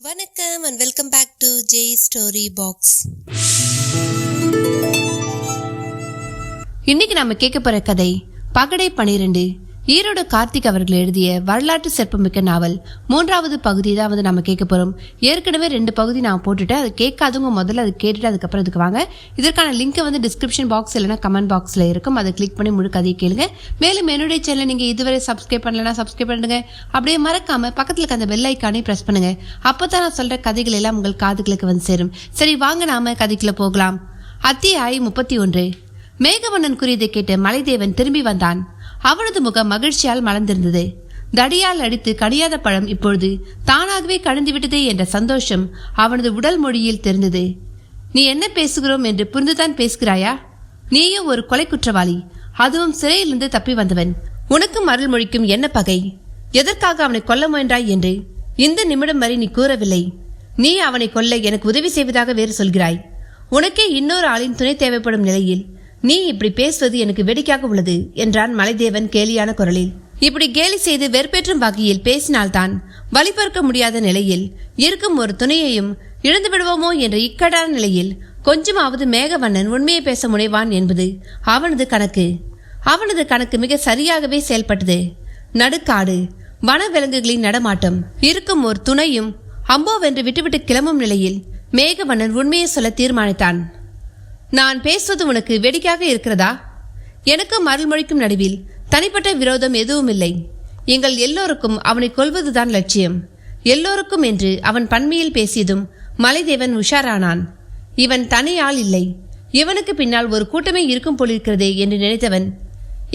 வணக்கம் and welcome back to J Story Box. இன்னைக்கு நாம கேட்க போற கதை பகடை 12. ஈரோடு கார்த்திக் அவர்கள் எழுதிய வரலாற்று சிறப்புமிக்க நாவல் 3வது பகுதி தான் நாம கேட்க போறோம். ஏற்கனவே 2 பகுதி நான் போட்டுட்டேன். அது கேட்காதவங்க முதல்ல அது கேட்டுட்டு அதுக்கப்புறம் இதுக்கு வாங்க. இதற்கான லிங்க் டிஸ்கிரிப்ஷன் பாக்ஸ் இல்லைன்னா கமெண்ட் பாக்ஸ்ல இருக்கும். அதை கிளிக் பண்ணி முழு கதையை கேளுங்க. மேலும் என்னுடைய சேனலை நீங்க இதுவரை சப்ஸ்கிரைப் பண்ணலன்னா சப்ஸ்கிரைப் பண்ணுங்க. அப்படியே மறக்காம பக்கத்துல இருக்க அந்த பெல் ஐக்கானை பிரஸ் பண்ணுங்க. அப்பதான் நான் சொல்ற கதைகள் எல்லாம் உங்கள் காதுகளுக்கு வந்து சேரும். சரி வாங்க நாம கதைக்குள்ள போகலாம். அத்தியாயம் 31. மேகவண்ணன் கூறியதை கேட்டு மலைதேவன் திரும்பி வந்தான். அவனது முகம் மகிழ்ச்சியால் மலர்ந்திருந்தது. தடியால் அடித்து கடியாத பழம் இப்பொழுது தானாகவே கழிந்து விட்டதே என்ற சந்தோஷம் அவனது உடல் மொழியில் தெரிந்தது. நீ என்ன பேசுகிறோம் என்று புரிந்துதான் பேசுகிறாயா? நீயும் ஒரு கொலை குற்றவாளி, அதுவும் சிறையிலிருந்து தப்பி வந்தவன். உனக்கும் அருள்மொழிக்கும் என்ன பகை? எதற்காக அவனை கொல்ல முயன்றாய் என்று இந்த நிமிடம் வரை நீ கூறவில்லை. நீ அவனை கொல்ல எனக்கு உதவி செய்வதாக வேறு சொல்கிறாய். உனக்கே இன்னொரு ஆளின் துணை தேவைப்படும் நிலையில் நீ இப்படி பேசுவது எனக்கு வேடிக்கையாக உள்ளது என்றான் மலைதேவன் கேலியான குரலில். இப்படி கேலி செய்து வெறுப்பேற்றும் வகையில் பேசினால்தான் வழி பொறுக்க முடியாத நிலையில் இருக்கும் ஒரு துணையையும் இழந்து விடுவோமோ என்ற இக்கடான நிலையில் கொஞ்சமாவது மேகவண்ணன் உண்மையை பேச முனைவான் என்பது அவனது கணக்கு மிக சரியாகவே செயல்பட்டது. நடுக்காடு, வனவிலங்குகளின் நடமாட்டம், இருக்கும் ஒரு துணையும் அம்போவென்று விட்டுவிட்டு கிளம்பும் நிலையில் மேகவண்ணன் உண்மையை சொல்ல தீர்மானித்தான். நான் பேசுவது உனக்கு வேடிக்கையாக இருக்கிறதா? எனக்கும் அருள்மொழிக்கும் நடுவில் தனிப்பட்ட விரோதம் எதுவும் இல்லை. எங்கள் எல்லோருக்கும் அவனை கொல்வதுதான் லட்சியம். எல்லோருக்கும் என்று அவன் பன்மையில் பேசியதும் மலைதேவன் உஷாரானான். இவன் தனியாள் இல்லை, இவனுக்கு பின்னால் ஒரு கூட்டமே இருக்கும் போலிருக்கிறதே என்று நினைத்தவன்,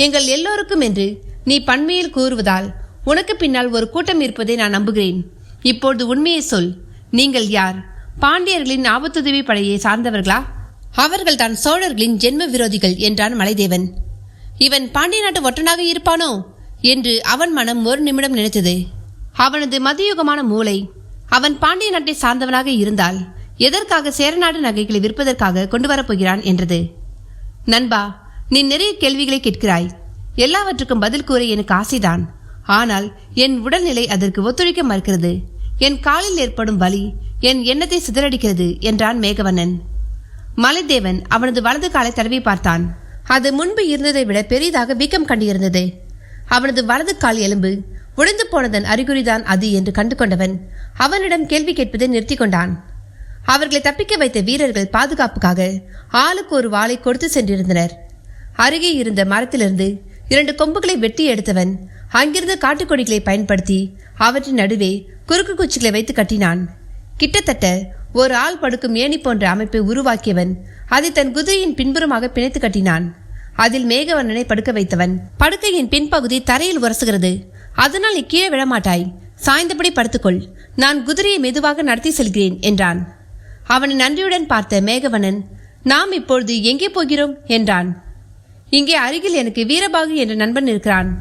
எங்கள் எல்லோருக்கும் என்று நீ பன்மையில் கூறுவதால் உனக்கு பின்னால் ஒரு கூட்டம் இருப்பதை நான் நம்புகிறேன். இப்பொழுது உண்மையை சொல். நீங்கள் யார்? பாண்டியர்களின் ஆபத்துதவி படையை சார்ந்தவர்களா? அவர்கள் தான் சோழர்களின் ஜென்ம விரோதிகள் என்றான் மலைதேவன். இவன் பாண்டிய நாட்டு ஒற்றனாக இருப்பானோ என்று அவன் மனம் ஒரு நிமிடம் நினைத்தது. அவனது மதியுகமான மூளை அவன் பாண்டிய நாட்டை சார்ந்தவனாக இருந்தால் எதற்காக சேரநாடு நகைகளை விற்பதற்காக கொண்டு வரப்போகிறான் என்றது. நண்பா, நீ நிறைய கேள்விகளை கேட்கிறாய். எல்லாவற்றுக்கும் பதில் கூற எனக்கு ஆசைதான். ஆனால் என் உடல்நிலை அதற்கு ஒத்துழைக்க மறுக்கிறது. என் காலில் ஏற்படும் வலி என் எண்ணத்தை சிதறடிக்கிறது என்றான் மேகவண்ணன். மலைதேவன் அவனது வலது காலை தடவி பார்த்தான். அது முன்பு இருந்ததை விட பெரிதாக வீக்கம் கண்டிருந்தது. அவனது வலது கால் எலும்பு உடைந்து போனதன் அறிகுறிதான் அது என்று கண்டு கொண்டவன் அவனிடம் கேள்வி கேட்பதை நிறுத்தி கொண்டான். அவர்களை தப்பிக்க வைத்த வீரர்கள் பாதுகாப்புக்காக ஆளுக்கு ஒரு வாளை கொடுத்து சென்றிருந்தனர். அருகே இருந்த மரத்திலிருந்து 2 கொம்புகளை வெட்டி எடுத்தவன் அங்கிருந்த காட்டுக்கொடிகளை பயன்படுத்தி அவற்றின் நடுவே குறுக்கு குச்சிகளை வைத்து கட்டினான். கிட்டத்தட்ட ஒரு ஆள் படுக்கும் ஏணி போன்ற அமைப்பை உருவாக்கியவன் அதை தன் குதிரையின் பின்புறமாக பிணைத்து கட்டினான். அதில் மேகவண்ணனை படுக்க வைத்தவன், படுக்கையின் பின்பகுதி தரையில் உரசுகிறது, அதனால் நீ கீழே விழமாட்டாய், சாய்ந்தபடி படுத்துக்கொள், நான் குதிரையை மெதுவாக நடத்தி செல்கிறேன் என்றான். அவனை நன்றியுடன் பார்த்த மேகவண்ணன், நாம் இப்பொழுது எங்கே போகிறோம் என்றான். இங்கே அருகில் எனக்கு வீரபாகு என்ற நண்பன் இருக்கிறான்.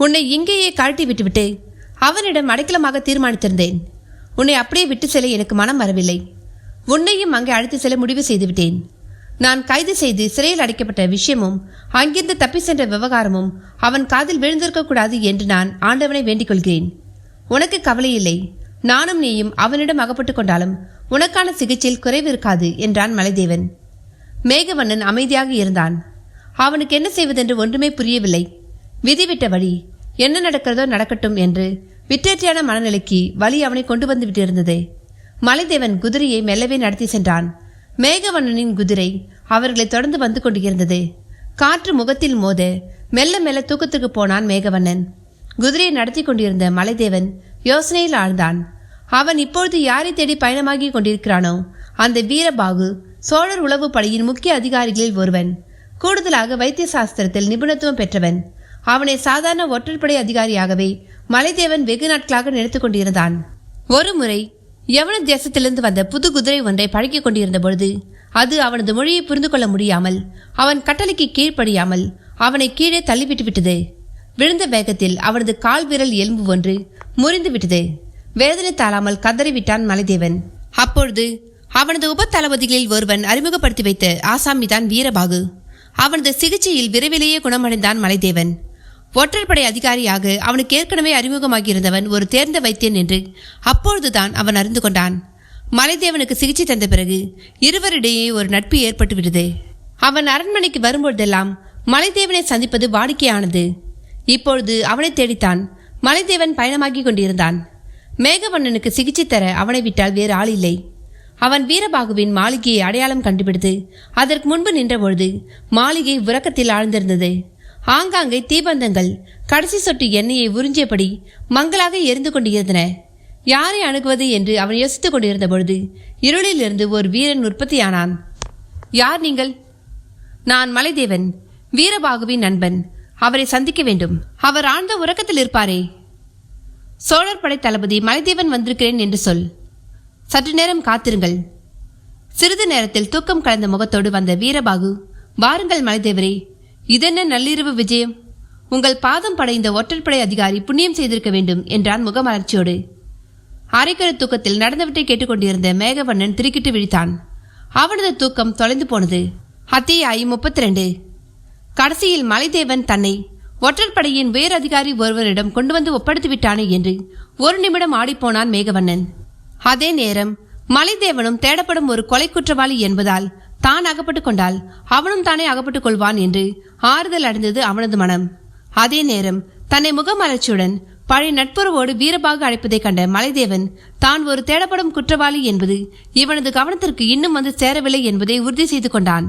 உன்னை இங்கேயே கழட்டி விட்டுவிட்டு அவனிடம் அடைக்கலமாக தீர்மானித்திருந்தேன். உன்னை அப்படியே விட்டு செல்ல எனக்கு மனம் வரவில்லை. உன்னையும் அங்கே அழைத்து செல்ல முடிவு செய்துவிட்டேன். நான் கைது செய்து சிறையில் அடைக்கப்பட்ட விஷயமும் அங்கிருந்து தப்பி சென்ற விவகாரமும் அவன் காதில் விழுந்திருக்க கூடாது என்று நான் ஆண்டவனை வேண்டிக் கொள்கிறேன். உனக்கு கவலை இல்லை, நானும் நீயும் அவனிடம் அகப்பட்டு கொண்டாலும் உனக்கான சிகிச்சையில் குறைவு இருக்காது என்றான் மலைதேவன். மேகவண்ணன் அமைதியாக இருந்தான். அவனுக்கு என்ன செய்வதென்று ஒன்றுமே புரியவில்லை. விதிவிட்ட வழி, என்ன நடக்கிறதோ நடக்கட்டும் என்று விட்டேற்றியான மனநிலைக்கு வழி அவனை கொண்டு வந்து விட்டிருந்தது. மலைதேவன் குதிரையை மெல்லவே நடத்தி சென்றான். மேகவண்ணனின் குதிரை அவர்களை தொடர்ந்து வந்து கொண்டிருந்தது. காற்று முகத்தில் மோத மெல்ல மெல்ல தூக்கத்துக்கு போனான் மேகவண்ணன். குதிரையை நடத்தி கொண்டிருந்த மலைதேவன் யோசனையில் ஆழ்ந்தான். அவன் இப்பொழுது யாரை தேடி பயணமாகி கொண்டிருக்கிறானோ அந்த வீரபாகு சோழர் உளவு படையின் முக்கிய அதிகாரிகளில் ஒருவன். கூடுதலாக வைத்திய சாஸ்திரத்தில் நிபுணத்துவம் பெற்றவன். அவனை சாதாரண ஒற்றற்படை அதிகாரியாகவே மலைதேவன் வெகு நாட்களாக நினைத்து கொண்டிருந்தான். ஒரு முறை யவன தேசத்திலிருந்து வந்த புது குதிரை ஒன்றை பழக்கிக் கொண்டிருந்த பொழுது அது அவனது மொழியை புரிந்து கொள்ள முடியாமல் அவன் கட்டளைக்கு கீழ்ப்படியாமல் அவனை கீழே தள்ளிவிட்டு விட்டது. விழுந்த வேகத்தில் அவனது கால் விரல் எலும்பு ஒன்று முறிந்து விட்டது. வேதனை தாழாமல் கதறிவிட்டான் மலைதேவன். அப்பொழுது அவனது உப தளபதிகளில் ஒருவன் அறிமுகப்படுத்தி வைத்த ஆசாமிதான் வீரபாகு. அவனது சிகிச்சையில் விரைவிலேயே குணமடைந்தான் மலைதேவன். ஒற்றற்படை அதிகாரியாக அவனுக்கு ஏற்கனவே அறிமுகமாகியிருந்தவன் ஒரு தேர்ந்த வைத்தியன் என்று அப்பொழுதுதான் அவன் அறிந்து கொண்டான். மலைதேவனுக்கு சிகிச்சை தந்த பிறகு இருவரிடையே ஒரு நட்பு ஏற்பட்டுவிட்டது. அவன் அரண்மனைக்கு வரும்பொழுதெல்லாம் மலைதேவனை சந்திப்பது வாடிக்கையானது. இப்பொழுது அவனை தேடித்தான் மலைதேவன் பயணமாகி கொண்டிருந்தான். மேகவண்ணனுக்கு சிகிச்சை தர அவனை விட்டால் வேறு ஆள் இல்லை. அவன் வீரபாகுவின் மாளிகையை அடையாளம் கண்டுபிடித்து அதற்கு முன்பு நின்றபொழுது மாளிகை உறக்கத்தில் ஆழ்ந்திருந்தது. ஆங்காங்கே தீபந்தங்கள் கடைசி சொட்டு எண்ணெயை உறிஞ்சியபடி மங்களாக எரிந்து கொண்டிருந்தன. யாரை அணுகுவது என்று அவன் யோசித்துக் கொண்டிருந்த பொழுது இருளிலிருந்து ஒரு வீரன் உற்பத்தியானான். யார் நீங்கள்? நான் மலைதேவன், வீரபாகுவின் நண்பன். அவரை சந்திக்க வேண்டும். அவர் ஆழ்ந்த உறக்கத்தில் இருப்பாரே. சோழர் படை தளபதி மலைதேவன் வந்திருக்கிறேன் என்று சொல். சற்று நேரம் காத்திருங்கள். சிறிது நேரத்தில் தூக்கம் கலந்த முகத்தோடு வந்த வீரபாகு, வாருங்கள் மலைதேவரே, இதென்ன நள்ளிரவு விஜயம்? உங்கள் பாதம் படைந்த ஒற்றற்படை அதிகாரி புண்ணியம் செய்திருக்க வேண்டும் என்றான் முகமலர்ச்சியோடு. அரைக்கரு தூக்கத்தில் நடந்தவற்றை கேட்டுக்கொண்டிருந்த மேகவண்ணன் திருக்கிட்டு விழித்தான். அவனது தூக்கம் தொலைந்து போனது. அத்தியாயம் 32. கடைசியில் மலைதேவன் தன்னை ஒற்றற்படையின் வேறு அதிகாரி ஒருவரிடம் கொண்டு வந்து ஒப்படைத்து விட்டானே என்று ஒரு நிமிடம் ஆடிப்போனான் மேகவண்ணன். அதே நேரம் மலைதேவனும் தேடப்படும் ஒரு கொலை குற்றவாளி என்பதால் தான் அகப்பட்டுக் கொண்டால் அவனும் தானே அகப்பட்டுக் கொள்வான் என்று ஆறுதல் அடைந்தது அவனது மனம். அதே நேரம் தன்னை முகமலர்ச்சியுடன் பழைய நட்புறவோடு வீரபாகு அழைப்பதை கண்ட மலைதேவன் தான் ஒரு தேடப்படும் குற்றவாளி என்பது இவனது கவனத்திற்கு இன்னும் வந்து சேரவில்லை என்பதை உறுதி செய்து கொண்டான்.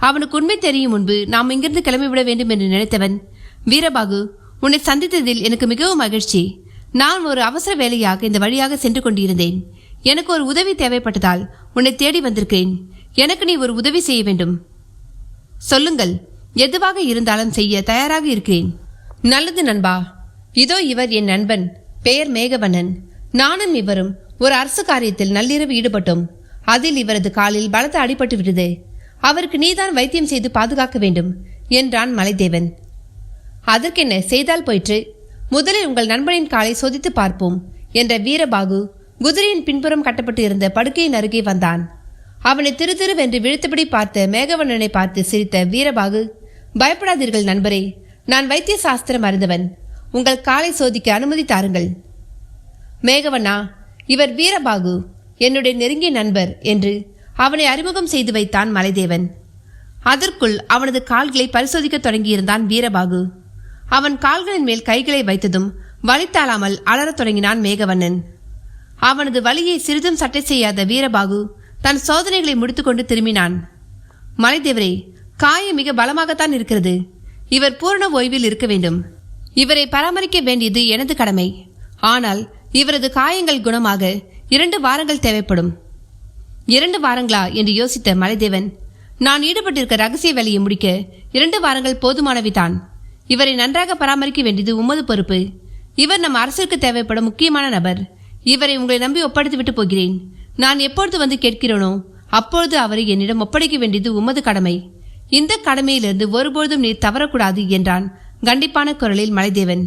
அவனுக்கு உண்மை தெரியும் முன்பு நாம் இங்கிருந்து கிளம்பிவிட வேண்டும் என்று நினைத்தவன், வீரபாகு, உன்னை சந்தித்ததில் எனக்கு மிகவும் மகிழ்ச்சி. நான் ஒரு அவசர வேலையாக இந்த வழியாக சென்று கொண்டிருந்தேன். எனக்கு ஒரு உதவி தேவைப்பட்டதால் உன்னை தேடி வந்திருக்கிறேன். எனக்கு நீ ஒரு உதவி செய்ய வேண்டும். சொல்லுங்கள், எதுவாக இருந்தாலும் செய்ய தயாராக இருக்கிறேன். நல்லது நண்பா. இதோ இவர் என் நண்பன், பெயர் மேகவண்ணன். நானும் இவரும் ஒரு அரசு காரியத்தில் நள்ளிரவு ஈடுபட்டோம். அதில் இவரது காலில் பலத்த அடிபட்டு விட்டது. அவருக்கு நீதான் வைத்தியம் செய்து பாதுகாக்க வேண்டும் என்றான் மலைதேவன். அதற்கென்ன, செய்தால் போயிற்று. முதலில் உங்கள் நண்பனின் காலை சோதித்து பார்ப்போம் என்ற வீரபாகு குதிரையின் பின்புறம் கட்டப்பட்டு இருந்த படுக்கையின் அருகே வந்தான். அவனை திரு திருவென்று விழுத்தபடி பார்த்த மேகவண்ணனை பார்த்து சிரித்த வீரபாகு, பயப்படாதீர்கள் நண்பரே, நான் வைத்திய சாஸ்திரம் அறிந்தவன். உங்கள் காலை சோதிக்க அனுமதி தாருங்கள். மேகவண்ணா, இவர் வீரபாகு, என்னுடைய நெருங்கிய நண்பர் என்று அவனை அறிமுகம் செய்து வைத்தான் மலைதேவன். அதற்குள் அவனது கால்களை பரிசோதிக்க தொடங்கியிருந்தான் வீரபாகு. அவன் கால்களின் மேல் கைகளை வைத்ததும் வலித்தாளாமல் அலறத் தொடங்கினான் மேகவண்ணன். அவனது வலியை சிறிதும் சட்டை செய்யாத வீரபாகு தன் சோதனைகளை முடித்துக்கொண்டு திரும்பினான். மலைதேவரே, காயம் மிக பலமாகத்தான் இருக்கிறது. இவர் பூரண ஓய்வில் இருக்க வேண்டும். இவரை பராமரிக்க வேண்டியது எனது கடமை. ஆனால் இவரது காயங்கள் குணமாக 2 வாரங்கள் தேவைப்படும். 2 வாரங்களா என்று யோசித்த மலைதேவன், நான் ஈடுபட்டிருக்க ரகசிய வேலையை முடிக்க 2 வாரங்கள் போதுமானவிதான். இவரை நன்றாக பராமரிக்க வேண்டியது உமது பொறுப்பு. இவர் நம் அரசிற்கு தேவைப்படும் முக்கியமான நபர். இவரை உங்களை நம்பி ஒப்படைத்து விட்டு போகிறேன். நான் எப்பொழுது வந்து கேட்கிறேனோ அப்பொழுது அவரை என்னிடம் ஒப்படைக்க வேண்டியது உமது கடமை. இந்த கடமையிலிருந்து ஒருபொழுதும் நீர் தவறக்கூடாது என்றான் கண்டிப்பான குரலில் மலைதேவன்.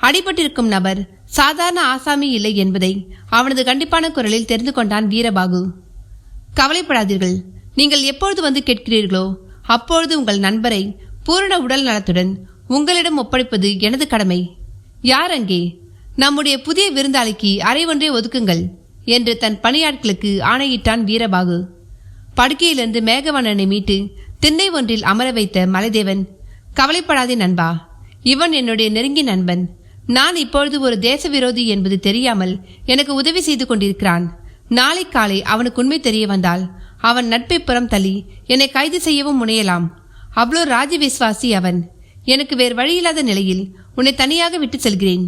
அடிபட்டிருக்கும் நபர் சாதாரண ஆசாமி இல்லை என்பதை அவனது கண்டிப்பான குரலில் தெரிந்து கொண்டான் வீரபாகு. கவலைப்படாதீர்கள். நீங்கள் எப்பொழுது வந்து கேட்கிறீர்களோ அப்பொழுது உங்கள் நண்பரை பூரண உடல் நலத்துடன் உங்களிடம் ஒப்படைப்பது எனது கடமை. யார் அங்கே? நம்முடைய புதிய விருந்தாளிக்கு அறை ஒன்றை ஒதுக்குங்கள் என்று தன் பணியாட்களுக்கு ஆணையிட்டான் வீரபாகு. படுக்கையிலிருந்து மேகவண்ணனை மீட்டு திண்ணை ஒன்றில் அமர வைத்த மலைதேவன், கவலைப்படாதே நண்பா, இவன் என்னுடைய நெருங்கிய நண்பன். நான் இப்பொழுது ஒரு தேச விரோதி என்பது தெரியாமல் எனக்கு உதவி செய்து கொண்டிருக்கிறான். நாளை காலை அவனுக்கு உண்மை தெரிய வந்தால் அவன் நட்பை புறம் தள்ளி என்னை கைது செய்யவும் முனையலாம். அவ்வளோ ராஜ விசுவாசி அவன். எனக்கு வேறு வழியில்லாத நிலையில் உன்னை தனியாக விட்டு செல்கிறேன்.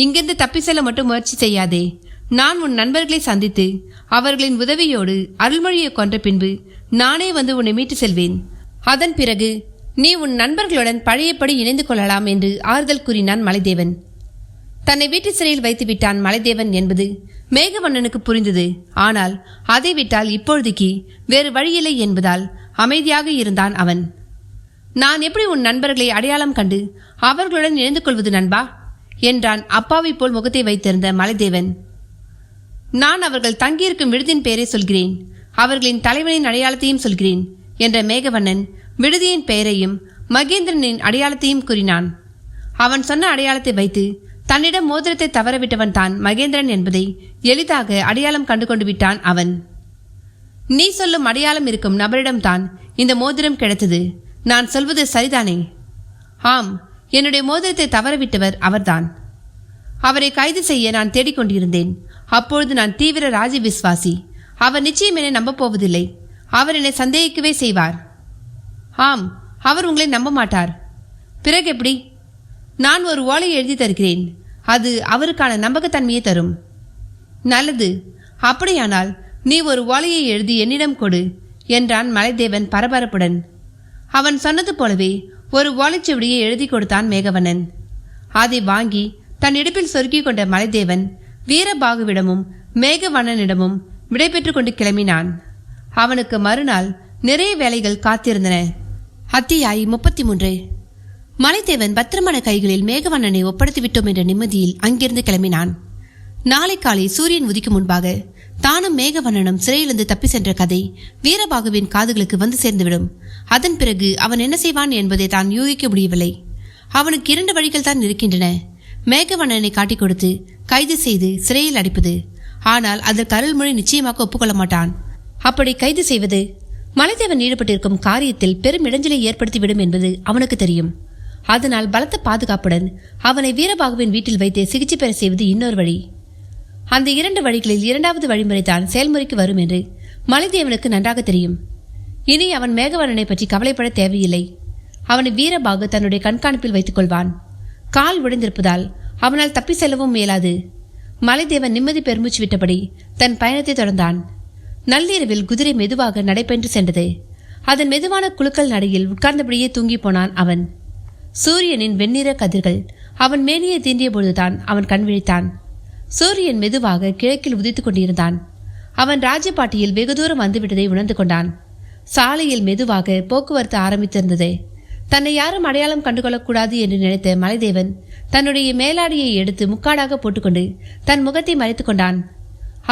இங்கிருந்து தப்பி செல்ல மட்டும் முயற்சி செய்யாதே. நான் உன் நண்பர்களை சந்தித்து அவர்களின் உதவியோடு அருள்மொழியை கொன்ற பின்பு நானே வந்து உன்னை மீட்டு செல்வேன். அதன் பிறகு நீ உன் நண்பர்களுடன் பழையபடி இணைந்து கொள்ளலாம் என்று ஆறுதல் கூறினான் மலைதேவன். தன்னை வீட்டு சிறையில் வைத்து விட்டான் மலைதேவன் என்பது மேகவண்ணனுக்கு புரிந்தது. ஆனால் அதை விட்டால் இப்பொழுதைக்கு வேறு வழியில்லை என்பதால் அமைதியாக இருந்தான் அவன். நான் எப்படி உன் நண்பர்களை அடையாளம் கண்டு அவர்களுடன் இணைந்து கொள்வது நண்பா என்றான் அப்பாவை போல் முகத்தை வைத்திருந்த மலைதேவன். நான் அவர்கள் தங்கியிருக்கும் விடுதியின் பெயரை சொல்கிறேன். அவர்களின் தலைவனின் அடையாளத்தையும் சொல்கிறேன் என்ற மேகவண்ணன் விடுதியின் பெயரையும் மகேந்திரனின் அடையாளத்தையும் கூறினான். அவன் சொன்ன அடையாளத்தை வைத்து தன்னிடம் மோதிரத்தை தவறவிட்டவன் தான் மகேந்திரன் என்பதை எளிதாக அடையாளம் கண்டு கொண்டு விட்டான் அவன். நீ சொல்லும் அடையாளம் இருக்கும் நபரிடம்தான் இந்த மோதிரம் கிடைத்தது. நான் சொல்வது சரிதானே? ஆம், என்னுடைய மோதிரத்தை தவறவிட்டவர் அவர்தான். அவரை கைது செய்ய நான் தேடிக்கொண்டிருந்தேன். அப்பொழுது நான் தீவிர ராஜ விஸ்வாசி. அவர் நிச்சயம் என்னை நம்பப் போவதில்லை. அவர் என்னை சந்தேகிக்கவே செய்வார். ஆம், அவர் உங்களை நம்ப மாட்டார். பிறகு எப்படி? நான் ஒரு ஓலையை எழுதி தருகிறேன். அது அவருக்கான நம்பகத்தன்மையை தரும். நல்லது, அப்படியானால் நீ ஒரு ஓலையை எழுதி என்னிடம் கொடு என்றான் மலைதேவன் பரபரப்புடன். அவன் சொன்னது போலவே ஒரு ஓலைச்சுவடியை எழுதி கொடுத்தான் மேகவண்ணன். அதை வாங்கி தன் இடுப்பில் சொருக்கிக் கொண்ட மலைதேவன் வீரபாகுவிடமும் மேகவண்ணனிடமும் விடைபெற்று கொண்டு கிளம்பினான். அவனுக்கு மறுநாள் நிறைய வேலைகள் காத்திருந்தன. அத்தியாயம் 33. மலைதேவன் பத்திரமான கைகளில் மேகவண்ணனை ஒப்படைத்துவிட்டோம் என்ற நிம்மதியில் அங்கிருந்து கிளம்பினான். நாளை காலை சூரியன் உதிக்கும் முன்பாக தானும் மேகவண்ணனும் சிறையிலிருந்து தப்பி சென்ற கதை வீரபாகுவின் காதுகளுக்கு வந்து சேர்ந்துவிடும். அதன் பிறகு அவன் என்ன செய்வான் என்பதை தான் யூகிக்க முடியவில்லை. அவனுக்கு 2 வழிகள் தான் இருக்கின்றன. மேகவண்ணனை காட்டிக் கொடுத்து கைது செய்து சிறையில் அடைப்பது. ஆனால் அதற்கு அருள்மொழி நிச்சயமாக ஒப்புக்கொள்ள மாட்டான். அப்படி கைது செய்வது மலைதேவன் ஈடுபட்டிருக்கும் காரியத்தில் பெரும் இடைஞ்சலை ஏற்படுத்திவிடும் என்பது அவனுக்கு தெரியும். அதனால் பலத்த பாதுகாப்புடன் அவனை வீரபாகுவின் வீட்டில் வைத்து சிகிச்சை பெற செய்வது இன்னொரு வழி. அந்த 2 வழிகளில் 2வது வழிமுறை தான் செயல்முறைக்கு வரும் என்று மலைதேவனுக்கு நன்றாக தெரியும். இனி அவன் மேகவண்ணனை பற்றி கவலைப்பட தேவையில்லை. அவனை வீரபாகு தன்னுடைய கண்காணிப்பில் வைத்துக் கொள்வான். கால் உடைந்திருப்பதால் அவனால் தப்பி செல்லவும் இயலாது. மலைதேவன் நிம்மதி பெருமூச்சு விட்டபடி தன் பயணத்தை தொடர்ந்தான். நள்ளிரவில் குதிரை மெதுவாக நடைபெற்று சென்றது. அதன் மெதுவான குலுக்கல் நடையில் உட்கார்ந்தபடியே தூங்கி போனான் அவன். சூரியனின் வெண்ணிற கதிர்கள் அவன் மேனியை தீண்டிய பொழுதுதான் அவன் கண் விழித்தான். சூரியன் மெதுவாக கிழக்கில் உதித்துக் கொண்டிருந்தான். அவன் ராஜபாட்டியில் வெகு தூரம் வந்துவிட்டதை உணர்ந்து கொண்டான். சாலையில் மெதுவாக போக்குவரத்து ஆரம்பித்திருந்தது. தன்னை யாரும் அடையாளம் கண்டுகொள்ளக்கூடாது என்று நினைத்த மலைதேவன் தன்னுடைய மேலாடியை எடுத்து முக்காடாக போட்டுக்கொண்டு தன் முகத்தை மறைத்துக் கொண்டான்.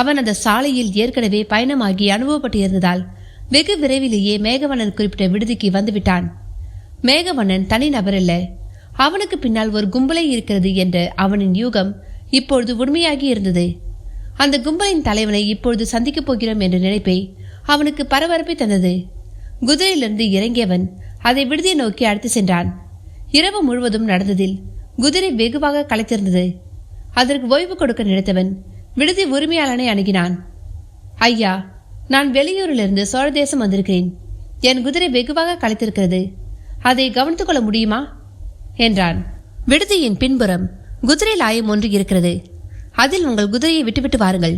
அவன் அந்த சாலையில் ஏற்கனவே பயணமாகி அனுபவப்பட்டு இருந்ததால் வெகு விரைவிலேயே மேகவண்ணன் குறிப்பிட்ட விடுதிக்கு வந்துவிட்டான். மேகவண்ணன் தனி நபரல்ல, அவனுக்கு பின்னால் ஒரு கும்பலை இருக்கிறது என்ற அவனின் யூகம் இப்பொழுது உண்மையாகி இருந்தது. அந்த கும்பலின் தலைவனை இப்பொழுது சந்திக்கப் போகிறோம் என்ற நினைப்பை அவனுக்கு பரபரப்பை தந்தது. குதிரையிலிருந்து இறங்கியவன் அதை விடுதியை நோக்கி அழைத்து சென்றான். இரவு முழுவதும் நடந்ததில் குதிரை வெகுவாக களைத்திருந்தது. அதற்கு ஓய்வு கொடுக்க நினைத்தவன் விடுதி உரிமையாளனை அணுகினான். ஐயா, நான் வெளியூரிலிருந்து சோழ தேசம் வந்திருக்கிறேன். என் குதிரை வெகுவாக களைத்திருக்கிறது. அதை கவனித்துக் கொள்ள முடியுமா என்றான். விடுதியின் பின்புறம் குதிரை லாயம் ஒன்று இருக்கிறது. அதில் உங்கள் குதிரையை விட்டுவிட்டு வாருங்கள்.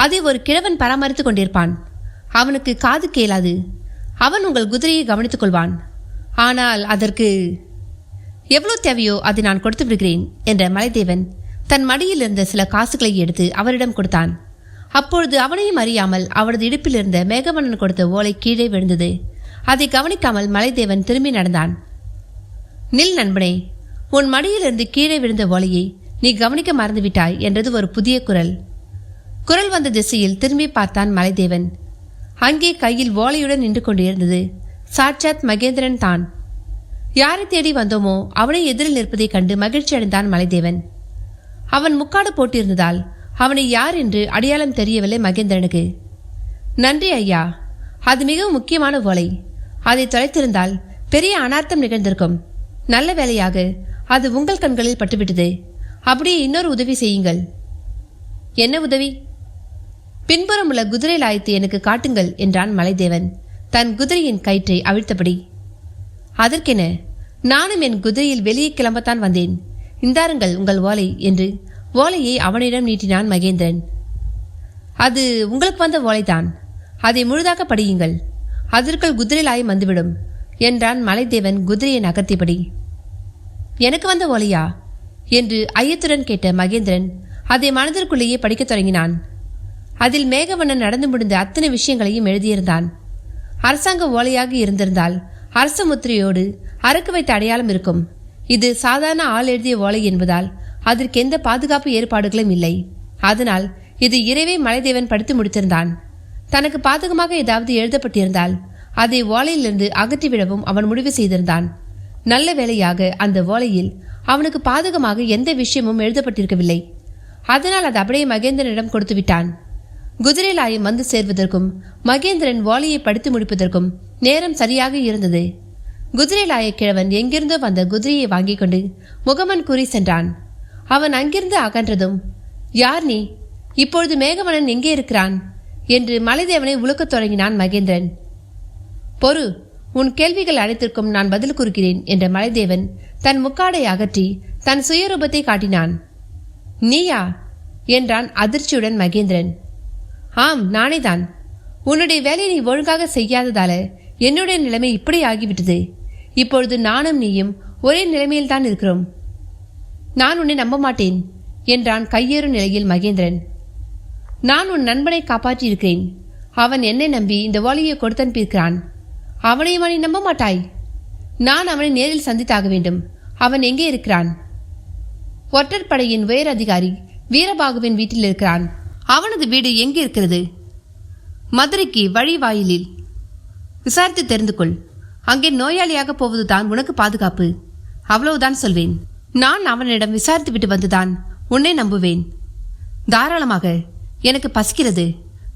அதை ஒரு கிழவன் பராமரித்துக் கொண்டிருப்பான். அவனுக்கு காது கேளாது. அவன் உங்கள் குதிரையை கவனித்துக் கொள்வான். ஆனால் அதற்கு எவ்வளவு தேவையோ அதை நான் கொடுத்து விடுகிறேன் என்ற மலைதேவன் தன் மடியில் இருந்த சில காசுகளை எடுத்து அவரிடம் கொடுத்தான். அப்பொழுது அவனையும் அறியாமல் அவரது இடுப்பில் இருந்த மேகவண்ணன் கொடுத்த ஓலை கீழே விழுந்தது. அதை கவனிக்காமல் மலைதேவன் திரும்பி நடந்தான். நில் நண்பனே, உன் மடியிலிருந்து கீழே விழுந்த ஓலையை நீ கவனிக்க மறந்துவிட்டாய் என்றது ஒரு புதிய குரல். குரல் வந்த திசையில் திரும்பி பார்த்தான் மலைதேவன். அங்கே கையில் ஓலையுடன் நின்று கொண்டிருந்தது சாட்சாத் மகேந்திரன் தான். யாரை தேடி வந்தோமோ அவனை எதிரில் நிற்பதைக் கண்டு மகிழ்ச்சி அடைந்தான் மலைதேவன். அவன் முக்காடு போட்டிருந்ததால் அவனை யார் என்று அடையாளம் தெரியவில்லை மகேந்திரனுக்கு. நன்றி ஐயா, அது மிகவும் முக்கியமான ஓலை. அதை தொலைத்திருந்தால் பெரிய அனார்த்தம் நிகழ்ந்திருக்கும். நல்ல வேலையாக அது உங்கள் கண்களில் பட்டுவிட்டது. அப்படியே இன்னொரு உதவி செய்யுங்கள். என்ன உதவி? பின்புறம் உள்ள குதிரை லாயத்தை எனக்கு காட்டுங்கள் என்றான் மலைதேவன் தன் குதிரையின் கயிற்றை அவிழ்த்தபடி. அதற்கென, நானும் என் குதிரையில் வெளியே கிளம்பத்தான் வந்தேன். இந்தாருங்கள் உங்கள் ஓலை என்று ஓலையை அவனிடம் நீட்டினான் மகேந்திரன். அது உங்களுக்கு வந்த ஓலைதான். அதை முழுதாக படியுங்கள். அதற்குள் குதிரை லாயம் வந்துவிடும் என்றான் மலைதேவன் குதிரையை நகர்த்தியபடி. எனக்கு வந்த ஓலையா என்று ஐயத்துடன் கேட்ட மகேந்திரன் அதை மனதிற்குள்ளேயே படிக்கத் தொடங்கினான். அதில் மேகவண்ணன் நடந்து முடிந்த அத்தனை விஷயங்களையும் எழுதியிருந்தான். அரசாங்க ஓலையாக இருந்திருந்தால் அரச முத்திரையோடு அறுக்கு வைத்த அடையாளம் இருக்கும். இது சாதாரண ஆள் எழுதிய ஓலை என்பதால் அதற்கு எந்த பாதுகாப்பு ஏற்பாடுகளும் இல்லை. அதனால் இது இரவே மலைதேவன் படித்து முடித்திருந்தான். தனக்கு பாதகமாக ஏதாவது எழுதப்பட்டிருந்தால் அதை ஓலையிலிருந்து அகற்றிவிடவும் அவன் முடிவு செய்திருந்தான். நல்ல வேளையாக அந்த ஓலையில் அவனுக்கு பாதகமாக எந்த விஷயமும் எழுதப்பட்டிருக்கவில்லை. அதனால் அது அப்படியே மகேந்திரனிடம் கொடுத்து விட்டான். குதிரைலாயம் வந்து சேர்வதற்கும் மகேந்திரன் ஓலையை படித்து முடிப்பதற்கும் நேரம் சரியாக இருந்தது. குதிரைலாய கிழவன் எங்கிருந்தோ வந்த குதிரையை வாங்கி கொண்டு முகமன் கூறி சென்றான். அவன் அங்கிருந்து அகன்றதும், யார் நீ? இப்பொழுது மேகவனன் எங்கே இருக்கிறான் என்று மலைதேவனை உழுக்கத் தொடங்கினான் மகேந்திரன். பொறு, உன் கேள்விகள் அனைத்திற்கும் நான் பதில் கூறுகிறேன் என்ற மலைதேவன் தன் முக்காடை அகற்றி தன் சுயரூபத்தை காட்டினான். நீயா என்றான் அதிர்ச்சியுடன் மகேந்திரன். ஆம், நானேதான். உன்னுடைய வேலையை நீ ஒழுங்காக செய்யாததால என்னுடைய நிலைமை இப்படி ஆகிவிட்டது. இப்பொழுது நானும் நீயும் ஒரே நிலைமையில் தான் இருக்கிறோம். நான் உன்னை நம்ப மாட்டேன் என்றான் கையேறும் நிலையில் மகேந்திரன். நான் உன் நண்பனை காப்பாற்றியிருக்கிறேன். அவன் என்னை நம்பி இந்த ஓலையை கொடுத்து அனுப்பியிருக்கிறான். அவனையும் நீ நம்ப மாட்டாய்? நான் அவனை நேரில் சந்தித்தாக வேண்டும். அவன் எங்கே இருக்கிறான்? ஒற்றற்படையின் உயர் அதிகாரி வீரபாகுவின் வீட்டில் இருக்கிறான். அவனது வீடு எங்கே இருக்கிறது? மதுரைக்கு வழி வாயிலில். விசாரித்து தெரிந்து கொள். அங்கே நோயாளியாக போவதுதான் உனக்கு பாதுகாப்பு. அவ்வளவுதான் சொல்வேன். நான் அவனிடம் விசாரித்து விட்டு வந்துதான் உன்னை நம்புவேன். தாராளமாக. எனக்கு பசிக்கிறது.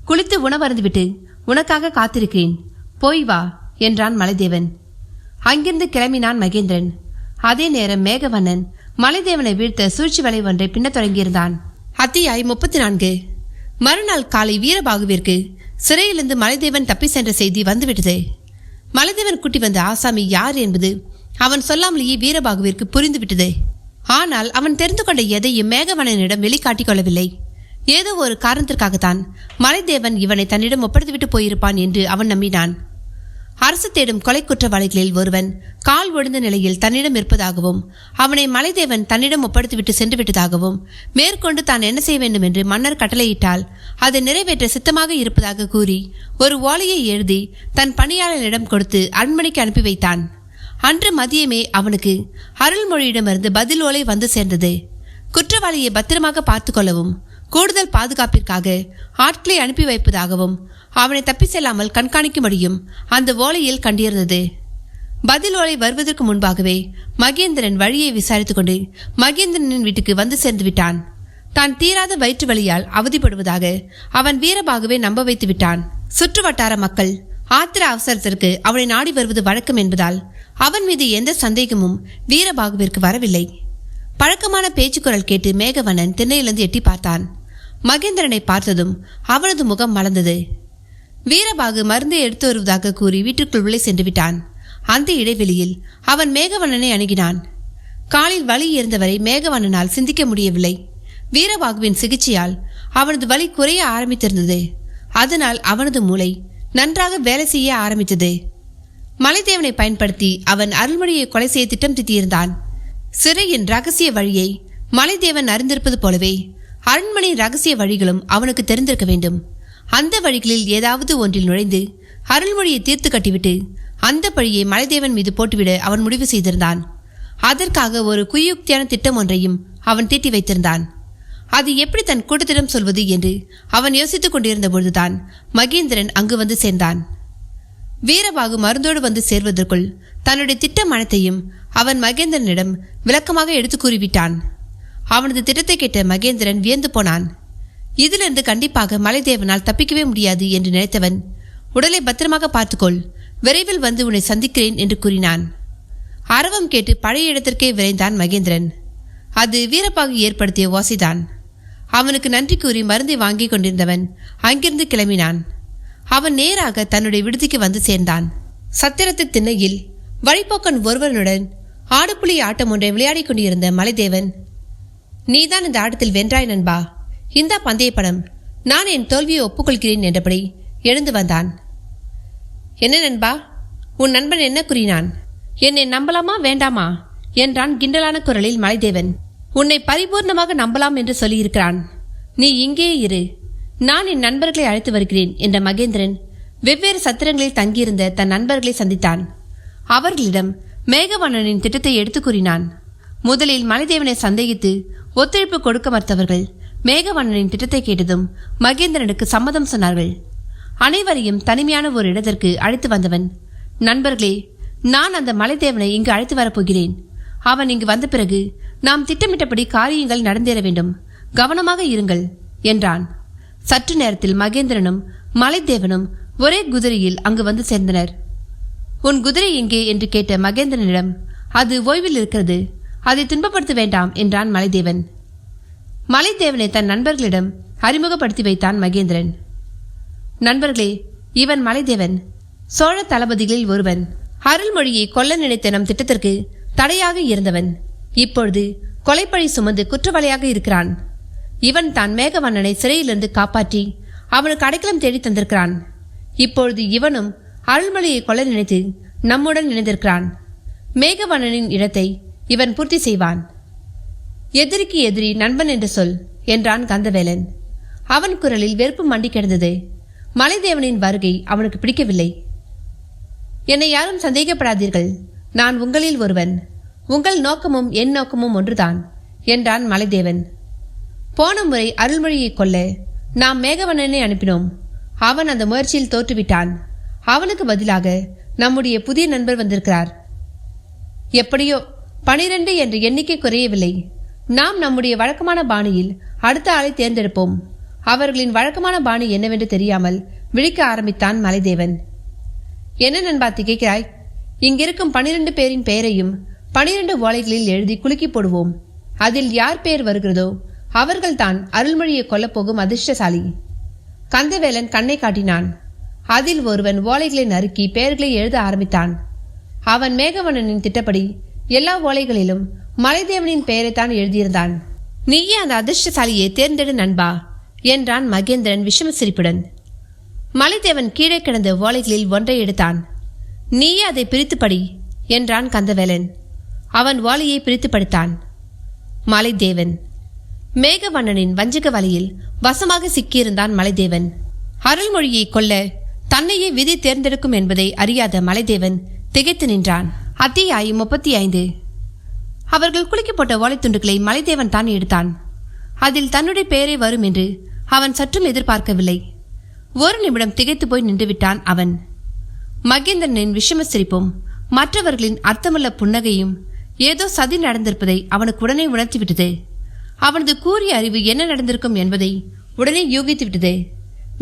குளித்து உணவருந்துவிட்டு உனக்காக காத்திருக்கிறேன். போய் வா என்றான் மலைதேவன். அங்கிருந்து கிளம்பினான் மகேந்திரன். அதே நேரம் மேகவண்ணன் மலைதேவனை வீழ்த்த சூழ்ச்சி வலை ஒன்றை பின்னத் தொடங்கியிருந்தான். அத்தியாயம் 34. மறுநாள் காலை வீரபாகுவிற்கு சிறையிலிருந்து மலைதேவன் தப்பி சென்ற செய்தி வந்துவிட்டது. மலைதேவன் கூட்டி வந்த ஆசாமி யார் என்பது அவன் சொல்லாமலேயே வீரபாகுவிற்கு புரிந்துவிட்டது. ஆனால் அவன் தெரிந்து கொண்ட எதையும் மேகவண்ணனிடம் வெளிக்காட்டிக் கொள்ளவில்லை. ஏதோ ஒரு காரணத்திற்காகத்தான் மலைதேவன் இவனை தன்னிடம் ஒப்படைத்துவிட்டு போயிருப்பான் என்று அவன் நம்பினான். அரசு தேடும் கொலை குற்றவாளிகளில் ஒருவன் கால் ஒழுந்த நிலையில் தன்னிடம் இருப்பதாகவும் அவனை மலைதேவன் தன்னிடம் ஒப்படைத்துவிட்டு சென்று விட்டதாகவும் மேற்கொண்டு தான் என்ன செய்ய வேண்டும் என்று மன்னர் கட்டளையிட்டால் அதை நிறைவேற்ற சித்தமாக இருப்பதாக கூறி ஒரு ஓலையை எழுதி தன் பணியாளரிடம் கொடுத்து அரண்மனைக்கு அனுப்பி வைத்தான். அன்று மதியமே அவனுக்கு அருள்மொழியிடமிருந்து பதில் ஓலை வந்து சேர்ந்தது. குற்றவாளியை பத்திரமாக பார்த்து கொள்ளவும் கூடுதல் பாதுகாப்பிற்காக ஆட்களை அனுப்பி வைப்பதாகவும் அவனை தப்பி செல்லாமல் கண்காணிக்கும்படியும் அந்த ஓலையில் கண்டிருந்தது. பதில் ஓலை வருவதற்கு முன்பாகவே மகேந்திரன் வழியை விசாரித்துக் கொண்டு மகேந்திரனின் வீட்டுக்கு வந்து சேர்ந்து விட்டான். தான் தீராத வயிற்று வலியால் அவதிப்படுவதாக அவன் வீரபாகுவை நம்ப வைத்து விட்டான். சுற்று வட்டார மக்கள் ஆத்திர அவசரத்திற்கு அவனை நாடி வருவது வழக்கம் என்பதால் அவன் மீது எந்த சந்தேகமும் வீரபாகுவிற்கு வரவில்லை. பழக்கமான பேச்சுக்குரல் கேட்டு மேகவண்ணன் திண்ணையிலிருந்து எட்டி பார்த்தான். மகேந்திரனை பார்த்ததும் அவனது முகம் மலர்ந்தது. வீரபாகு மருந்தை எடுத்து வருவதாக கூறி வீட்டுக்குள் உள்ளே சென்று விட்டான். அந்த இடைவெளியில் அவன் மேகவண்ணனை அணுகினான். காலில் வலி இருந்தவரை மேகவண்ணனால் சிந்திக்க முடியவில்லை. வீரபாகுவின் சிகிச்சையால் அவனது வலி குறைய ஆரம்பித்திருந்தது. அதனால் அவனது மூளை நன்றாக வேலை செய்ய ஆரம்பித்தது. மலைதேவனை பயன்படுத்தி அவன் அருள்மொழியை கொலை செய்ய திட்டம் தீட்டியிருந்தான். சிறையின் ரகசிய வழியை மலைதேவன் அறிந்திருப்பது போலவே அரண்மனை ரகசிய வழிகளும் அவனுக்கு தெரிந்திருக்க வேண்டும். அந்த வழிகளில் ஏதாவது ஒன்றில் நுழைந்து அருள்மொழியை தீர்த்து கட்டிவிட்டு அந்த பழியை மலைதேவன் மீது போட்டுவிட அவன் முடிவு செய்திருந்தான். அதற்காக ஒரு குயுக்தியான திட்டம் ஒன்றையும் அவன் தீட்டி வைத்திருந்தான். அது எப்படி தன் கூட்டத்திடம் சொல்வது என்று அவன் யோசித்துக் கொண்டிருந்த பொழுதுதான் மகேந்திரன் அங்கு வந்து சேர்ந்தான். வீரபாகு மருந்தோடு வந்து சேர்வதற்குள் தன்னுடைய திட்டம் அனைத்தையும் அவன் மகேந்திரனிடம் விளக்கமாக எடுத்து கூறிவிட்டான். அவனது திட்டத்தை கேட்ட மகேந்திரன் வியந்து போனான். இதிலிருந்து கண்டிப்பாக மலைதேவனால் தப்பிக்கவே முடியாது என்று நினைத்தவன், உடலை பத்திரமாக பார்த்துக்கொள், விரைவில் வந்து உன்னை சந்திக்கிறேன் என்று கூறினான். அரவம் கேட்டு பழைய இடத்திற்கே விரைந்தான் மகேந்திரன். அது வீரபாகு ஏற்படுத்திய ஓசைதான். அவனுக்கு நன்றி கூறி மருந்தை வாங்கி கொண்டிருந்தவன் அங்கிருந்து கிளம்பினான். அவன் நேராக தன்னுடைய விடுதிக்கு வந்து சேர்ந்தான். சத்திரத்து திண்ணையில் வழிபோக்கன் ஒருவனுடன் ஆடுபுலி ஆட்டம் ஒன்றை விளையாடி கொண்டிருந்த மலைதேவன், நீதான் இந்த ஆட்டத்தில் வென்றாய் நண்பா, இந்த பந்தய படம், நான் என் தோல்வியை ஒப்புக்கொள்கிறேன் என்றபடி எழுந்து வந்தான். என்ன நண்பா, உன் நண்பன் என்ன கூறினான்? என்னை நம்பலாமா வேண்டாமா என்றான் கிண்டலான குரலில் மலைதேவன். உன்னை பரிபூர்ணமாக நம்பலாம் என்று சொல்லியிருக்கிறான். நீ இங்கே இரு, நான் என் நண்பர்களை அழைத்து வருகிறேன் என்ற மகேந்திரன் வெவ்வேறு சத்திரங்களில் தங்கியிருந்த தன் நண்பர்களை சந்தித்தான். அவர்களிடம் மேகவண்ணனின் திட்டத்தை எடுத்து கூறினான். முதலில் மலைதேவனை சந்தேகித்து ஒத்துழைப்பு கொடுக்க மறுத்தவர்கள் மேகவண்ணனின் திட்டத்தை கேட்டதும் மகேந்திரனுக்கு சம்மதம் சொன்னார்கள். அனைவரையும் தனிமையான ஒரு இடத்திற்கு அழைத்து வந்தவன், நண்பர்களே, நான் அந்த மலைதேவனை இங்கு அழைத்து வரப்போகிறேன். அவன் இங்கு வந்த பிறகு நாம் திட்டமிட்டபடி காரியங்கள் நடந்தேற வேண்டும். கவனமாக இருங்கள் என்றான். சற்று நேரத்தில் மகேந்திரனும் மலைதேவனும் ஒரே குதிரையில் அங்கு வந்து சேர்ந்தனர். உன் குதிரை எங்கே என்று கேட்ட மகேந்திரனிடம், அது ஓய்வில் இருக்கிறது, அதை துன்பப்படுத்த வேண்டாம் என்றான் மலைதேவன். மலைதேவனை தன் நண்பர்களிடம் அறிமுகப்படுத்தி வைத்தான் மகேந்திரன். நண்பர்களே, இவன் மலைதேவன், சோழ தளபதிகளில் ஒருவன். அருள்மொழியை கொல்ல நினைத்த நம் திட்டத்திற்கு தடையாக இருந்தவன். இப்பொழுது கொலைப்பழி சுமந்து குற்றவாளியாக இருக்கிறான். இவன் தான் மேகவண்ணனை சிறையிலிருந்து காப்பாற்றி அவனுக்கு அடைக்கலம் தேடி தந்திருக்கிறான். இப்பொழுது இவனும் அருள்மொழியை கொல்ல நினைத்து நம்முடன் இணைந்திருக்கிறான். மேகவண்ணனின் இடத்தை இவன் பூர்த்தி செய்வான். எதிரிக்கு எதிரி நண்பன் என்று சொல் என்றான் கந்தவேலன். அவன் குரலில் வெறுப்பு மண்டி கிடந்தது. மலைதேவனின் வருகை அவனுக்கு பிடிக்கவில்லை. என்னை யாரும் சந்தேகப்படாதீர்கள், நான் உங்களில் ஒருவன். உங்கள் நோக்கமும் என் நோக்கமும் ஒன்றுதான் என்றான் மலைதேவன். போன முறை அருள்மொழியை கொல்ல நாம் மேகவண்ணனை அனுப்பினோம். அவன் அந்த முயற்சியில் தோற்றுவிட்டான். அவனுக்கு பதிலாக நம்முடைய புதிய நண்பர் வந்திருக்கிறார். எப்படியோ 12 என்ற எண்ணிக்கை குறையவில்லை. நாம் நம்முடைய வழக்கமான பாணியில் அடுத்த ஆளை தேர்ந்தெடுப்போம். அவர்களின் வழக்கமான பாணி என்னவென்று தெரியாமல் விழிக்க ஆரம்பித்தான் மலைதேவன். என்ன நண்பா திகைக்கிறாய்? இங்கிருக்கும் 12 பேரின் பெயரையும் 12 ஓலைகளில் எழுதி குலுக்கி போடுவோம். அதில் யார் பெயர் வருகிறதோ அவர்கள்தான் அருள்மொழியை கொல்லப்போகும் அதிர்ஷ்டசாலி. கந்தவேலன் கண்ணை காட்டினான். அதில் ஒருவன் ஓலைகளை நறுக்கி பெயர்களை எழுத ஆரம்பித்தான். அவன் மேகவண்ணனின் திட்டப்படி எல்லா ஓலைகளிலும் மலைதேவனின் பெயரைத்தான் எழுதியிருந்தான். நீயே அந்த அதிர்ஷ்டசாலியை தேர்ந்தெடு நண்பா என்றான் மகேந்திரன் விஷம சிரிப்புடன். மலைதேவன் கீழே கிடந்த ஓலைகளில் ஒன்றை எடுத்தான். நீயே அதை பிரித்து படி என்றான் கந்தவேலன். அவன் ஓலையை பிரித்து படித்தான். மலைதேவன். மேகவண்ணனின் வஞ்சக வலையில் வசமாக சிக்கியிருந்தான் மலைதேவன். அருள்மொழியை கொல்ல தன்னையே விதி தேர்ந்தெடுக்கும் என்பதை அறியாத மலைதேவன் திகைத்து நின்றான். அத்தியாயம் 35. அவர்கள் குலுக்கி போட்ட ஓலைத்துண்டுகளை மலைதேவன் தான் எடுத்தான். அதில் தன்னுடைய பெயரே வரும் என்று அவன் சற்றும் எதிர்பார்க்கவில்லை. ஒரு நிமிடம் திகைத்து போய் நின்றுவிட்டான் அவன். மகேந்திரனின் விஷம சிரிப்பும் மற்றவர்களின் அர்த்தமுள்ள புன்னகையும் ஏதோ சதி நடந்திருப்பதை அவனுக்கு உடனே உணர்த்திவிட்டது. அவனது கூறிய அறிவு என்ன நடந்திருக்கும் என்பதை உடனே யூகித்துவிட்டது.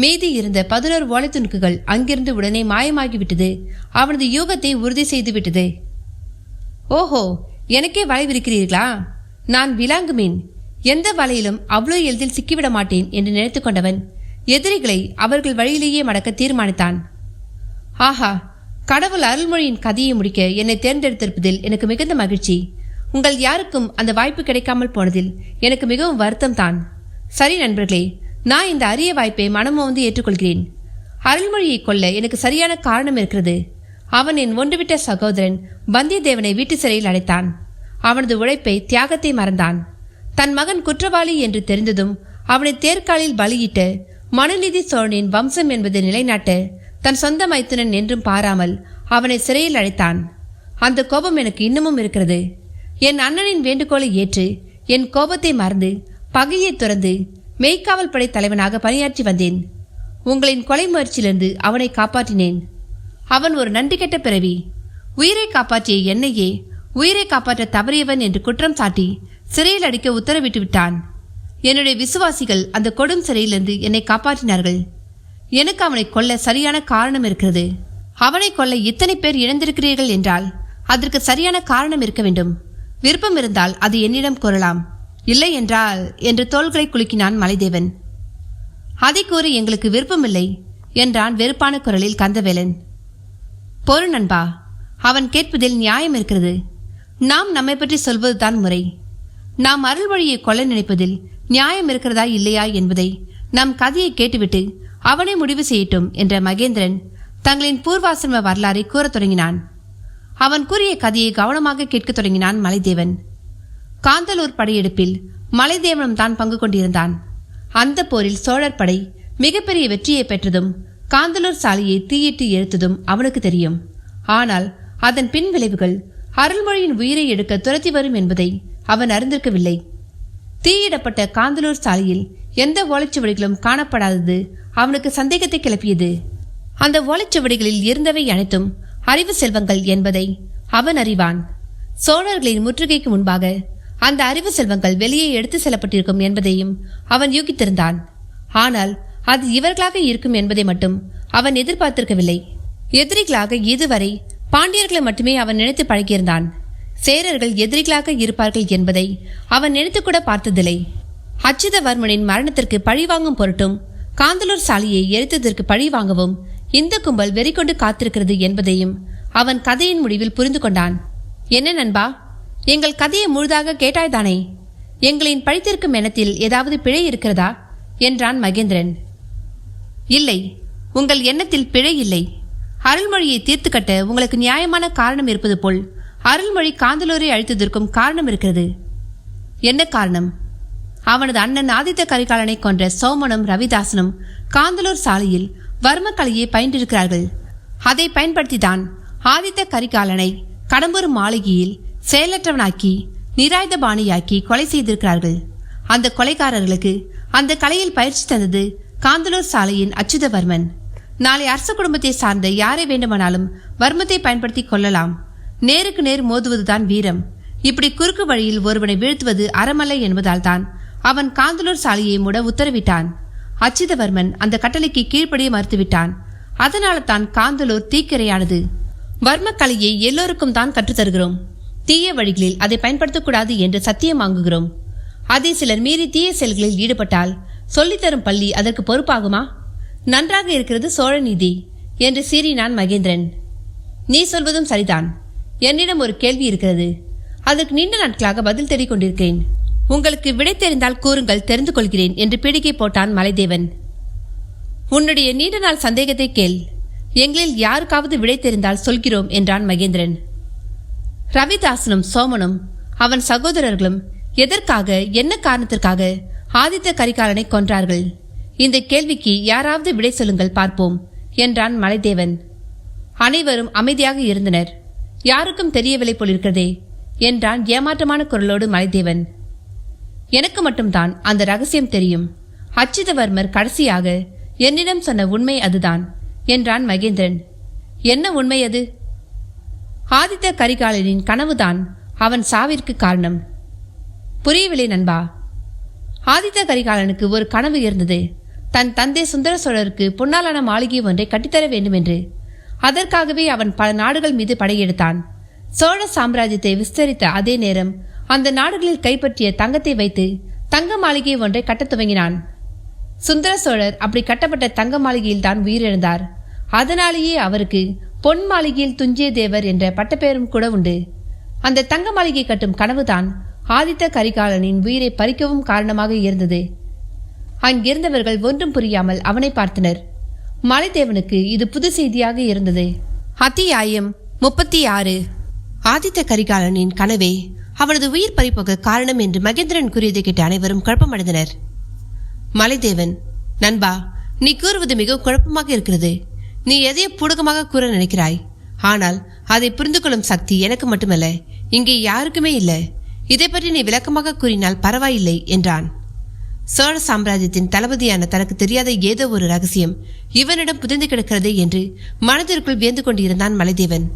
மீதி இருந்த 11 ஓலைத்துணுக்குகள் அங்கிருந்து உடனே மாயமாகிவிட்டது. அவனது யூகத்தை உறுதி செய்துவிட்டது. ஓஹோ, எனக்கே வலை விரிக்கிறீர்களா? நான் விலாங்கு மீன், எந்த வலையிலும் அவ்வளோ எளிதில் சிக்கிவிட மாட்டேன் என்று நினைத்து கொண்டவன் எதிரிகளை அவர்கள் வழியிலேயே மடக்க தீர்மானித்தான். ஆஹா, கடவுள் அருள்மொழியின் கதையை முடிக்க என்னை தேர்ந்தெடுத்திருப்பதில் எனக்கு மிகுந்த மகிழ்ச்சி. உங்கள் யாருக்கும் அந்த வாய்ப்பு கிடைக்காமல் போனதில் எனக்கு மிகவும் வருத்தம் தான். சரி நண்பர்களே, நான் இந்த அரிய வாய்ப்பை மனமோந்து ஏற்றுக்கொள்கிறேன். அருள்மொழியை கொல்ல எனக்கு சரியான காரணம் இருக்கிறது. அவன் என் ஒன்றுவிட்ட சகோதரன் வந்தியத்தேவனை வீட்டு சிறையில் அடைத்தான். அவனது உழைப்பை, தியாகத்தை மறந்தான். தன் மகன் குற்றவாளி என்று தெரிந்ததும் அவனை தேர்காலில் பலியிட்ட மனுநீதி சோழனின் வம்சம் என்பதை நிலைநாட்ட தன் சொந்த மைத்துனன் என்றும் பாராமல் அவனை சிறையில் அழைத்தான். அந்த கோபம் எனக்கு இன்னமும் இருக்கிறது. என் அண்ணனின் வேண்டுகோளை ஏற்று என் கோபத்தை மறந்து பகையை துறந்து மெய்க்காவல் படை தலைவனாக பணியாற்றி வந்தேன். உங்களின் கொலை முயற்சியிலிருந்து அவனை காப்பாற்றினேன். அவன் ஒரு நன்றி கெட்ட பிறவி. உயிரை காப்பாற்றிய என்னையே உயிரை காப்பாற்ற தவறியவன் என்று குற்றம் சாட்டி சிறையில் அடிக்க உத்தரவிட்டு விட்டான். என்னுடைய விசுவாசிகள் அந்த கொடும் சிறையிலிருந்து என்னை காப்பாற்றினார்கள். எனக்கு அவனை கொல்ல சரியான காரணம் இருக்கிறது. அவனை கொல்ல இத்தனை பேர் இழந்திருக்கிறீர்கள் என்றால் அதற்கு சரியான காரணம் இருக்க வேண்டும். விருப்பம் இருந்தால் அது என்னிடம் கூறலாம், இல்லை என்றால் என்று தோள்களை குலுக்கினான் மலைதேவன். அதை கூறி எங்களுக்கு விருப்பமில்லை என்றான் வெறுப்பான குரலில் கந்தவேலன். பொறு நண்பா, அவன் கேட்பதில் நியாயம் இருக்கிறது. நாம் நம்மை பற்றி சொல்வதுதான் முறை. நாம் அருள்மொழியை கொல்ல நினைப்பதில் நியாயம் இருக்கிறதா இல்லையா என்பதை நம் கதையை கேட்டுவிட்டு அவனை முடிவு செய்யட்டும் என்ற மகேந்திரன் தங்களின் பூர்வாசிரம வரலாறை கூறத் தொடங்கினான். அவன் கூறிய கதையை கவனமாக கேட்கத் தொடங்கினான் மலைதேவன். காந்தலூர் படையெடுப்பில் மலைதேவனும் தான் பங்கு கொண்டிருந்தான். அந்த போரில் சோழர் படை மிகப்பெரிய வெற்றியை பெற்றதும் காந்தலூர் சாலையை தீயிட்டு எரித்ததும் அவனுக்கு தெரியும். ஆனால் அதன் பின் விளைவுகள் அருள்மொழியின் உயிரை எடுக்க துரத்தி வரும் என்பதை அவன் அறிந்திருக்கவில்லை. தீயிடப்பட்ட காந்தலூர் சாலையில் எந்த ஓலைச்சுவடிகளும் காணப்படாதது அவனுக்கு சந்தேகத்தை கிளப்பியது. அந்த ஓலைச்சுவடிகளில் இருந்தவை அனைத்தும் அறிவு செல்வங்கள் என்பதை அவன் அறிவான். சோழர்களின் முற்றுகைக்கு முன்பாக அந்த அறிவு செல்வங்கள் வெளியே எடுத்து செல்லப்பட்டிருக்கும் என்பதையும் அவன் யூகித்திருந்தான். ஆனால் அது இவர்களாக இருக்கும் என்பதை மட்டும் அவன் எதிர்பார்த்திருக்கவில்லை. எதிரிகளாக இதுவரை பாண்டியர்களை மட்டுமே அவன் நினைத்து பழகியிருந்தான். சேரர்கள் எதிரிகளாக இருப்பார்கள் என்பதை அவன் நினைத்து கூட பார்த்ததில்லை. அச்சுதவர்மனின் மரணத்திற்கு பழிவாங்கும் பொருட்டும் காந்தலூர் சாலையை எரித்ததற்கு பழி வாங்கவும் இந்த கும்பல் வெறிகொண்டு காத்திருக்கிறது என்பதையும் அவன் கதையின் முடிவில் புரிந்து கொண்டான். என்ன நண்பா, எங்கள் கதையை முழுதாக கேட்டாய்தானே? எங்களின் பழித்திருக்கும் எண்ணத்தில் ஏதாவது பிழை இருக்கிறதா என்றான் மகேந்திரன். இல்லை, உங்கள் எண்ணத்தில் பிழை இல்லை. அருள்மொழியை தீர்த்து கட்ட உங்களுக்கு நியாயமான காரணம் இருப்பது போல் அருள்மொழி காந்தலூரை அழித்ததற்கும் காரணம் இருக்கிறது. என்ன காரணம்? அவனது அண்ணன் ஆதித்த கரிகாலனை கொன்ற சோமனும் ரவிதாசனும் காந்தலூர் சாலையில் வர்மக்கலையை பயின்றிருக்கிறார்கள். அதை பயன்படுத்திதான் ஆதித்த கரிகாலனை கடம்பூர் மாளிகையில் செயலற்றவனாக்கி நிராயுதபாணியாக்கி கொலை செய்திருக்கிறார்கள். அந்த கொலைக்காரர்களுக்கு அந்த கலையில் பயிற்சி தந்தது காந்தலூர் சாலையின் அச்சுதவர்மன். நாளை அரச குடும்பத்தை சார்ந்த யாரை வேண்டுமானாலும் வர்மத்தை பயன்படுத்தி கொள்ளலாம். நேருக்கு நேர் மோதுவதுதான் வீரம். இப்படி குறுக்கு வழியில் ஒருவனை வீழ்த்துவது அறமல்ல என்பதால் தான் அவன் காந்தலூர் சாலையை மூட உத்தரவிட்டான். அச்சுதவர்மன் அந்த கட்டளைக்கு கீழ்ப்படிய மறுத்துவிட்டான். அதனால தான் காந்தலூர் தீக்கிரையானது. வர்மக்கலையை எல்லோருக்கும் தான் கற்றுத்தருகிறோம். தீய வழிகளில் அதை பயன்படுத்தக்கூடாது என்று சத்தியம் வாங்குகிறோம். அதை சிலர் மீறி தீய செயல்களில் ஈடுபட்டால் சொல்லித்தரும் பள்ளி அதற்கு பொறுப்பாகுமா? நன்றாக இருக்கிறது சோழ நீதி என்று சீறினான் மகேந்திரன். நீ சொல்வதும் சரிதான். என்னிடம் ஒரு கேள்வி இருக்கிறது. அதற்கு நீண்ட நாட்களாக பதில் தேடிக் கொண்டிருக்கிறேன். உங்களுக்கு விடை தெரிந்தால் கூறுங்கள், தெரிந்து கொள்கிறேன் என்று பீடிகை போட்டான் மலைதேவன். உன்னுடைய நீண்ட நாள் சந்தேகத்தை கேள். எங்களில் யாருக்காவது விடை தெரிந்தால் சொல்கிறோம் என்றான் மகேந்திரன். ரவிதாசனும் சோமனும் அவன் சகோதரர்களும் எதற்காக, என்ன காரணத்திற்காக ஆதித்த கரிகாலனை கொன்றார்கள்? இந்த கேள்விக்கு யாராவது விடை சொல்லுங்கள் பார்ப்போம் என்றான் மலைதேவன். அனைவரும் அமைதியாக இருந்தனர். யாருக்கும் தெரியவில்லை போலிருக்கிறதே என்றான் ஏமாற்றமான குரலோடு மலைதேவன். எனக்கு மட்டும்தான் அந்த ரகசியம் தெரியும். அச்சுதவர்மர் கடைசியாக என்னிடம் சொன்ன உண்மை அதுதான் என்றான் மகேந்திரன். என்ன உண்மை அது? ஆதித்த கரிகாலனின் கனவுதான் அவன் சாவிற்கு காரணம். புரியவில்லை நண்பா. ஆதித்த கரிகாலனுக்கு ஒரு கனவு இருந்தது. தன் தந்தை சுந்தர சோழருக்கு பொன்னாலான மாளிகை ஒன்றை கட்டித்தர வேண்டும் என்று. அதற்காகவே அவன் பல நாடுகள் மீது படையெடுத்தான். சோழ சாம்ராஜ்யத்தை விஸ்தரித்த அதே நேரம் அந்த நாடுகளில் கைப்பற்றிய தங்கத்தை வைத்து தங்க மாளிகை ஒன்றை கட்டத் துவங்கினான். சுந்தர சோழர் அப்படி கட்டப்பட்ட தங்க மாளிகையில் தான் உயிரிழந்தார். அதனாலேயே அவருக்கு பொன் மாளிகையில் துஞ்சிய தேவர் என்ற பட்டப்பெயரும் கூட உண்டு. அந்த தங்க மாளிகை கட்டும் கனவுதான் ஆதித்த கரிகாலனின் உயிரை பறிக்கவும் காரணமாக இருந்தது. அங்கிருந்தவர்கள் ஒன்றும் புரியாமல் அவனை பார்த்தனர். மலைதேவனுக்கு இது புது செய்தியாக இருந்தது. அத்தியாயம் 36. ஆதித்த கரிகாலனின் கனவே அவனது உயிர் பறிப்போக காரணம் என்று மகேந்திரன் கூறியதை கேட்ட அனைவரும் குழப்பமடைந்தனர். மலைதேவன், நண்பா, நீ கூறுவது மிகவும் குழப்பமாக இருக்கிறது. நீ எதையும் பூடகமாக கூற நினைக்கிறாய். ஆனால் அதை புரிந்து கொள்ளும் சக்தி எனக்கு மட்டுமல்ல, இங்கே யாருக்குமே இல்லை. இதை பற்றி நீ விளக்கமாக கூறினால் பரவாயில்லை என்றான். சோழ சாம்ராஜ்யத்தின் தளபதியான தனக்கு தெரியாத ஏதோ ஒரு ரகசியம் இவனிடம் புதைந்து கிடக்கிறது என்று மனதிற்குள் வியந்து கொண்டிருந்தான் மலைதேவன்.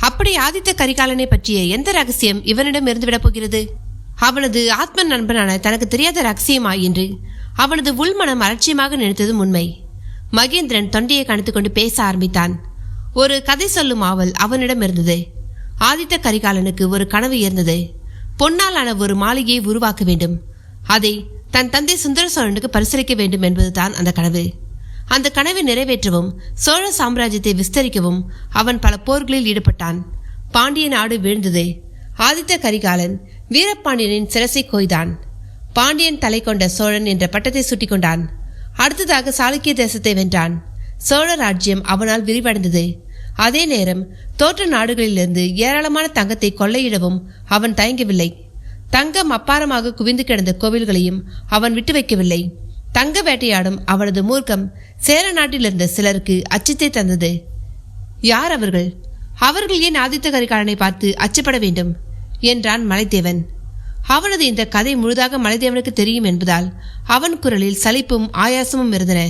அப்படி ஆதித்த கரிகாலனை பற்றிய எந்த ரகசியம் இவனிடம் இருந்துவிடப் போகிறது? அவனது ஆத்ம நண்பனான தனக்கு தெரியாத ரகசியமா என்று அவனது உள்மனம் அலட்சியமாக நினைத்ததும் உண்மை. மகேந்திரன் தொண்டையை கணித்துக் கொண்டு பேச ஆரம்பித்தான். ஒரு கதை சொல்லும் ஆவல் அவனிடம் இருந்தது. ஆதித்த கரிகாலனுக்கு ஒரு கனவு இருந்தது. பொன்னாலான ஒரு மாளிகையை உருவாக்க வேண்டும். அதை தன் தந்தை சுந்தர சோழனுக்கு பரிசளிக்க வேண்டும் என்பதுதான் அந்த கனவு. அந்த கனவை நிறைவேற்றவும் சோழ சாம்ராஜ்யத்தை விஸ்தரிக்கவும் அவன் பல போர்களில் ஈடுபட்டான். பாண்டிய நாடு வீழ்ந்தது. ஆதித்த கரிகாலன் வீரபாண்டியனின் சிரசை கொய்தான். பாண்டியன் தலை கொண்ட சோழன் என்ற பட்டத்தை சுட்டி கொண்டான். அடுத்ததாக சாளுக்கிய தேசத்தை வென்றான். சோழ ராஜ்யம் அவனால் விரிவடைந்தது. அதே நேரம் தோற்ற நாடுகளிலிருந்து ஏராளமான தங்கத்தை கொள்ளையிடவும் அவன் தயங்கவில்லை. தங்கம் அப்பாரமாக குவிந்து கிடந்த கோவில்களையும் அவன் விட்டு வைக்கவில்லை. தங்க வேட்டையாடும் அவனது மூர்க்கம் சேர நாட்டில் இருந்த சிலருக்கு அச்சத்தை தந்தது. யார் அவர்கள்? அவர்கள் ஏன் ஆதித்த கரிகாலனை பார்த்து அச்சப்பட வேண்டும் என்றான் மலைதேவன். அவனது இந்த கதை முழுதாக மலைதேவனுக்கு தெரியும் என்பதால் அவன் குரலில் சலிப்பும் ஆயாசமும் இருந்தன.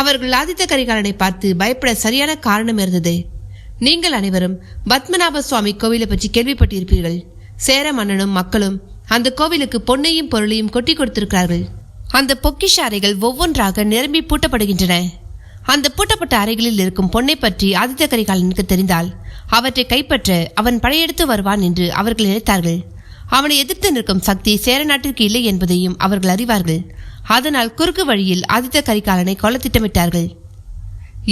அவர்கள் ஆதித்த கரிகாலனை பார்த்து பயப்பட சரியான காரணம் இருந்தது. நீங்கள் அனைவரும் பத்மநாப சுவாமி கோவிலை பற்றி கேள்விப்பட்டிருப்பீர்கள். சேர மன்னனும் மக்களும் அந்த கோவிலுக்கு பொன்னையும் பொருளையும் கொட்டி கொடுத்திருக்கிறார்கள். அந்த பொக்கிஷ அறைகள் ஒவ்வொன்றாக நிரம்பி பூட்டப்படுகின்றன. அந்த பூட்டப்பட்ட அறைகளில் இருக்கும் பொன்னை பற்றி ஆதித்த கரிகாலனுக்கு தெரிந்தால் அவற்றை கைப்பற்ற அவன் படையெடுத்து வருவான் என்று அவர்கள் நினைத்தார்கள். அவனை எதிர்த்து நிற்கும் சக்தி சேர நாட்டிற்கு இல்லை என்பதையும் அவர்கள் அறிவார்கள். அதனால் குறுக்கு வழியில் ஆதித்த கரிகாலனை கொல்ல திட்டமிட்டார்கள்.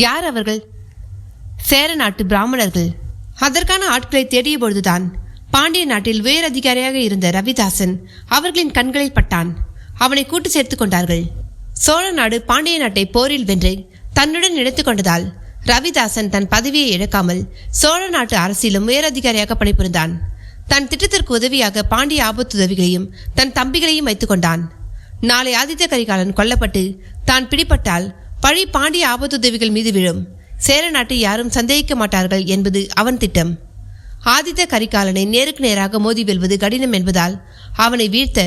யார் அவர்கள்? சேர நாட்டு பிராமணர்கள். அதற்கான ஆட்களை தேடிய பொழுதுதான் பாண்டிய நாட்டில் உயர் அதிகாரியாக இருந்த ரவிதாசன் அவர்களின் கண்களில் பட்டான். அவனை கூட்டு சேர்த்து கொண்டார்கள். சோழ நாடு பாண்டிய நாட்டை போரில் வென்று தன்னுடன் நினைத்து கொண்டதால் ரவிதாசன் தன் பதவியை இழக்காமல் சோழ நாட்டு அரசிலும் உயர் அதிகாரியாக பணிபுரிந்தான். தன் திட்டத்திற்கு உதவியாக பாண்டிய ஆபத்துதவிகளையும் தன் தம்பிகளையும் வைத்துக் கொண்டான். நாளை ஆதித்த கரிகாலன் கொல்லப்பட்டு தான் பிடிபட்டால் பழி பாண்டிய ஆபத்துதவிகள் மீது விழும். சேர நாட்டை யாரும் சந்தேகிக்க மாட்டார்கள் என்பது அவன் திட்டம். ஆதித்த கரிகாலனை நேருக்கு நேராக மோதி வெல்வது கடினம் என்பதால் அவனை வீழ்த்த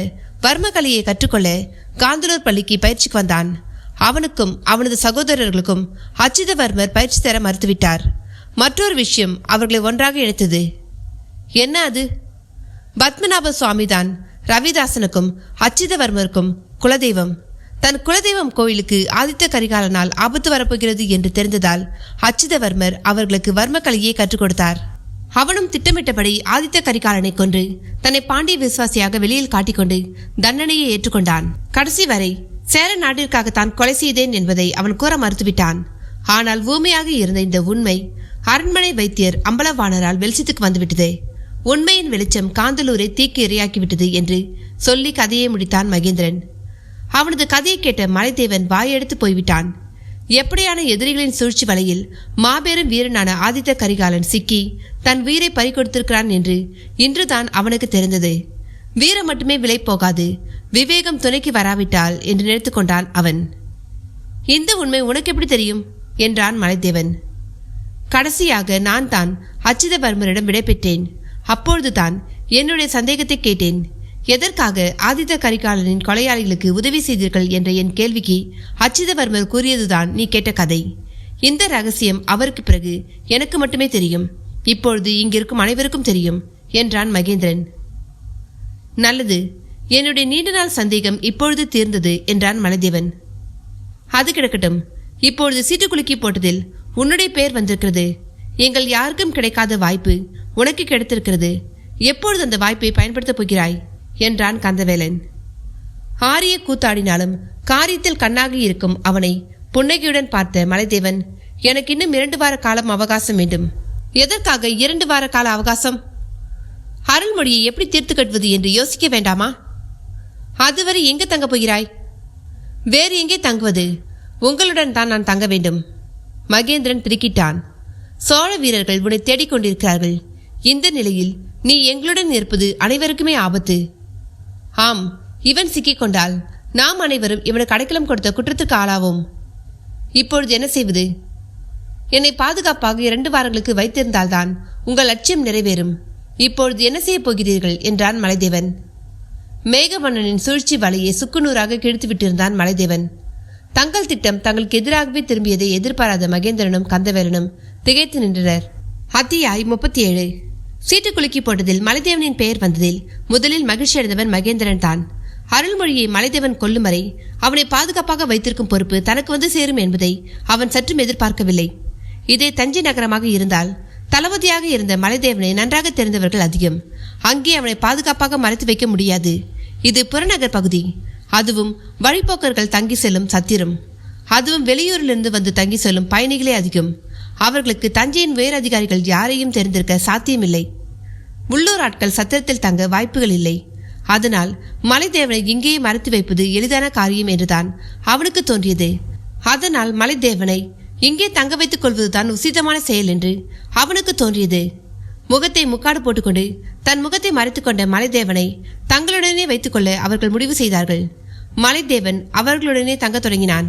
வர்மகலையை கற்றுக்கொள்ள காந்தலூர் பள்ளிக்கு பயிற்சிக்கு வந்தான். அவனுக்கும் அவனது சகோதரர்களுக்கும் அச்சிதவர்மர் பயிற்சி தர மறுத்துவிட்டார். மற்றொரு விஷயம் அவர்களை ஒன்றாக இணைத்தது. என்ன அது? பத்மநாப சுவாமிதான் ரவிதாசனுக்கும் அச்சிதவர்மருக்கும் குலதெய்வம். தன் குலதெய்வம் கோயிலுக்கு ஆதித்த கரிகாலனால் ஆபத்து வரப்போகிறது என்று தெரிந்ததால் அச்சிதவர்மர் அவர்களுக்கு வர்மக்கலையை கற்றுக் கொடுத்தார். அவனும் திட்டமிட்டபடி ஆதித்த கரிகாலனை கொன்று தன்னை பாண்டிய விசுவாசியாக வெளியில் காட்டிக்கொண்டு தண்டனையை ஏற்றுக்கொண்டான். கடைசி வரை சேர நாட்டிற்காக தான் கொலை செய்தேன் என்பதை அவன் கூற மறுத்துவிட்டான். ஆனால் ஊமையாக இருந்த இந்த உண்மை அரண்மனை வைத்தியர் அம்பலவாணரால் வெளிச்சத்துக்கு வந்துவிட்டது. உண்மையின் வெளிச்சம் காந்தலூரை தீக்கு இரையாக்கிவிட்டது என்று சொல்லி கதையை முடித்தான் மகேந்திரன். அவனது கதையை கேட்ட மலைதேவன் வாயெடுத்து போய்விட்டான். எப்படியான எதிரிகளின் சூழ்ச்சி வலையில் மாபெரும் வீரனான ஆதித்த கரிகாலன் சிக்கி தன் உயிரை பறிகொடுத்திருக்கிறான் என்று இன்றுதான் அவனுக்கு தெரிந்தது. வீரம் மட்டுமே விலை போகாது, விவேகம் துணைக்கு வராவிட்டால் என்று நினைத்து கொண்டான் அவன். இந்த உண்மை உனக்கு எப்படி தெரியும் என்றான் மலைதேவன். கடைசியாக நான் தான் அச்சிதவர்மரிடம் விடைபெற்றேன். அப்பொழுதுதான் என்னுடைய சந்தேகத்தை கேட்டேன். எதற்காக ஆதித்த கரிகாலனின் கொலையாளிகளுக்கு உதவி செய்தீர்கள் என்ற என் கேள்விக்கு அச்சிதவர்மர் கூறியதுதான் நீ கேட்ட கதை. இந்த ரகசியம் அவருக்கு பிறகு எனக்கு மட்டுமே தெரியும். இப்பொழுது இங்கிருக்கும் அனைவருக்கும் தெரியும் என்றான் மகேந்திரன். நல்லது, என்னுடைய நீண்ட நாள் சந்தேகம் இப்பொழுது தீர்ந்தது என்றான் மலைதேவன். அது கிடக்கட்டும். இப்பொழுது சீட்டு குலுக்கி போட்டதில் உன்னுடைய பெயர் வந்திருக்கிறது. எங்கள் யாருக்கும் கிடைக்காத வாய்ப்பு உனக்கு கிடைத்திருக்கிறது. எப்பொழுது அந்த வாய்ப்பை பயன்படுத்தப் போகிறாய் என்றான் கந்தவேலன். ஆரிய கூத்தாடினாலும் காரியத்தில் கண்ணாக இருக்கும் அவனை புன்னகையுடன் பார்த்த மலைதேவன், எனக்கு இன்னும் 2 வார காலம் அவகாசம் வேண்டும். எதற்காக 2 வார கால அவகாசம்? அருள்மொழியை எப்படி தீர்த்து கட்டுவது என்று யோசிக்க வேண்டாமா? அதுவரை எங்கே தங்க போகிறாய்? வேறு எங்கே தங்குவது? உங்களுடன் தான் நான் தங்க வேண்டும். மகேந்திரன் திடுக்கிட்டான். சோழ வீரர்கள் உன்னை தேடிக்கொண்டிருக்கிறார்கள். இந்த நிலையில் நீ எங்களுடன் இருப்பது அனைவருக்குமே ஆபத்து. ஆம், இவன் சிக்கிக்கொண்டால் நாம் அனைவரும் இவனுக்கு அடைக்கலம் கொடுத்த குற்றத்துக்கு ஆளாவோம். இப்பொழுது என்ன செய்வது? என்னை பாதுகாப்பாக 2 வாரங்களுக்கு வைத்திருந்தால்தான் உங்கள் லட்சியம் நிறைவேறும். இப்பொழுது என்ன செய்யப் போகிறீர்கள் என்றான் மலைதேவன். மேகவண்ணனின் சூழ்ச்சி வலையை சுக்குநூறாக கிழித்து விட்டிருந்தான் மலைதேவன். தங்கள் திட்டம் தங்களுக்கு எதிராகவே திரும்பியதை எதிர்பாராத மகேந்திரனும் கந்தவேலனும் திகைத்து நின்றனர். அத்தியாயம் 37. சீட்டு குலுக்கி போட்டதில் மலைதேவனின் பெயர் வந்ததில் முதலில் மகிழ்ச்சி அடைந்தவன் மகேந்திரன் தான். அருள்மொழியை மலைதேவன் கொல்லும் வரை அவனை பாதுகாப்பாக வைத்திருக்கும் பொறுப்பு தனக்கு வந்து சேரும் என்பதை அவன் சற்றும் எதிர்பார்க்கவில்லை. இதே தஞ்சை நகரமாக இருந்தால் தளபதியாக இருந்த மலைதேவனை நன்றாக தெரிந்தவர்கள் அதிகம். அங்கே அவனை பாதுகாப்பாக மறைத்து வைக்க முடியாது. இது புறநகர் பகுதி. அதுவும் வழிபோக்கர்கள் தங்கி செல்லும் சத்திரம். அதுவும் வெளியூரிலிருந்து வந்து தங்கி செல்லும் பயணிகளே அதிகம். அவர்களுக்கு தஞ்சையின் உயர் அதிகாரிகள் யாரையும் தெரிந்திருக்க சாத்தியமில்லை. உள்ளூர் ஆட்கள் சத்திரத்தில் தங்க வாய்ப்புகள் இல்லை. அதனால் மலைதேவனை இங்கேயே மறைத்து வைப்பது எளிதான காரியம் என்றுதான் அவனுக்கு தோன்றியது. அதனால் மலைதேவனை இங்கே தங்க வைத்துக் கொள்வதுதான் உசிதமான செயல் என்று அவனுக்கு தோன்றியது. முகத்தை முக்காடு போட்டுக்கொண்டு தன் முகத்தை மறைத்துக் கொண்ட மலைதேவனை தங்களுடனே வைத்துக் கொள்ள அவர்கள் முடிவு செய்தார்கள். மலைதேவன் அவர்களுடனே தங்க தொடங்கினான்.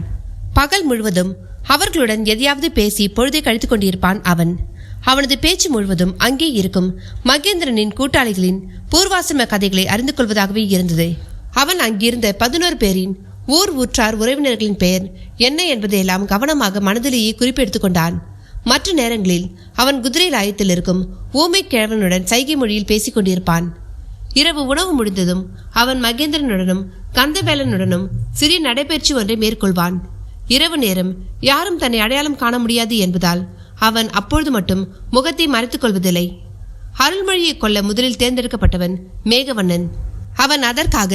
பகல் முழுவதும் அவர்களுடன் எதையாவது பேசி பொழுதை கழித்துக் கொண்டிருப்பான் அவன். அவனது பேச்சு முழுவதும் அங்கே இருக்கும் மகேந்திரனின் கூட்டாளிகளின் பூர்வாசிரம கதைகளை அறிந்து கொள்வதாகவே இருந்தது. அவன் அங்கிருந்த 11 பேரின் ஊற்றார் உறவினர்களின் பெயர் என்ன என்பதையெல்லாம் கவனமாக மனதிலேயே குறிப்பெடுத்துக் கொண்டான். மற்ற நேரங்களில் அவன் குதிரை லாயத்தில் இருக்கும் ஊமை கிழவனுடன் சைகை மொழியில் பேசிக் கொண்டிருப்பான். இரவு உணவு முடிந்ததும் அவன் மகேந்திரனுடனும் கந்தவேலனுடனும் சிறிய நடைபயிற்சி ஒன்றை மேற்கொள்வான். இரவு நேரம் யாரும் தன்னை அடையாளம் காண முடியாது என்பதால் அவன் அப்பொழுது மட்டும் முகத்தை மறைத்துக் கொள்வதில்லை. அருள்மொழியை கொல்ல முதலில் தேர்ந்தெடுக்கப்பட்டவன் மேகவண்ணன். அவன் அதற்காக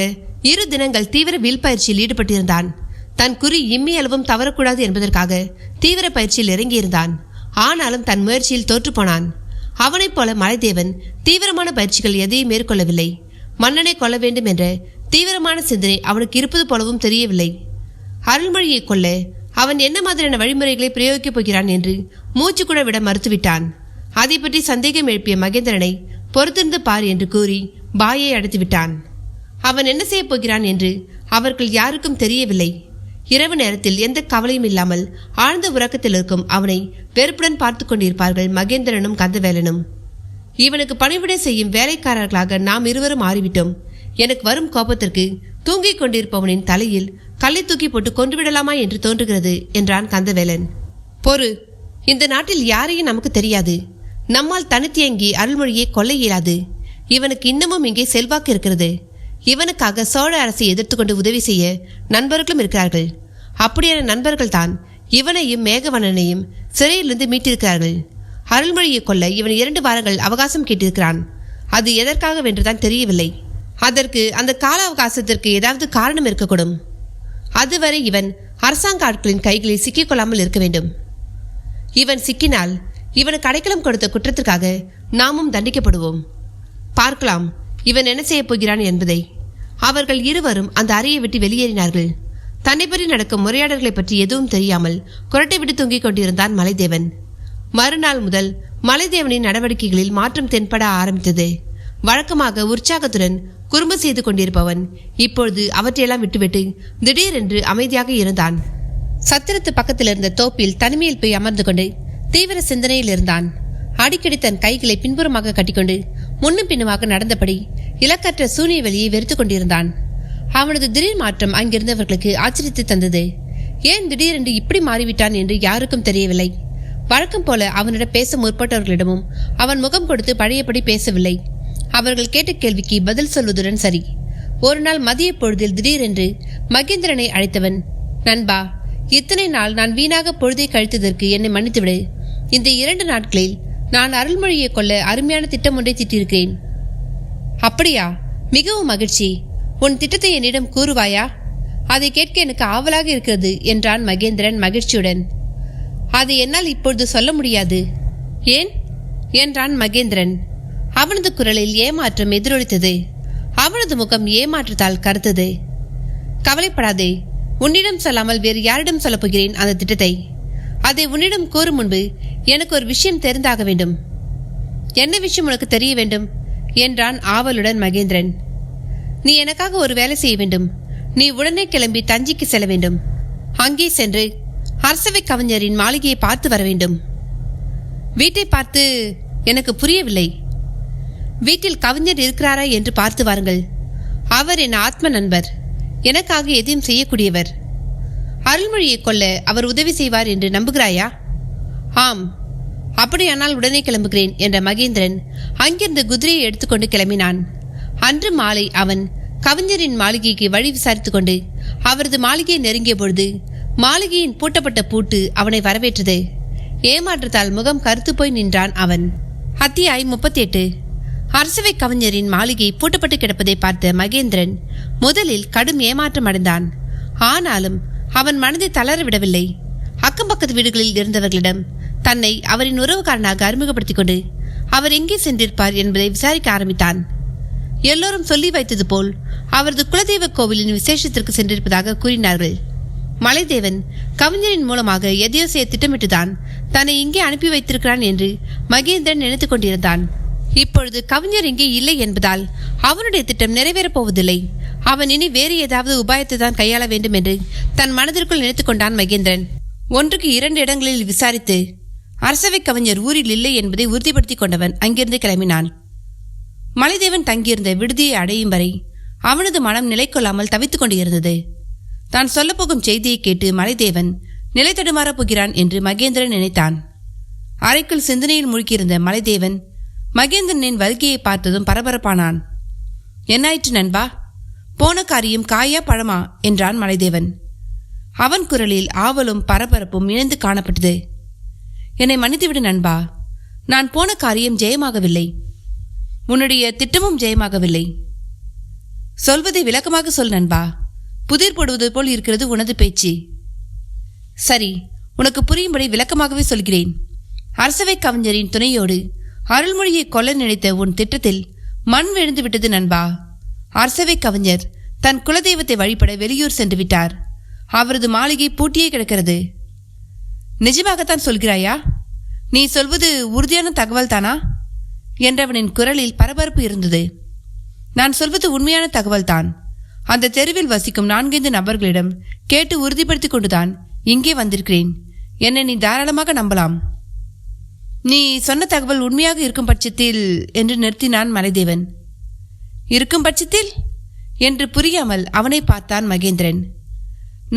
2 தினங்கள் தீவிர வில் பயிற்சியில் ஈடுபட்டிருந்தான். தன் குறி இம்மி அளவும் தவறக்கூடாது என்பதற்காக தீவிர பயிற்சியில் இறங்கியிருந்தான். ஆனாலும் தன் முயற்சியில் தோற்றுப்போனான். அவனைப் போல மலைதேவன் தீவிரமான பயிற்சிகள் எதையும் மேற்கொள்ளவில்லை. மன்னனை கொல்ல வேண்டும் என்ற தீவிரமான சிந்தனை அவனுக்கு இருப்பது போலவும் தெரியவில்லை. அருள்மொழியை கொல்ல அவன் என்ன மாதிரியான வழிமுறைகளை பிரயோகிக்கப் போகிறான் என்று மூச்சு கூட விட மறுத்துவிட்டான். அதை பற்றி சந்தேகம் எழுப்பிய மகேந்திரனை பொறுத்திருந்து பார் என்று கூறி பாயை அடைத்துவிட்டான். அவன் என்ன செய்யப் போகிறான் என்று அவர்கள் யாருக்கும் தெரியவில்லை. இரவு நேரத்தில் எந்த கவலையும் இல்லாமல் ஆழ்ந்த உறக்கத்தில் இருக்கும் அவனை வெறுப்புடன் பார்த்து கொண்டிருப்பார்கள் மகேந்திரனும் கந்தவேலனும். இவனுக்கு பணிவிடை செய்யும் வேலைக்காரர்களாக நாம் இருவரும் மாறிவிட்டோம். எனக்கு வரும் கோபத்திற்கு தூங்கிக் கொண்டிருப்பவனின் தலையில் கல்லை தூக்கி போட்டு கொன்றுவிடலாமா என்று தோன்றுகிறது என்றான் கந்தவேலன். பொறு, இந்த நாட்டில் யாரையும் நமக்கு தெரியாது. நம்மால் தனித்தியங்கி அருள்மொழியை கொல்ல இயலாது. இவனுக்கு இன்னமும் இங்கே செல்வாக்கு இருக்கிறது. இவனுக்காக சோழ அரசை எதிர்த்து கொண்டு உதவி செய்ய நண்பர்களும் இருக்கிறார்கள். அப்படியான நண்பர்கள் தான் இவனையும் மேகவண்ணனையும் சிறையிலிருந்து மீட்டிருக்கிறார்கள். அருள்மொழியை கொல்ல இவன் 2 வாரங்கள் அவகாசம் கேட்டிருக்கிறான். அது எதற்காக வென்றுதான் தெரியவில்லை. அதற்கு அந்த கால அவகாசத்திற்கு ஏதாவது காரணம் இருக்கக்கூடும். அதுவரை இவன் அரசாங்க ஆட்களின் கைகளில் சிக்கிக்கொள்ளாமல் இருக்க வேண்டும். இவன் சிக்கினால் இவனுக்கு அடைக்கலம் கொடுத்த குற்றத்திற்காக நாமும் தண்டிக்கப்படுவோம். பார்க்கலாம் இவன் என்ன செய்ய போகிறான் என்பதை. அவர்கள் இருவரும் அந்த அறையை விட்டு வெளியேறினார்கள். தன்னை பற்றி நடக்கும் உரையாடல்களை பற்றி எதுவும் தெரியாமல் குரட்டை விட்டு தூங்கிக் கொண்டிருந்தான் மலைதேவன். மறுநாள் முதல் மலைதேவனின் நடவடிக்கைகளில் மாற்றம் தென்பட ஆரம்பித்தது. வழக்கமாக உற்சாகத்துடன் குறும்பு செய்து கொண்டிருப்பவன் இப்பொழுது அவற்றையெல்லாம் விட்டுவிட்டு திடீரென்று அமைதியாக இருந்தான். சத்திரத்து பக்கத்தில் இருந்த தோப்பில் தனிமையில் போய் அமர்ந்து கொண்டு தீவிர சிந்தனையில் இருந்தான். அடிக்கடி தன் கைகளை பின்புறமாக கட்டிக்கொண்டு முன்னும் பின்னுமாக நடந்தபடி இலக்கற்ற சூனிய வெளியை வெறுத்து கொண்டிருந்தான். அவனது திடீர் மாற்றம் அங்கிருந்தவர்களுக்கு ஆச்சரியத்தை தந்தது. ஏன் திடீரென்று இப்படி மாறிவிட்டான் என்று யாருக்கும் தெரியவில்லை. வழக்கம் போல அவனிடம் பேச முற்பட்டவர்களிடமும் அவன் முகம் கொடுத்து பழையபடி பேசவில்லை. அவர்கள் கேட்ட கேள்விக்கு பதில் சொல்வதுடன் சரி. ஒரு நாள் மதிய பொழுதில் திடீரென்று மகேந்திரனை அழைத்தவன், நண்பா, இத்தனை நாள் நான் வீணாக பொழுதை கழித்ததற்கு என்னை மன்னித்துவிடு. இந்த 2 நாட்களில் நான் அருள்மொழியை கொல்ல அருமையான திட்டம் ஒன்றை தீட்டியிருக்கிறேன். அப்படியா? மிகவும் மகிழ்ச்சி. உன் திட்டத்தை என்னிடம் கூறுவாயா? அதை கேட்க எனக்கு ஆவலாக இருக்கிறது என்றான் மகேந்திரன் மகிழ்ச்சியுடன். அதை என்னால் இப்பொழுது சொல்ல முடியாது. ஏன் என்றான் மகேந்திரன். அவனது குரலில் ஏமாற்றம் எதிரொலித்தது. அவனது முகம் ஏமாற்றத்தால் கருத்தது. கவலைப்படாதே, உன்னிடம் சொல்லாமல் வேறு யாரிடம் சொல்லப் போகிறேன் அந்த திட்டத்தை. அதை உன்னிடம் கூறும் முன்பு எனக்கு ஒரு விஷயம் தெரிந்தாக வேண்டும். என்ன விஷயம் உனக்கு தெரிய வேண்டும் என்றான் ஆவலுடன் மகேந்திரன். நீ எனக்காக ஒரு வேலை செய்ய வேண்டும். நீ உடனே கிளம்பி தஞ்சைக்கு செல்ல வேண்டும். அங்கே சென்று அரசவை கவிஞரின் மாளிகையை பார்த்து வர வேண்டும். வீட்டை பார்த்து? எனக்கு புரியவில்லை. வீட்டில் கவிஞர் இருக்கிறாரா என்று பார்த்து வாருங்கள். அவர் என் ஆத்ம நண்பர். எனக்காக எதையும் செய்யக்கூடியவர். அருள்மொழியை கொல்ல அவர் உதவி செய்வார் என்று நம்புகிறாயா? ஆம். அப்படியானால் உடனே கிளம்புகிறேன் என்ற மகேந்திரன் அங்கிருந்து குதிரையை எடுத்துக்கொண்டு கிளம்பினான். அன்று மாலை அவன் கவிஞரின் மாளிகைக்கு வழி விசாரித்துக் கொண்டு அவரது மாளிகையை நெருங்கிய பொழுது மாளிகையின் பூட்டப்பட்ட பூட்டு அவனை வரவேற்றது. ஏமாற்றத்தால் முகம் கருத்து போய் நின்றான் அவன். அத்தியாயம் 38. அரசவை கவிஞரின் மாளிகை பூட்டப்பட்டு கிடப்பதை பார்த்த மகேந்திரன் முதலில் கடும் ஏமாற்றம் அடைந்தான். ஆனாலும் அவன் மனதை தளரவிடவில்லை. அக்கம்பக்கத்து வீடுகளில் இருந்தவர்களிடம் தன்னை அவரின் உறவுக்காரனாக அறிமுகப்படுத்திக் கொண்டு அவர் எங்கே சென்றிருப்பார் என்பதை விசாரிக்க ஆரம்பித்தான். எல்லோரும் சொல்லி வைத்தது போல் அவரது குலதெய்வ கோவிலின் விசேஷத்திற்கு சென்றிருப்பதாக கூறினார்கள். மலைதேவன் கவிஞரின் மூலமாக எதையோ செய்ய திட்டமிட்டுதான் தன்னை இங்கே அனுப்பி வைத்திருக்கிறான் என்று மகேந்திரன் நினைத்துக் கொண்டிருந்தான். இப்பொழுது கவிஞர் இங்கே இல்லை என்பதால் அவனுடைய திட்டம் நிறைவேறப் போவதில்லை. அவன் இனி வேறு ஏதாவது உபாயத்தை தான் கையாள வேண்டும் என்று தன் மனதிற்குள் நினைத்துக் கொண்டான் மகேந்திரன். 1க்கு 2 இடங்களில் விசாரித்து அரசவை கவிஞர் ஊரில் இல்லை என்பதை உறுதிப்படுத்திக் கொண்டவன் அங்கிருந்து கிளம்பினான். மலைதேவன் தங்கியிருந்த விடுதியை அடையும் வரை அவனது மனம் நிலை கொள்ளாமல் தவித்துக் கொண்டிருந்தது. தான் சொல்லப்போகும் செய்தியை கேட்டு மலைதேவன் நிலை தடுமாறப் போகிறான் என்று மகேந்திரன் நினைத்தான். அறைக்குள் சிந்தனையில் மூழ்கியிருந்த மலைதேவன் மகேந்திரனின் வருகையை பார்த்ததும் பரபரப்பானான். என்னாயிற்று நண்பா? போன காரியம் காயா பழமா என்றான் மலைதேவன். அவன் குரலில் ஆவலும் பரபரப்பும் இணைந்து காணப்பட்டது. என்னை மன்னித்துவிடு நண்பா, நான் போன காரியம் ஜெயமாகவில்லை. உன்னுடைய திட்டமும் ஜெயமாகவில்லை. சொல்வதை விளக்கமாக சொல் நண்பா. புதிர் போடுவது போல் இருக்கிறது உனது பேச்சு. சரி, உனக்கு புரியும்படி விளக்கமாகவே சொல்கிறேன். அரசவை கவிஞரின் துணையோடு அருள்மொழியை கொல்ல நினைத்த உன் திட்டத்தில் மண் விழுந்து விட்டது நண்பா. அரசவை கவிஞர் தன் குலதெய்வத்தை வழிபட வெளியூர் சென்று விட்டார். அவரது மாளிகை பூட்டியே கிடக்கிறது. நிஜமாகத்தான் சொல்கிறாயா? நீ சொல்வது உறுதியான தகவல் தானா என்றவனின் குரலில் பரபரப்பு இருந்தது. நான் சொல்வது உண்மையான தகவல்தான். அந்த தெருவில் வசிக்கும் 4-5 நபர்களிடம் கேட்டு உறுதிப்படுத்திக் கொண்டுதான் இங்கே வந்திருக்கிறேன். என்னை நீ தாராளமாக நம்பலாம். நீ சொன்ன தகவல் உண்மையாக இருக்கும் பட்சத்தில் என்று நிறுத்தினான் மலைதேவன். இருக்கும் பட்சத்தில் என்று புரியாமல் அவனை பார்த்தான் மகேந்திரன்.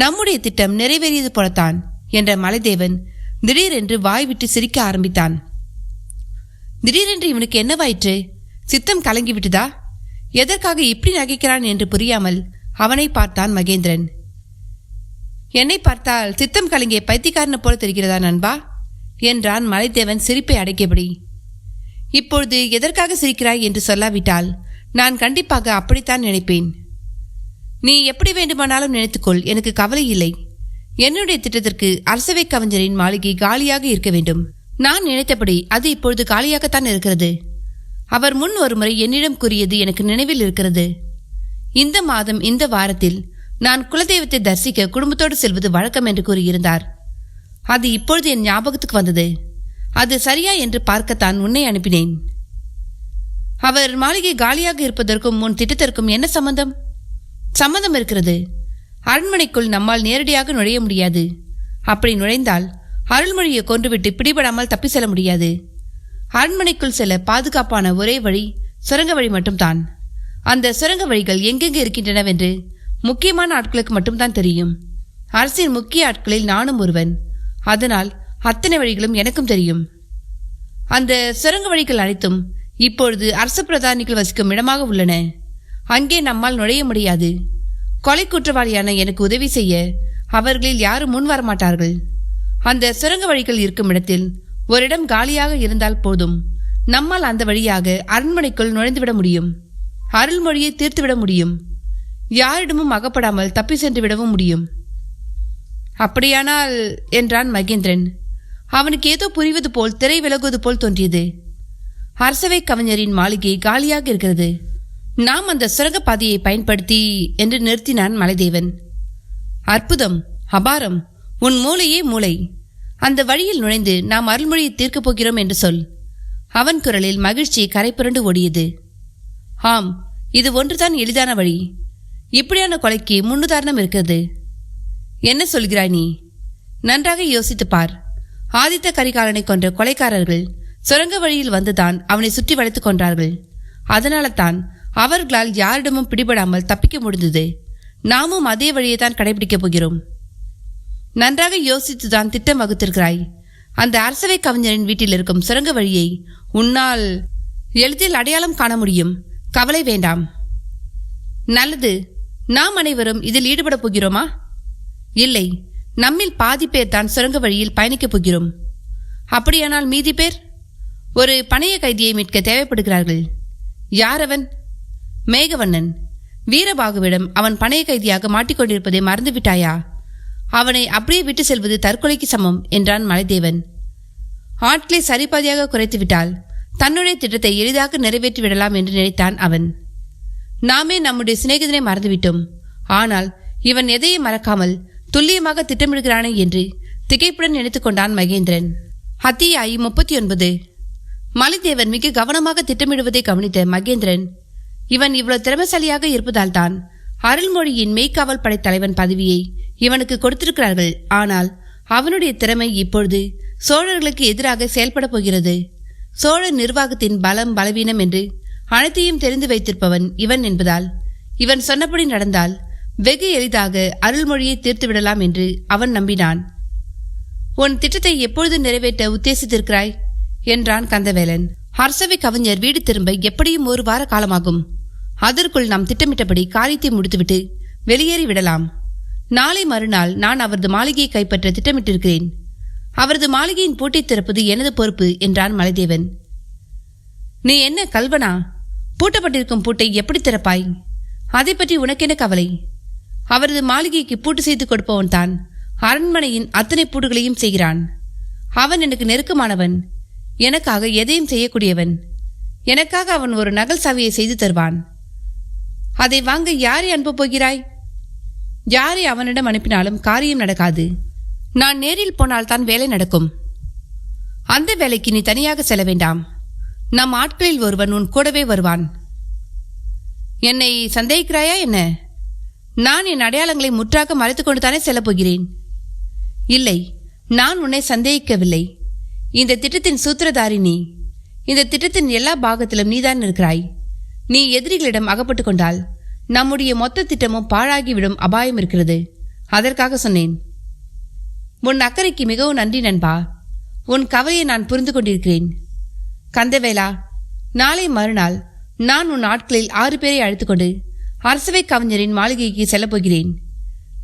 நம்முடைய திட்டம் நிறைவேறியது போலத்தான் என்ற மலைதேவன் திடீரென்று வாய்விட்டு சிரிக்க ஆரம்பித்தான். திடீரென்று இவனுக்கு என்னவாயிற்று? சித்தம் கலங்கிவிட்டதா? எதற்காக இப்படி நகைக்கிறான் என்று புரியாமல் அவனை பார்த்தான் மகேந்திரன். என்னை பார்த்தால் சித்தம் கலங்கிய பைத்தியக்காரனை போல தெரிகிறதா நண்பா என்றான் மலைதேவன் சிரிப்பை அடக்கியபடி. இப்பொழுது எதற்காக சிரிக்கிறாய் என்று சொல்லாவிட்டால் நான் கண்டிப்பாக அப்படித்தான் நினைப்பேன். நீ எப்படி வேண்டுமானாலும் நினைத்துக்கொள், எனக்கு கவலை இல்லை. என்னுடைய திட்டத்திற்கு அரசவை கவிஞரின் மாளிகை காலியாக இருக்க வேண்டும். நான் நினைத்தபடி அது இப்பொழுது காலியாகத்தான் இருக்கிறது. அவர் முன் ஒருமுறை என்னிடம் கூறியது எனக்கு நினைவில் இருக்கிறது. இந்த மாதம் இந்த வாரத்தில் நான் குலதெய்வத்தை தரிசிக்க குடும்பத்தோடு செல்வது வழக்கம் என்று கூறியிருந்தார். அது இப்பொழுது என் ஞாபகத்துக்கு வந்தது. அது சரியா என்று பார்க்கத்தான் உன்னை அனுப்பினேன். அவர் மாளிகை காலியாக இருப்பதற்கும் உன் திட்டத்திற்கும் என்ன சம்பந்தம்? சம்பந்தம் இருக்கிறது. அரண்மனைக்குள் நம்மால் நேரடியாக நுழைய முடியாது. அப்படி நுழைந்தால் அருள்மொழியை கொன்றுவிட்டு பிடிபடாமல் தப்பி செல்ல முடியாது. அரண்மனைக்குள் செல்ல பாதுகாப்பான ஒரே வழி சுரங்க வழி மட்டும்தான். அந்த சுரங்க வழிகள் எங்கெங்கே இருக்கின்றனவென்று முக்கியமான ஆட்களுக்கு மட்டும்தான் தெரியும். அரசின் முக்கிய ஆட்களில் நானும் ஒருவன். அதனால் அத்தனை வழிகளும் எனக்கும் தெரியும். அந்த சுரங்க வழிகள் அனைத்தும் இப்பொழுது அரசு பிரதானிகள் வசிக்கும் இடமாக உள்ளன. அங்கே நம்மால் நுழைய முடியாது. கொலை குற்றவாளியான எனக்கு உதவி செய்ய அவர்களில் யாரும் முன் வரமாட்டார்கள். அந்த சுரங்க வழிகள் இருக்கும் இடத்தில் ஒரு இடம் காலியாக இருந்தால் போதும். நம்மால் அந்த வழியாக அரண்மனைக்குள் நுழைந்துவிட முடியும். அருள்மொழியை தீர்த்துவிட முடியும். யாரிடமும் அகப்படாமல் தப்பி சென்று விடவும் முடியும். அப்படியானால் என்றான் மகேந்திரன். அவனுக்கு ஏதோ புரிவது போல் திரை விலகுவது போல் தோன்றியது. அரசவை கவிஞரின் மாளிகை காலியாக இருக்கிறது. நாம் அந்த சுரங்க பாதையை பயன்படுத்தி என்று நிறுத்தினான் மலைதேவன். அற்புதம், அபாரம், உன் மூளையே மூளை. அந்த வழியில் நுழைந்து நாம் அருள்மொழியை தீர்க்கப் போகிறோம் என்று சொல். அவன் குரலில் மகிழ்ச்சி கரைபுரண்டு ஓடியது. ஆம், இது ஒன்றுதான் எளிதான வழி. இப்படியான கொலைக்கு முன்னுதாரணம் இருக்கிறது. என்ன சொல்கிறாய் நீ? நன்றாக யோசித்து பார். ஆதித்த கரிகாலனை கொன்ற கொலைக்காரர்கள் சுரங்க வழியில் வந்துதான் அவனை சுற்றி வளைத்துக் கொண்டார்கள். அதனால தான் அவர்களால் யாரிடமும் பிடிபடாமல் தப்பிக்க முடிந்தது. நாமும் அதே வழியை தான் கடைபிடிக்கப் போகிறோம். நன்றாக யோசித்துதான் திட்டம் வகுத்திருக்கிறாய். அந்த அரசவை கவிஞரின் வீட்டில் இருக்கும் சுரங்க வழியை உன்னால் எளிதில் அடையாளம் காண முடியும். கவலை வேண்டாம். நல்லது. நாம் அனைவரும் இதில் ஈடுபட போகிறோமா? இல்லை, நம்மில் பாதி பேர் தான் சுரங்க வழியில் பயணிக்கப் போகிறோம். அப்படியானால் மீதி பேர் ஒரு பணைய கைதியை மீட்க தேவைப்படுகிறார்கள். யார் அவன்? மேகவண்ணன். வீரபாகுவிடம் அவன் பணைய கைதியாக மாட்டிக்கொண்டிருப்பதை மறந்துவிட்டாயா? அவனை அப்படியே விட்டு செல்வது தற்கொலைக்கு சமம் என்றான் மலைதேவன். ஆட்களை சரிபாதியாக குறைத்துவிட்டால் தன்னுடைய திட்டத்தை எளிதாக நிறைவேற்றிவிடலாம் என்று நினைத்தான் அவன். நாமே நம்முடைய சிநேகிதனை மறந்துவிட்டோம். ஆனால் இவன் எதையும் மறக்காமல் துல்லியமாக திட்டமிடுகிறானே என்று திகைப்புடன் நினைத்துக் கொண்டான் மகேந்திரன். அத்தியாயம் 39. மலைதேவன் மிக கவனமாக திட்டமிடுவதை கவனித்த மகேந்திரன், இவன் இவ்வளவு திறமைசாலியாக இருப்பதால் தான் அருள்மொழியின் மெய்க்காவல் படை தலைவன் பதவியை இவனுக்கு கொடுத்திருக்கிறார்கள். ஆனால் அவனுடைய திறமை இப்பொழுது சோழர்களுக்கு எதிராக செயல்பட போகிறது. சோழ நிர்வாகத்தின் பலம் பலவீனம் என்று அனைத்தையும் தெரிந்து வைத்திருப்பவன் இவன் என்பதால் இவன் சொன்னபடி நடந்தால் வெகு எளிதாக அருள்மொழியை தீர்த்து விடலாம் என்று அவன் நம்பினான். உன் திட்டத்தை எப்பொழுது நிறைவேற்ற உத்தேசித்திருக்கிறாய் என்றான் கந்தவேலன். அரசவை கவிஞர் வீடு திரும்ப எப்படியும் 1 வார காலமாகும். அதற்குள் நாம் திட்டமிட்டபடி காரியத்தை முடித்துவிட்டு வெளியேறி விடலாம். நாளை மறுநாள் நான் அவரது மாளிகையை கைப்பற்ற திட்டமிட்டிருக்கிறேன். அவரது மாளிகையின் பூட்டை திறப்பது எனது பொறுப்பு என்றான் மலைதேவன். நீ என்ன கல்வனா? பூட்டப்பட்டிருக்கும் பூட்டை எப்படி திறப்பாய்? அதை பற்றி உனக்கென கவலை? அவரது மாளிகைக்கு பூட்டு செய்து கொடுப்பவன் தான் அரண்மனையின் அத்தனை பூட்டுகளையும் செய்கிறான். அவன் எனக்கு நெருக்கமானவன், எனக்காக எதையும் செய்யக்கூடியவன். எனக்காக அவன் ஒரு நகல் சாவியை செய்து தருவான். அதை வாங்க யாரை அனுப்பப் போகிறாய்? யாரை அவனிடம் அனுப்பினாலும் காரியம் நடக்காது. நான் நேரில் போனால்தான் வேலை நடக்கும். அந்த வேலைக்கு நீ தனியாக செல்ல வேண்டாம். நம் ஆட்களில் ஒருவன் உன் கூடவே வருவான். என்னை சந்தேகிக்கிறாயா என்ன? நான் என் அடையாளங்களை முற்றாக மறைத்துக் கொண்டுதானே செல்லப் போகிறேன். இல்லை, நான் உன்னை சந்தேகிக்கவில்லை. இந்த திட்டத்தின் சூத்திரதாரி நீ. இந்த திட்டத்தின் எல்லா பாகத்திலும் நீதான் இருக்கிறாய். நீ எதிரிகளிடம் அகப்பட்டு கொண்டால் நம்முடைய மொத்த திட்டமும் பாழாகிவிடும் அபாயம் இருக்கிறது. அதற்காக சொன்னேன். உன் அக்கறைக்கு மிகவும் நன்றி நண்பா. உன் கவலையை நான் புரிந்து கொண்டிருக்கிறேன். கந்தவேலா, நாளை மறுநாள் நான் உன் ஆட்களில் 6 பேரை அழைத்துக்கொண்டு அரசவை கவிஞரின் மாளிகைக்கு செல்லப்போகிறேன்.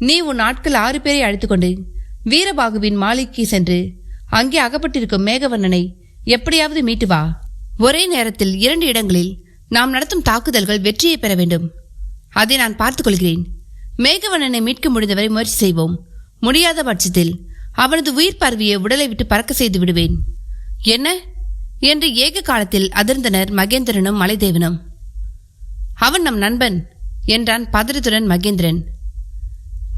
நீ உன் ஆட்கள் 6 பேரை அழைத்துக்கொண்டு வீரபாகுவின் மாளிகைக்கு சென்று அங்கே அகப்பட்டிருக்கும் மேகவண்ணனை எப்படியாவது மீட்டு வா. ஒரே நேரத்தில் 2 இடங்களில் நாம் நடத்தும் தாக்குதல்கள் வெற்றியை பெற வேண்டும். அதை நான் பார்த்துக் கொள்கிறேன். மேகவண்ணனை மீட்க முடிந்தவரை முயற்சி செய்வோம். முடியாத பட்சத்தில் அவனது உயிர் பரவிய உடலை விட்டு பறக்க செய்து விடுவேன். என்ன என்று ஏக காலத்தில் அதிர்ந்தனர் மகேந்திரனும் மலைதேவனும். அவன் நம் நண்பன் என்றான் பதறத்துடன் மகேந்திரன்.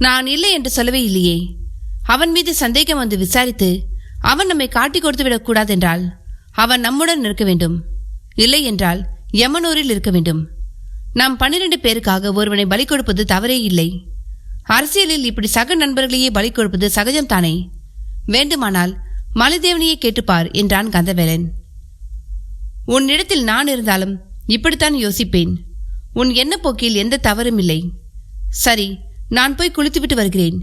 நான் இல்லை என்று சொல்லவே இல்லையே. அவன் மீது சந்தேகம் வந்து விசாரித்து அவன் நம்மை காட்டிக் கொடுத்து விடக்கூடாதென்றால் அவன் நம்முடன் இருக்க வேண்டும். இல்லை என்றால் யமனூரில் இருக்க வேண்டும். நாம் 12 பேருக்காக ஒருவனை பலி கொடுப்பது தவறே இல்லை. அரசியலில் இப்படி சக நண்பர்களையே பலி கொடுப்பது சகஜம்தானே. வேண்டுமானால் மலைதேவனையே கேட்டுப்பார் என்றான் கந்தவேலன். உன்னிடத்தில் நான் இருந்தாலும் இப்படித்தான் யோசிப்பேன். உன் எண்ணப்போக்கில் எந்த தவறும் இல்லை. சரி, நான் போய் குளித்துவிட்டு வருகிறேன்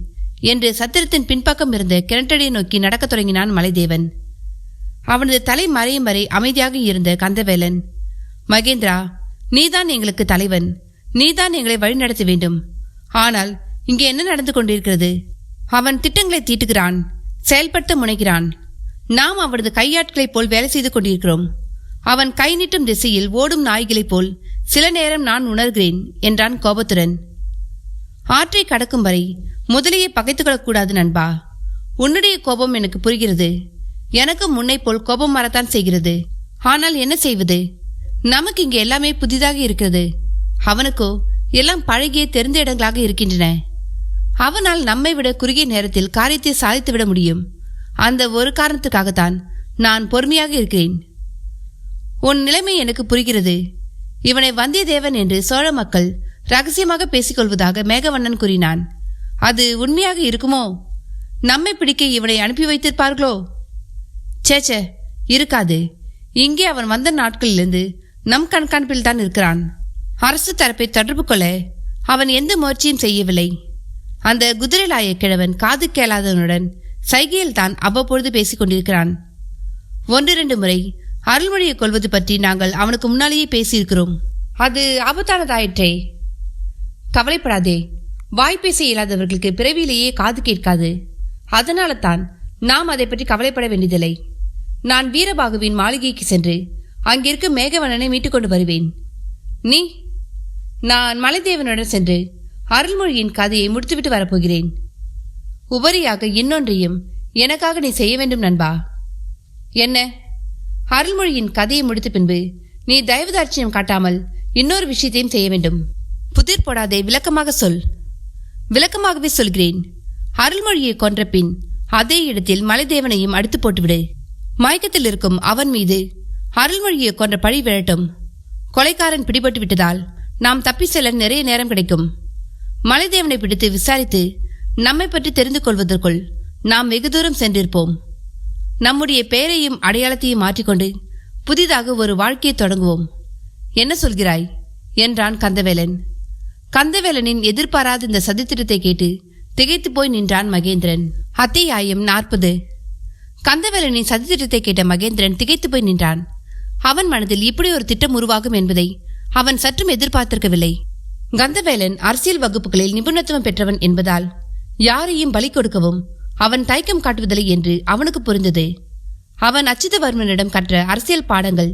என்று சத்திரத்தின் பின்பக்கம் இருந்த கிணற்றடியை நோக்கி நடக்கத் தொடங்கினான் மலைதேவன். அவனது தலை மறையும் வரை அமைதியாக இருந்த கந்தவேலன், மகேந்திரா, நீதான் எங்களுக்கு தலைவன். நீதான் எங்களை வழிநடத்த வேண்டும். ஆனால் இங்கே என்ன நடந்து கொண்டிருக்கிறது? அவன் திட்டங்களை தீட்டுகிறான், செயல்படுத்த முனைகிறான். நாம் அவனது கையாட்களைப் போல் வேலை செய்து கொண்டிருக்கிறோம். அவன் கை நீட்டும் திசையில் ஓடும் நாய்களைப் போல் சில நேரம் நான் உணர்கிறேன் என்றான் கோபத்துடன். ஆற்றை கடக்கும் வரை முதலையை பகைத்துக் கொள்ளக்கூடாது நண்பா. உன்னுடைய கோபம் எனக்கு புரிகிறது. எனக்கும் முன்னை போல் கோபம் வரத்தான் செய்கிறது. ஆனால் என்ன செய்வது? நமக்கு இங்கே எல்லாமே புதிதாக இருக்கிறது. அவனுக்கோ எல்லாம் பழகிய தெரிந்த இடங்களாக இருக்கின்றன. அவனால் நம்மை விட குறுகிய நேரத்தில் காரியத்தை சாதித்துவிட முடியும். அந்த ஒரு காரணத்துக்காகத்தான் நான் பொறுமையாக இருக்கிறேன். உன் நிலைமை எனக்கு புரிகிறது. இவனை வந்தியத்தேவன் என்று சோழ மக்கள் ரகசியமாக பேசிக்கொள்வதாக மேகவண்ணன் கூறினான். அது உண்மையாக இருக்குமோ? நம்மை பிடிக்க இவனை அனுப்பி வைத்திருப்பார்களோ? சேச்சே, இருக்காது. இங்கே அவன் வந்த நாட்களிலிருந்து நம் கண்காணிப்பில் தான் இருக்கிறான். அரசு தரப்பை தொடர்பு கொள்ள அவன் எந்த முயற்சியும் செய்யவில்லை. அந்த குதிரைலாய கிழவன் காது கேளாதவனுடன் சைகையில் தான் அவ்வப்பொழுது பேசிக் கொண்டிருக்கிறான். 1-2 முறை அருள்மொழியை கொள்வது பற்றி நாங்கள் அவனுக்கு முன்னாலேயே பேசியிருக்கிறோம். அது ஆபத்தானதாயிற்றே. கவலைப்படாதே. வாய்ப்பேச இயலாதவர்களுக்கு பிறவியிலேயே காது கேட்காது. அதனால தான் நாம் அதை பற்றி கவலைப்பட வேண்டியதில்லை. நான் வீரபாகுவின் மாளிகைக்கு சென்று அங்கிருக்க மேகவண்ணனை மீட்டுக் கொண்டு வருவேன். நீ? நான் மலைதேவனுடன் சென்று அருள்மொழியின் கதையை முடித்துவிட்டு வரப்போகிறேன். உபரியாக இன்னொன்றையும் எனக்காக நீ செய்ய வேண்டும் நண்பா. என்ன? அருள்மொழியின் கதையை முடித்த பின்பு நீ தயவுதாட்சியம் காட்டாமல் இன்னொரு விஷயத்தையும் செய்ய வேண்டும். புதிர் போடாதே, விளக்கமாக சொல். விளக்கமாகவே சொல்கிறேன். அருள்மொழியை கொன்ற பின் அதே இடத்தில் மலைதேவனையும் அடித்து போட்டுவிடு. மயக்கத்தில் இருக்கும் அவன் மீது அருள்மொழியை கொன்ற பழி விழட்டும். கொலைக்காரன் பிடிபட்டு விட்டதால் நாம் தப்பி செல்ல நிறைய நேரம் கிடைக்கும். மலைதேவனை பிடித்து விசாரித்து நம்மை பற்றி தெரிந்து கொள்வதற்குள் நாம் வெகு தூரம் சென்றிருப்போம். நம்முடைய பெயரையும் அடையாளத்தையும் மாற்றிக்கொண்டு புதிதாக ஒரு வாழ்க்கையை தொடங்குவோம். என்ன சொல்கிறாய் என்றான் கந்தவேலன். கந்தவேலனின் எதிர்பாராத இந்த சதித்திட்டத்தை கேட்டு திகைத்து போய் நின்றான் மகேந்திரன். அத்தியாயம் 40. கந்தவேலனின் சதித்திட்டத்தை கேட்ட மகேந்திரன் திகைத்து போய் நின்றான். அவன் மனதில் இப்படி ஒரு திட்டம் உருவாகும் என்பதை அவன் சற்றும் எதிர்பார்த்திருக்கவில்லை. கந்தவேலன் அரசியல் வகுப்புகளில் நிபுணத்துவம் பெற்றவன் என்பதால் யாரையும் பலி கொடுக்கவும் அவன் தயக்கம் காட்டுவதில்லை என்று அவனுக்கு புரிந்தது. அவன் அச்சுதவர்மனிடம் கற்ற அரசியல் பாடங்கள்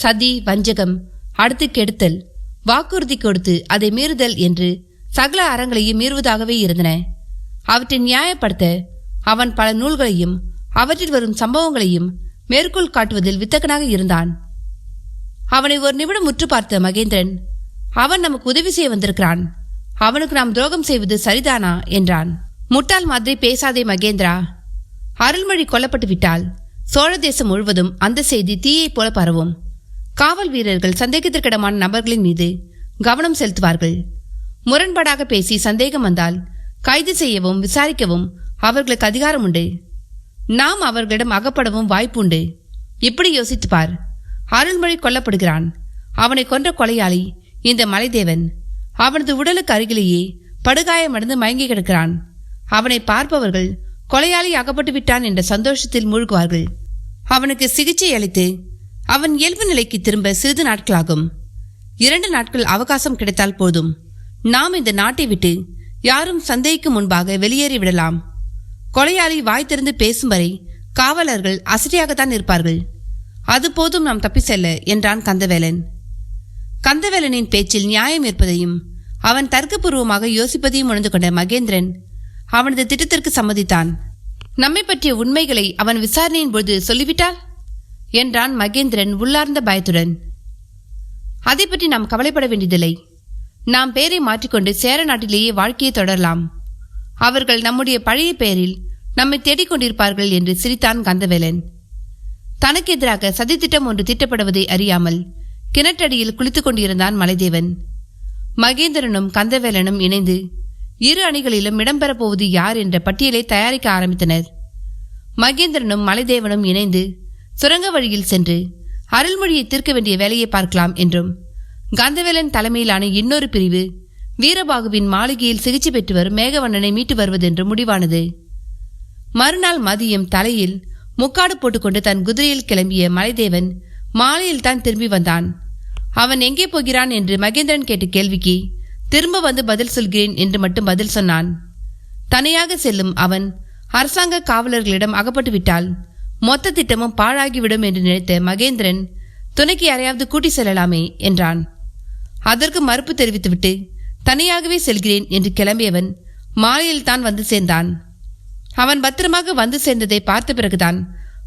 சதி, வஞ்சகம், அடுத்து கெடுத்தல், வாக்குறுதி கொடுத்து அதை மீறுதல் என்று சகல அறங்களையும் மீறுவதாகவே இருந்தன. அவற்றை நியாயப்படுத்த அவன் பல நூல்களையும் அவற்றில் வரும் சம்பவங்களையும் மேற்கோள் காட்டுவதில் வித்தகனாக இருந்தான். அவனை ஒரு நிமிடம் உற்று பார்த்த மகேந்திரன், அவன் நமக்கு உதவி செய்ய வந்திருக்கிறான், அவனுக்கு நாம் துரோகம் செய்வது சரிதானா என்றான். முட்டாள் மாதிரி பேசாதே மகேந்திரா. அருள்மொழி கொல்லப்பட்டு விட்டால் சோழ தேசம் முழுவதும் அந்த செய்தி தீயை போல பரவும். காவல் வீரர்கள் சந்தேகத்திற்கிடமான நபர்களின் மீது கவனம் செலுத்துவார்கள். முரண்பாடாக பேசி சந்தேகம் வந்தால் கைது செய்யவும் விசாரிக்கவும் அவர்களுக்கு அதிகாரம் உண்டு. நாம் அவர்களிடம் அகப்படவும் வாய்ப்புண்டு. இப்படி யோசித்துப்பார். அருள்மொழி கொல்லப்படுகிறான். அவனை கொன்ற கொலையாளி இந்த மலைதேவன். அவனது உடலுக்கு அருகிலேயே படுகாயமடைந்து மயங்கி கிடக்கிறான். அவனை பார்ப்பவர்கள் கொலையாளி அகப்பட்டு விட்டான் என்ற சந்தோஷத்தில் மூழ்குவார்கள். அவனுக்கு சிகிச்சை அளித்து அவன் இயல்பு நிலைக்கு திரும்ப சிறிது நாட்களாகும். 2 நாட்கள் அவகாசம் கிடைத்தால் போதும். நாம் இந்த நாட்டை விட்டு யாரும் சந்தேகிக்கும் முன்பாக வெளியேறிவிடலாம். கொலையாளி வாய் திறந்து பேசும் வரை காவலர்கள் அசதியாகத்தான் இருப்பார்கள். அது போதும் நாம் தப்பி செல்ல என்றான் கந்தவேலன். கந்தவேலனின் பேச்சில் நியாயம் இருப்பதையும் அவன் தர்க்கபூர்வமாக யோசிப்பதையும் உணர்ந்து கொண்ட மகேந்திரன் அவனது திட்டத்திற்கு சம்மதித்தான். நம்மை பற்றிய உண்மைகளை அவன் விசாரணையின் பொழுது சொல்லிவிட்டால் என்றான் மகேந்திரன் உள்ளார்ந்த பயத்துடன். அதை பற்றி நாம் கவலைப்பட வேண்டியதில்லை. நாம் பெயரை மாற்றிக்கொண்டு சேர நாட்டிலேயே வாழ்க்கையை தொடரலாம். அவர்கள் நம்முடைய பழைய பெயரில் நம்மை தேடிக்கொண்டிருப்பார்கள் என்று சிரித்தான் கந்தவேலன். தனக்கு எதிராக சதித்திட்டம் ஒன்று திட்டப்படுவதை அறியாமல் கிணற்றடியில் குளித்துக் கொண்டிருந்தான் மலைதேவன். மகேந்திரனும் கந்தவேலனும் இணைந்து 2 அணிகளிலும் இடம்பெறப்போவது யார் என்ற பட்டியலை தயாரிக்க ஆரம்பித்தனர். மகேந்திரனும் மலைதேவனும் இணைந்து சுரங்க வழியில் சென்று அருள்மொழியை தீர்க்க வேண்டிய வேலையை பார்க்கலாம் என்றும், கந்தவேலன் தலைமையிலான இன்னொரு பிரிவு வீரபாகுவின் மாளிகையில் சிகிச்சை பெற்று வரும் மேகவண்ணனை மீட்டு வருவதென்று முடிவானது. மறுநாள் மதியம் தலையில் முக்காடு போட்டுக்கொண்டு தன் குதிரையில் கிளம்பிய மலைதேவன் மாலையில் தான் திரும்பி வந்தான். அவன் எங்கே போகிறான் என்று மகேந்திரன் கேட்ட கேள்விக்கு திரும்ப வந்து பதில் சொல்கிறேன் என்று மட்டும் பதில் சொன்னான். தனியாக செல்லும் அவன் அரசாங்க காவலர்களிடம் அகப்பட்டு விட்டால் மொத்த திட்டமும் பாழாகிவிடும் என்று நினைத்த மகேந்திரன் துணைக்கு யாரையாவது கூட்டி செல்லலாமே என்றான். அதற்கு மறுப்பு தெரிவித்துவிட்டு தனியாகவே செல்கிறேன் என்று கிளம்பியவன் மாலையில் தான் வந்து சேர்ந்தான். அவன் பத்திரமாக வந்து சேர்ந்ததை பார்த்த பிறகுதான்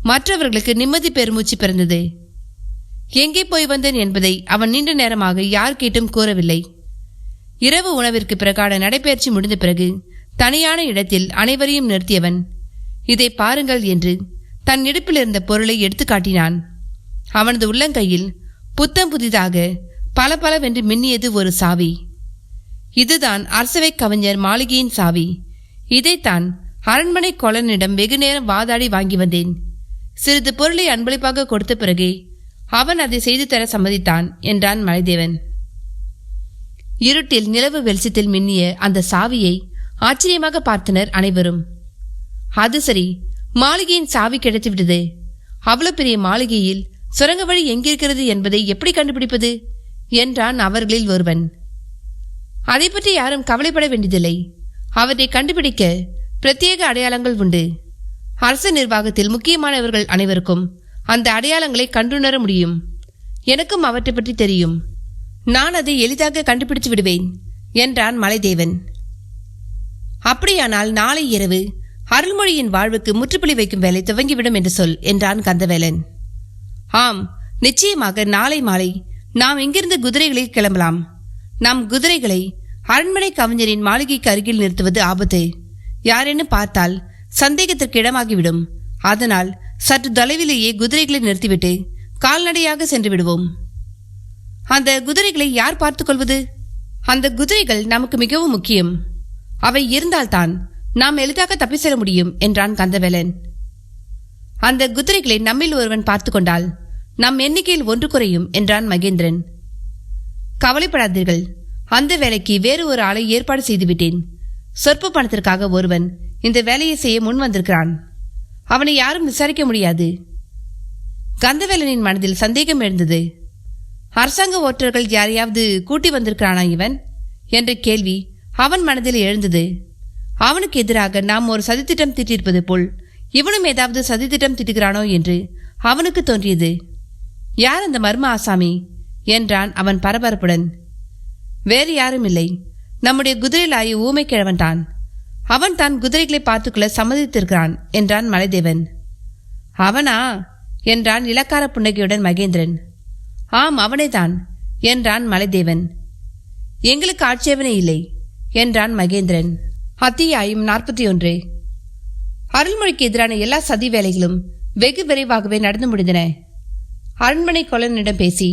மற்றவர்களுக்கு நிம்மதி பெருமூச்சு பிறந்தது. எங்கே போய் வந்தேன் என்பதை அவன் நீண்ட நேரமாக யார் கேட்டும் கூறவில்லை. இரவு உணவிற்கு பிறகான நடைபயிற்சி முடிந்த பிறகு தனியான இடத்தில் அனைவரையும் நிறுத்தியவன், இதை பாருங்கள் என்று தன் இடுப்பில் இருந்த பொருளை எடுத்து காட்டினான். அவனது உள்ளங்கையில் புத்தம் புதிதாக பலபலவென்று மின்னியது ஒரு சாவி. இதுதான் அரசவை கவிஞர் மாளிகையின் சாவி. இதைத்தான் அரண்மனை கொலனிடம் வெகு நேரம் வாதாடி வாங்கி வந்தேன். சிறிது பொருளை அன்பளிப்பாக கொடுத்த பிறகே அவன் அதை செய்து தர சம்மதித்தான் என்றான் மலைதேவன். இருட்டில் நிலவு வெளிச்சத்தில் மின்னிய அந்த சாவியை ஆச்சரியமாக பார்த்தனர் அனைவரும். அது சரி, மாளிகையின் சாவி கிடைத்துவிட்டது. அவ்வளவு பெரிய மாளிகையில் சுரங்க வழி எங்கிருக்கிறது என்பதை எப்படி கண்டுபிடிப்பது என்றான் அவர்களில் ஒருவன். அதை பற்றி யாரும் கவலைப்பட வேண்டியதில்லை. அவற்றை கண்டுபிடிக்க பிரத்யேக அடையாளங்கள் உண்டு. அரசு நிர்வாகத்தில் முக்கியமானவர்கள் அனைவருக்கும் அந்த அடையாளங்களை கண்டுணர முடியும். எனக்கும் அவற்றை பற்றி தெரியும். நான் அதை எளிதாக கண்டுபிடித்து விடுவேன் என்றான் மலைதேவன். அப்படியானால் நாளை இரவு அருள்மொழியின் வாழ்வுக்கு முற்றுப்புள்ளி வைக்கும் வேலை துவங்கிவிடும் என்று சொல் என்றான் கந்தவேலன். ஆம், நிச்சயமாக நாளை மாலை நாம் இங்கிருந்து குதிரைகளில் கிளம்பலாம். நம் குதிரைகளை அரண்மனை கவிஞரின் மாளிகைக்கு அருகில் நிறுத்துவது ஆபத்து. யாரேனும் பார்த்தால் சந்தேகத்திற்கு இடமாகிவிடும். அதனால் சற்று தொலைவிலேயே குதிரைகளை நிறுத்திவிட்டு கால்நடையாக சென்று விடுவோம். அந்த குதிரைகளை யார் பார்த்துக் கொள்வது? அந்த குதிரைகள் நமக்கு மிகவும் முக்கியம். அவை இருந்தால்தான் நாம் எளிதாக தப்பி செல்ல முடியும் என்றான் கந்தவேலன். அந்த குதிரைகளை நம்மில் ஒருவன் பார்த்து கொண்டால் நம் எண்ணிக்கையில் ஒன்று குறையும் என்றான் மகேந்திரன். கவலைப்படாதீர்கள், அந்த வேலைக்கு வேறு ஒரு ஆளை ஏற்பாடு செய்துவிட்டேன். சொற்ப பணத்திற்காக ஒருவன் இந்த வேலையை செய்ய முன் வந்திருக்கிறான். அவனை யாரும் விசாரிக்க முடியாது. கந்தவேலனின் மனதில் சந்தேகம் எழுந்தது. அரசாங்க ஓட்டர்கள் யாரையாவது கூட்டி வந்திருக்கிறானா இவன் என்ற கேள்வி அவன் மனதில் எழுந்தது. அவனுக்கு எதிராக நாம் ஒரு சதித்திட்டம் தீட்டியிருப்பது போல் இவனும் ஏதாவது சதித்திட்டம் தீட்டுகிறானோ என்று அவனுக்கு தோன்றியது. யார் அந்த மர்ம ஆசாமி என்றான் அவன் பரபரப்புடன். வேறு யாரும் இல்லை, நம்முடைய குதிரையிலாய ஊமை கிழவன் தான். அவன் தான் குதிரைகளை பார்த்துக்கொள்ள சம்மதித்திருக்கிறான் என்றான் மலைதேவன். அவனா என்றான் இலக்கார புன்னகையுடன் மகேந்திரன். ஆம், அவனேதான் என்றான் மலைதேவன். எங்களுக்கு ஆட்சேபனை இல்லை என்றான் மகேந்திரன். அத்தியாயம் 41. அருள்மொழிக்கு எதிரான எல்லா சதி வேலைகளும் வெகு விரைவாகவே நடந்து முடிந்தன. அரண்மனை கொலனிடம் பேசி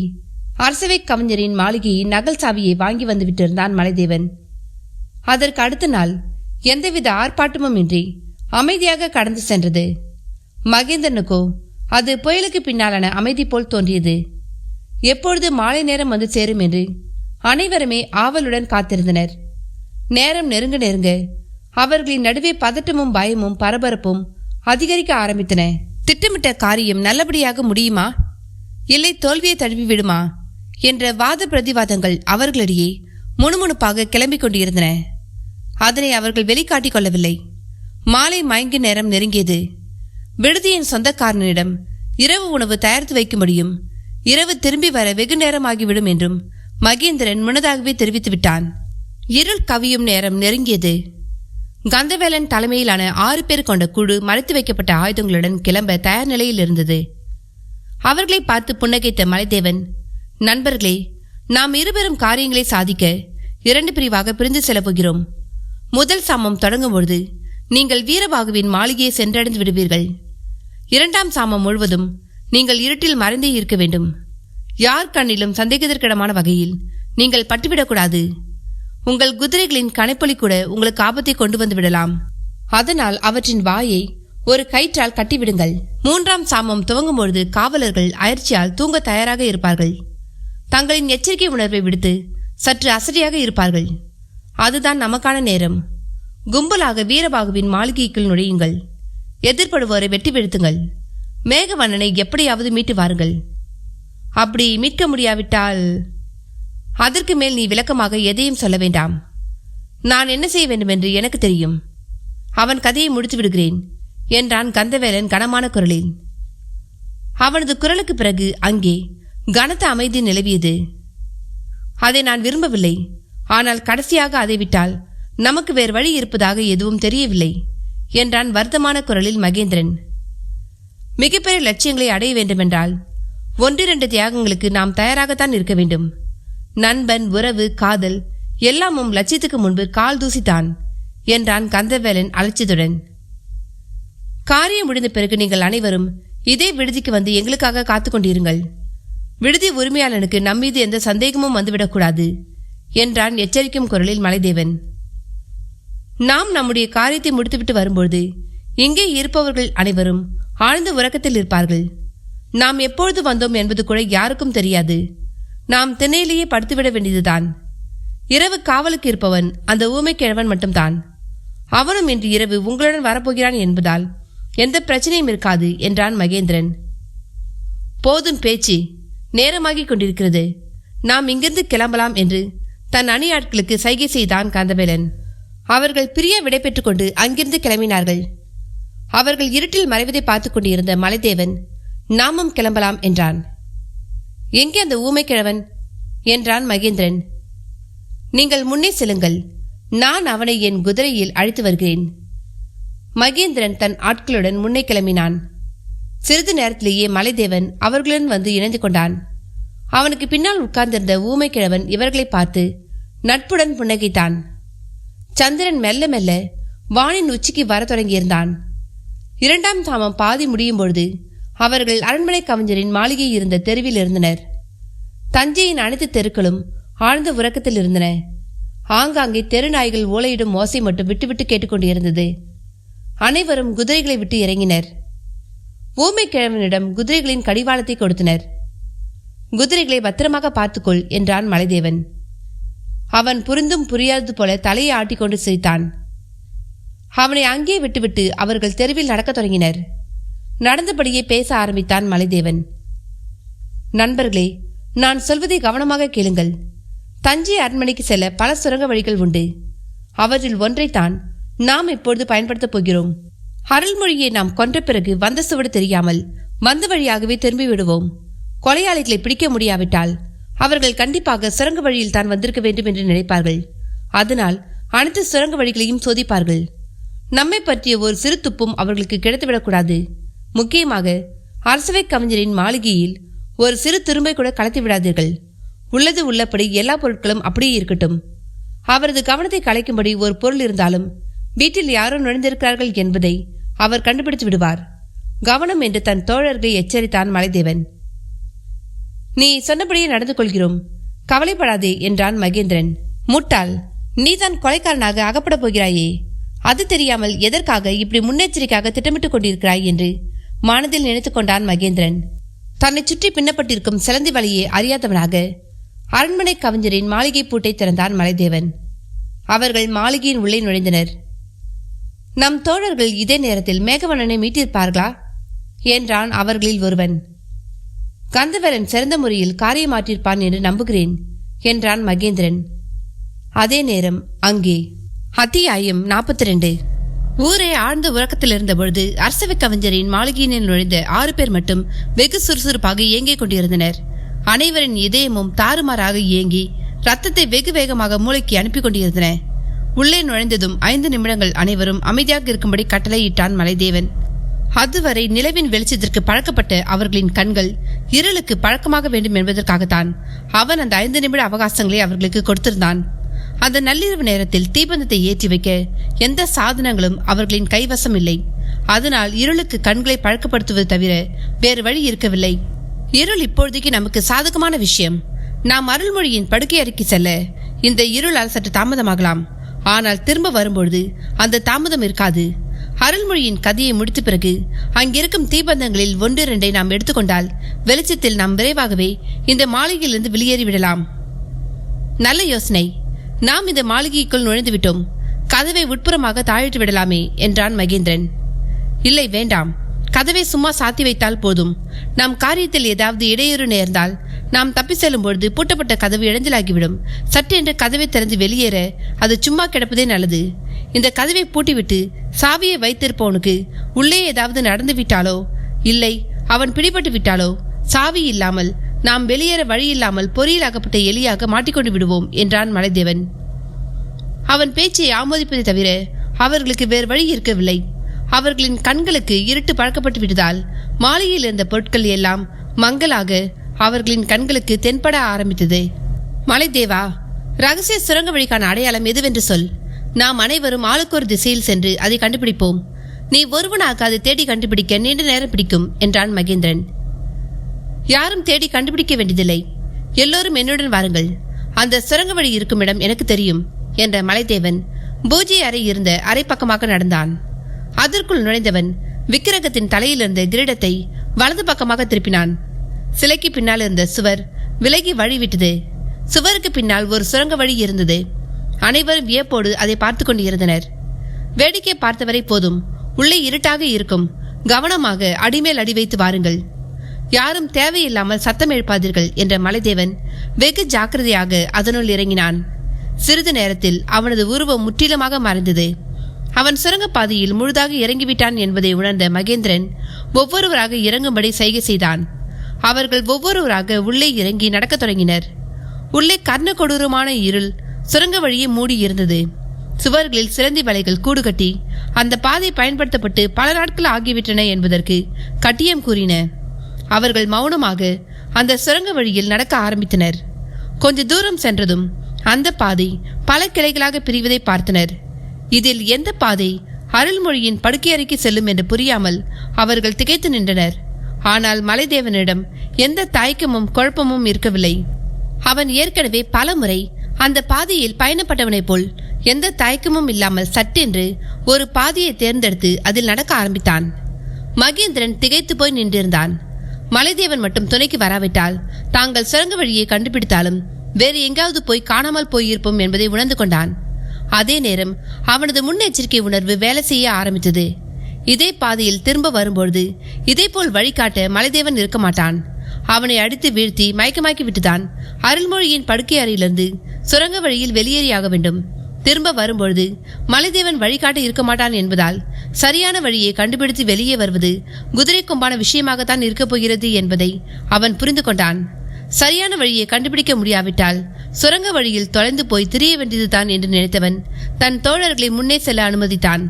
அரசவை கவிஞரின் மாளிகையின் நகல் சாவியை வாங்கி வந்துவிட்டிருந்தான் மலைதேவன். அதற்கு அடுத்த நாள் எந்தவித ஆர்ப்பாட்டமும் இன்றி அமைதியாக கடந்து சென்றது. மகேந்திரனுக்கோ அது புயலுக்கு பின்னாலான அமைதி போல் தோன்றியது. எப்பொழுது மாலை நேரம் வந்து சேரும் என்று அனைவருமே ஆவலுடன் காத்திருந்தனர். நேரம் நெருங்க நெருங்க அவர்களின் நடுவே பதட்டமும் பயமும் பரபரப்பும் அதிகரிக்க ஆரம்பித்தன. திட்டமிட்ட காரியம் நல்லபடியாக முடியுமா, இல்லை தோல்வியை தழுவி விடுமா என்ற வாத பிரதிவாதங்கள் அவர்களிடையே முணுமுணுப்பாக கிளம்பிக் கொண்டிருந்தன. அதனை அவர்கள் வெளிக்காட்டிக் கொள்ளவில்லை. மாலை மயங்கு நேரம் நெருங்கியது. விடுதியின் சொந்தக்காரனிடம் இரவு உணவு தயாரித்து வைக்க முடியும், இரவு திரும்பி வர வெகு நேரமாகிவிடும் என்றும் மகேந்திரன் முன்னதாகவே தெரிவித்து விட்டான். இருள் கவியும் நேரம் நெருங்கியது. கந்தவேலன் தலைமையிலான 6 பேர் கொண்ட குழு மறைத்து வைக்கப்பட்ட ஆயுதங்களுடன் கிளம்ப தயார் நிலையில் இருந்தது. அவர்களை பார்த்து புன்னகைத்த மலைதேவன், நண்பர்களே, நாம் இருவரும் காரியங்களை சாதிக்க 2 பிரிவாக பிரிந்து செல்ல போகிறோம். முதல் சாமம் தொடங்கும் பொழுது நீங்கள் வீரபாகுவின் மாளிகையை சென்றடைந்து விடுவீர்கள். 2ஆம் சாமம் முழுவதும் நீங்கள் இருட்டில் மறைந்தே இருக்க வேண்டும். யார் கண்ணிலும் சந்தேகத்திற்கிடமான வகையில் நீங்கள் பட்டுவிடக்கூடாது. உங்கள் குதிரைகளின் கணைப்பொலி கூட உங்களுக்கு ஆபத்தை கொண்டு வந்து விடலாம். அதனால் அவற்றின் வாயை ஒரு கயிற்றால் கட்டிவிடுங்கள். 3ஆம் சாமம் துவங்கும் பொழுது காவலர்கள் அயற்சியால் தூங்க தயாராக இருப்பார்கள். தங்களின் எச்சரிக்கை உணர்வை விடுத்து சற்று அசதியாக இருப்பார்கள். அதுதான் நமக்கான நேரம். கும்பலாக வீரபாகுவின் மாளிகைக்குள் நுழையுங்கள். எதிர்படுவோரை வெட்டி வீழ்த்துங்கள். மேகவண்ணனை எப்படியாவது மீட்டு வாருங்கள். அப்படி மீட்க முடியாவிட்டால் அதற்கு மேல் நீ விளக்கமாக எதையும் சொல்ல வேண்டாம். நான் என்ன செய்ய வேண்டும் என்று எனக்கு தெரியும். அவன் கதையை முடித்து விடுகிறேன் என்றான் கந்தவேலன் கனமான குரலில். அவனது குரலுக்கு பிறகு அங்கே கனத்த அமைதி நிலவியது. அதை நான் விரும்பவில்லை, ஆனால் கடைசியாக அதை விட்டால் நமக்கு வேறு வழி இருப்பதாக எதுவும் தெரியவில்லை என்றான் வருத்தமான குரலில் மகேந்திரன். மிகப்பெரிய லட்சியங்களை அடைய வேண்டுமென்றால் 1-2 தியாகங்களுக்கு நாம் தயாராகத்தான் இருக்க வேண்டும். நண்பன், உறவு, காதல் எல்லாமும் லட்சியத்துக்கு முன்பு கால் தூசித்தான் என்றான் கந்தவேலன் அலட்சியத்துடன். காரியம் முடிந்த பிறகு நீங்கள் அனைவரும் இதே விடுதிக்கு வந்து எங்களுக்காக காத்து கொண்டிருங்கள். விடுதி உரிமையாளனுக்கு நம்மீது எந்த சந்தேகமும் வந்துவிடக்கூடாது என்றான் எச்சரிக்கும் குரலில் மலைதேவன். நாம் நம்முடைய காரியத்தை முடித்துவிட்டு வரும்பொழுது இங்கே இருப்பவர்கள் அனைவரும் ஆழ்ந்த உறக்கத்தில் இருப்பார்கள். நாம் எப்பொழுது வந்தோம் என்பது கூட யாருக்கும் தெரியாது. நாம் திண்ணையிலேயே படுத்துவிட வேண்டியதுதான். இரவு காவலுக்கு இருப்பவன் அந்த ஊமை கிழவன் மட்டும்தான். அவனும் இன்று இரவு உங்களுடன் வரப்போகிறான் என்பதால் எந்த பிரச்சனையும் இருக்காது என்றான் மகேந்திரன். போதும் பேச்சு, நேரமாகிக் கொண்டிருக்கிறது. நாம் இங்கிருந்து கிளம்பலாம் என்று தன் அணியாட்களுக்கு சைகை செய்தான் கந்தவேலன். அவர்கள் பிரிய விடை பெற்றுக் கொண்டு அங்கிருந்து கிளம்பினார்கள். அவர்கள் இருட்டில் மறைவதை பார்த்து கொண்டிருந்த மலைதேவன், நாமும் கிளம்பலாம் என்றான். எங்கே அந்த ஊமை கிழவன் என்றான் மகேந்திரன். நீங்கள் முன்னே செல்லுங்கள், நான் அவனை என் குதிரையில் அழைத்து வருகிறேன். மகேந்திரன் தன் ஆட்களுடன் முன்னே கிளம்பினான். சிறிது நேரத்திலேயே மலைதேவன் அவர்களுடன் வந்து இணைந்து கொண்டான். அவனுக்கு பின்னால் உட்கார்ந்திருந்த ஊமை கிழவன் இவர்களை பார்த்து நட்புடன் புன்னகைத்தான். சந்திரன் மெல்ல மெல்ல வானின் உச்சிக்கு வர தொடங்கியிருந்தான். 2ஆம் சாமம் பாதி முடியும் பொழுது அவர்கள் அரண்மனை கவிஞரின் மாளிகை இருந்த தெருவில் இருந்தனர். தஞ்சையின் அனைத்து தெருக்களும் ஆழ்ந்த உறக்கத்தில் இருந்தன. ஆங்காங்கே தெருநாய்கள் ஓலையிடும் ஓசை மட்டும் விட்டுவிட்டு கேட்டுக்கொண்டிருந்தது. அனைவரும் குதிரைகளை விட்டு இறங்கினர். ஊமை கிழவனிடம் குதிரைகளின் கடிவாளத்தை கொடுத்தனர். குதிரைகளை பத்திரமாக பார்த்துக்கொள் என்றான் மலைதேவன். அவன் புரிந்தும் புரியாதது போல தலையை ஆட்டிக்கொண்டு சிரித்தான். அவனை அங்கே விட்டுவிட்டு அவர்கள் தெருவில் நடக்கத் தொடங்கினர். நடந்தபடியே பேச ஆரம்பித்தான் மலைதேவன். நண்பர்களே, நான் சொல்வதை கவனமாக கேளுங்கள். தஞ்சை அரண்மனைக்கு செல்ல பல சுரங்க வழிகள் உண்டு. அவற்றில் ஒன்றைத்தான் நாம் இப்பொழுது பயன்படுத்தப் போகிறோம். அருள்மொழியை நாம் கொன்ற பிறகு வந்த சுவடு தெரியாமல் வந்த வழியாகவே திரும்பி விடுவோம். கொலையாளிகளை பிடிக்க முடியாவிட்டால் அவர்கள் கண்டிப்பாக சுரங்க வழியில் தான் வந்திருக்க வேண்டும் என்று நினைப்பார்கள். அதனால் அனைத்து சுரங்க வழிகளையும் சோதிப்பார்கள். நம்மை பற்றிய ஒரு சிறு துப்பும் அவர்களுக்கு கிடைத்துவிடக்கூடாது. முக்கியமாக அரசவை கவிஞரின் மாளிகையில் ஒரு சிறு துரும்பை கூட கலத்தி விடாதீர்கள். உள்ளது உள்ளபடி எல்லா பொருட்களும் அப்படியே இருக்கட்டும். அவரது கவனத்தை கலைக்கும்படி ஒரு பொருள் இருந்தாலும் வீட்டில் யாரோ நுழைந்திருக்கிறார்கள் என்பதை அவர் கண்டுபிடித்து விடுவார். கவனம் என்று தன் தோழர்களை எச்சரித்தான் மலைதேவன். நீ சொன்னபடியே நடந்து கொள்கிறோம், கவலைப்படாதே என்றான் மகேந்திரன். முட்டாள், நீதான் கொலைக்காரனாக அகப்பட போகிறாயே, அது தெரியாமல் எதற்காக இப்படி முன்னெச்சரிக்கையாக திட்டமிட்டுக் கொண்டிருக்கிறாய் என்று மனதில் நினைத்து கொண்டான் மகேந்திரன். தன்னை சுற்றி பின்னப்பட்டிருக்கும் சிலந்தி வழியே அறியாதவனாக அரண்மனை கவிஞரின் மாளிகை பூட்டை திறந்தான் மலைதேவன். அவர்கள் மாளிகையின் உள்ளே நுழைந்தனர். நம் தோழர்கள் இதே நேரத்தில் மேகவண்ணனை மீட்டிருப்பார்களா என்றான் அவர்களில் ஒருவன். கந்தவரன் சிறந்த முறையில் காரியமாற்றிருப்பான் என்று நம்புகிறேன் என்றான் மகேந்திரன். அதே நேரம் அங்கே அத்தியாயம் 42. ஊரே ஆழ்ந்த உறக்கத்தில் இருந்தபொழுது அரசவை கவிஞரின் மாளிகையினில் நுழைந்த 6 பேர் மட்டும் வெகு சுறுசுறுப்பாக இயங்கிக் கொண்டிருந்தனர். அனைவரின் இதயமும் தாறுமாறாக இயங்கி ரத்தத்தை வெகு வேகமாக மூளைக்கு அனுப்பி கொண்டிருந்தன. உள்ளே நுழைந்ததும் 5 நிமிடங்கள் அனைவரும் அமைதியாக இருக்கும்படி கட்டளையிட்டான் மலைதேவன். அதுவரை நிலவின் வெளிச்சத்திற்கு பழக்கப்பட்ட அவர்களின் கண்கள் இருளுக்கு பழக்கமாக வேண்டும் என்பதற்காகத்தான் அவன் அந்த 5 நிமிட அவகாசங்களை அவர்களுக்கு கொடுத்திருந்தான். அந்த நள்ளிரவு நேரத்தில் தீபந்தத்தை ஏற்றி வைக்க எந்த சாதனங்களும் அவர்களின் கைவசம் இல்லை. அதனால் இருளுக்கு கண்களை பழக்கப்படுத்துவது தவிர வேறு வழி இருக்கவில்லை. இருள் இப்பொழுதைக்கு நமக்கு சாதகமான விஷயம். நாம் அருள்மொழியின் படுக்கை அறைக்கு செல்ல இந்த இருளால் சற்று தாமதமாகலாம். ஆனால் திரும்ப வரும்பொழுது அந்த தாமதம் இருக்காது. அருள்மொழியின் கதையை முடித்த பிறகு அங்கிருக்கும் தீபந்தங்களில் 1-2 நாம் எடுத்துக்கொண்டால் வெளிச்சத்தில் நாம் விரைவாகவே இந்த மாளிகையிலிருந்து வெளியேறிவிடலாம். நல்ல யோசனை. நாம் இந்த மாளிகைக்குள் நுழைந்து விட்டோம். கதவை உட்புறமாக தாழிட்டு விடலாமே என்றான் மகேந்திரன். இல்லை, வேண்டாம். கதவை சும்மா சாத்தி வைத்தால் போதும். நம் காரியத்தில் ஏதாவது இடையூறு நேர்ந்தால் நாம் தப்பி செல்லும் பொழுது பூட்டப்பட்ட கதவு இடைஞ்சலாகிவிடும். சட்டென்று கதவை திறந்து வெளியேற அது சும்மா கிடப்பதே நல்லது. இந்த கதவை பூட்டிவிட்டு சாவியை வைத்திருப்பவனுக்கு உள்ளே ஏதாவது நடந்து விட்டாலோ இல்லை அவன் பிடிபட்டு விட்டாலோ சாவி இல்லாமல் நாம் வெளியேற வழி இல்லாமல் பொறியில் அகப்பட்ட எலியாக மாட்டிக்கொண்டு விடுவோம் என்றான் மலைதேவன். அவன் பேச்சை ஆமோதிப்பதை தவிர அவர்களுக்கு வேறு வழி இருக்கவில்லை. அவர்களின் கண்களுக்கு இருட்டு பழக்கப்பட்டு விட்டதால் மாளிகையில் இருந்த பொருட்கள் எல்லாம் மங்கலாக அவர்களின் கண்களுக்கு தென்பட ஆரம்பித்தது. மலைதேவா, ரகசிய சுரங்க வழிக்கான அடையாளம் எதுவென்று சொல். நாம் அனைவரும் ஆளுக்கு ஒரு திசையில் சென்று அதை கண்டுபிடிப்போம். நீ ஒருவனாக அதை தேடி கண்டுபிடிக்க நீண்ட நேரம் பிடிக்கும் என்றான் மகேந்திரன். யாரும் தேடி கண்டுபிடிக்க வேண்டியதில்லை. எல்லோரும் என்னுடன் வாருங்கள். அந்த சுரங்க வழி இருக்கும் இடம் எனக்கு தெரியும் என்ற மலைதேவன் பூஜை அறை இருந்த அரை பக்கமாக நடந்தான். அதற்குள் நுழைந்தவன் விக்கிரகத்தின் தலையில் இருந்த கிரீடத்தை வலது பக்கமாக திருப்பினான். சிலைக்கு பின்னால் இருந்த சுவர் விலகி வழிவிட்டது. சுவருக்கு பின்னால் ஒரு சுரங்க வழி இருந்தது. அனைவரும் வியப்போடு அதை பார்த்து கொண்டிருந்தனர். வேடிக்கை பார்த்தவரை போதும், உள்ளே இருட்டாக இருக்கும். கவனமாக அடிமேல் அடி வைத்து வாருங்கள். யாரும் தேவையில்லாமல் சத்தம் எழுப்பாதீர்கள் என்ற மலைதேவன் வெகு ஜாக்கிரதையாக அதனுள் இறங்கினான். சிறிது நேரத்தில் அவனது உருவம் முற்றிலுமாக மறைந்தது. அவன் சுரங்கப்பாதையில் முழுதாக இறங்கிவிட்டான் என்பதை உணர்ந்த மகேந்திரன் ஒவ்வொருவராக இறங்கும்படி செய்கை செய்தான். அவர்கள் ஒவ்வொருவராக உள்ளே இறங்கி நடக்கத் தொடங்கினர். உள்ளே கர்ண கொடூரமான இருள் சுரங்க வழியை மூடி இருந்தது. சுவர்களில் சிலந்தி வலைகள் கூடு கட்டி அந்த பாதை பயன்படுத்தப்பட்டு பல நாட்கள் ஆகிவிட்டன என்பதற்கு கட்டியம் கூறின. அவர்கள் மௌனமாக அந்த சுரங்க வழியில் நடக்க ஆரம்பித்தனர். கொஞ்ச தூரம் சென்றதும் அந்த பாதை பல கிளைகளாக பிரிவதை பார்த்தனர். இதில் எந்த பாதை அருள்மொழியின் படுக்கை அறைக்கு செல்லும் என்று புரியாமல் அவர்கள் திகைத்து நின்றனர். ஆனால் மலைதேவனிடம் எந்த தயக்கமும் குழப்பமும் இருக்கவில்லை. அவன் ஏற்கனவே பல முறை அந்த பாதையில் பயணப்பட்டவனைப் போல் எந்த தயக்கமும் இல்லாமல் சட்டென்று ஒரு பாதையை தேர்ந்தெடுத்து அதில் நடக்க ஆரம்பித்தான். மகேந்திரன் திகைத்து போய் நின்றிருந்தான். மலைதேவன் மட்டும் துணைக்கு வராவிட்டால் தாங்கள் சுரங்க வழியை கண்டுபிடித்தாலும் வேறு எங்காவது போய் காணாமல் போயிருப்போம் என்பதை உணர்ந்து கொண்டான். அதே நேரம் அவனது முன்னெச்சரிக்கை உணர்வு வேலை செய்ய ஆரம்பித்தது. இதே பாதையில் திரும்ப வரும்பொழுது இதே போல் வழிகாட்ட மலைதேவன் இருக்க மாட்டான். அவனை அடித்து வீழ்த்தி மயக்கமாக்கி விட்டுதான் அருள்மொழியின் படுக்கை அறையிலிருந்து சுரங்க வழியில் வெளியேறியாக வேண்டும். திரும்ப வரும்பொழுது மலைதேவன் வழிகாட்ட இருக்க மாட்டான் என்பதால் சரியான வழியை கண்டுபிடித்து வெளியே வருவது குதிரை கொம்பான விஷயமாகத்தான் இருக்கப் போகிறது என்பதை அவன் புரிந்து கொண்டான். சரியான வழியை கண்டுபிடிக்க முடியாவிட்டால் சுரங்க வழியில் தொலைந்து போய் திரிய வேண்டியதுதான் என்று நினைத்தவன் தன் தோழர்களை முன்னே செல்ல அனுமதித்தான்.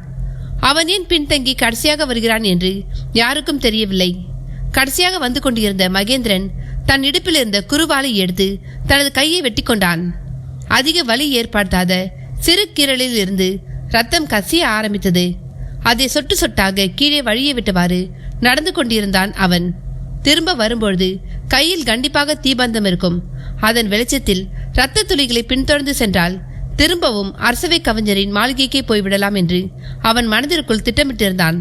அவன் ஏன் பின்தங்கி கடைசியாக வருகிறான் என்று யாருக்கும் தெரியவில்லை. கடைசியாக வந்து கொண்டிருந்த மகேந்திரன் தன் இடுப்பில் இருந்த குறுவாலை எடுத்து தனது கையை வெட்டி கொண்டான். அதிக வலி ஏற்படுத்தாத சிறு கீரலில் இருந்து ரத்தம் கசிய ஆரம்பித்தது. அதை சொட்டு சொட்டாக கீழே வழியை விட்டவாறு நடந்து கொண்டிருந்தான் அவன். திரும்ப வரும்பொழுது கையில் கண்டிப்பாக தீபந்தம் இருக்கும். அதன் வெளிச்சத்தில் இரத்த துளிகளை பின்தொடர்ந்து சென்றால் திரும்பவும் அரசவை கவிஞரின் மாளிகைக்கே போய்விடலாம் என்று அவன் மனதிற்குள் திட்டமிட்டிருந்தான்.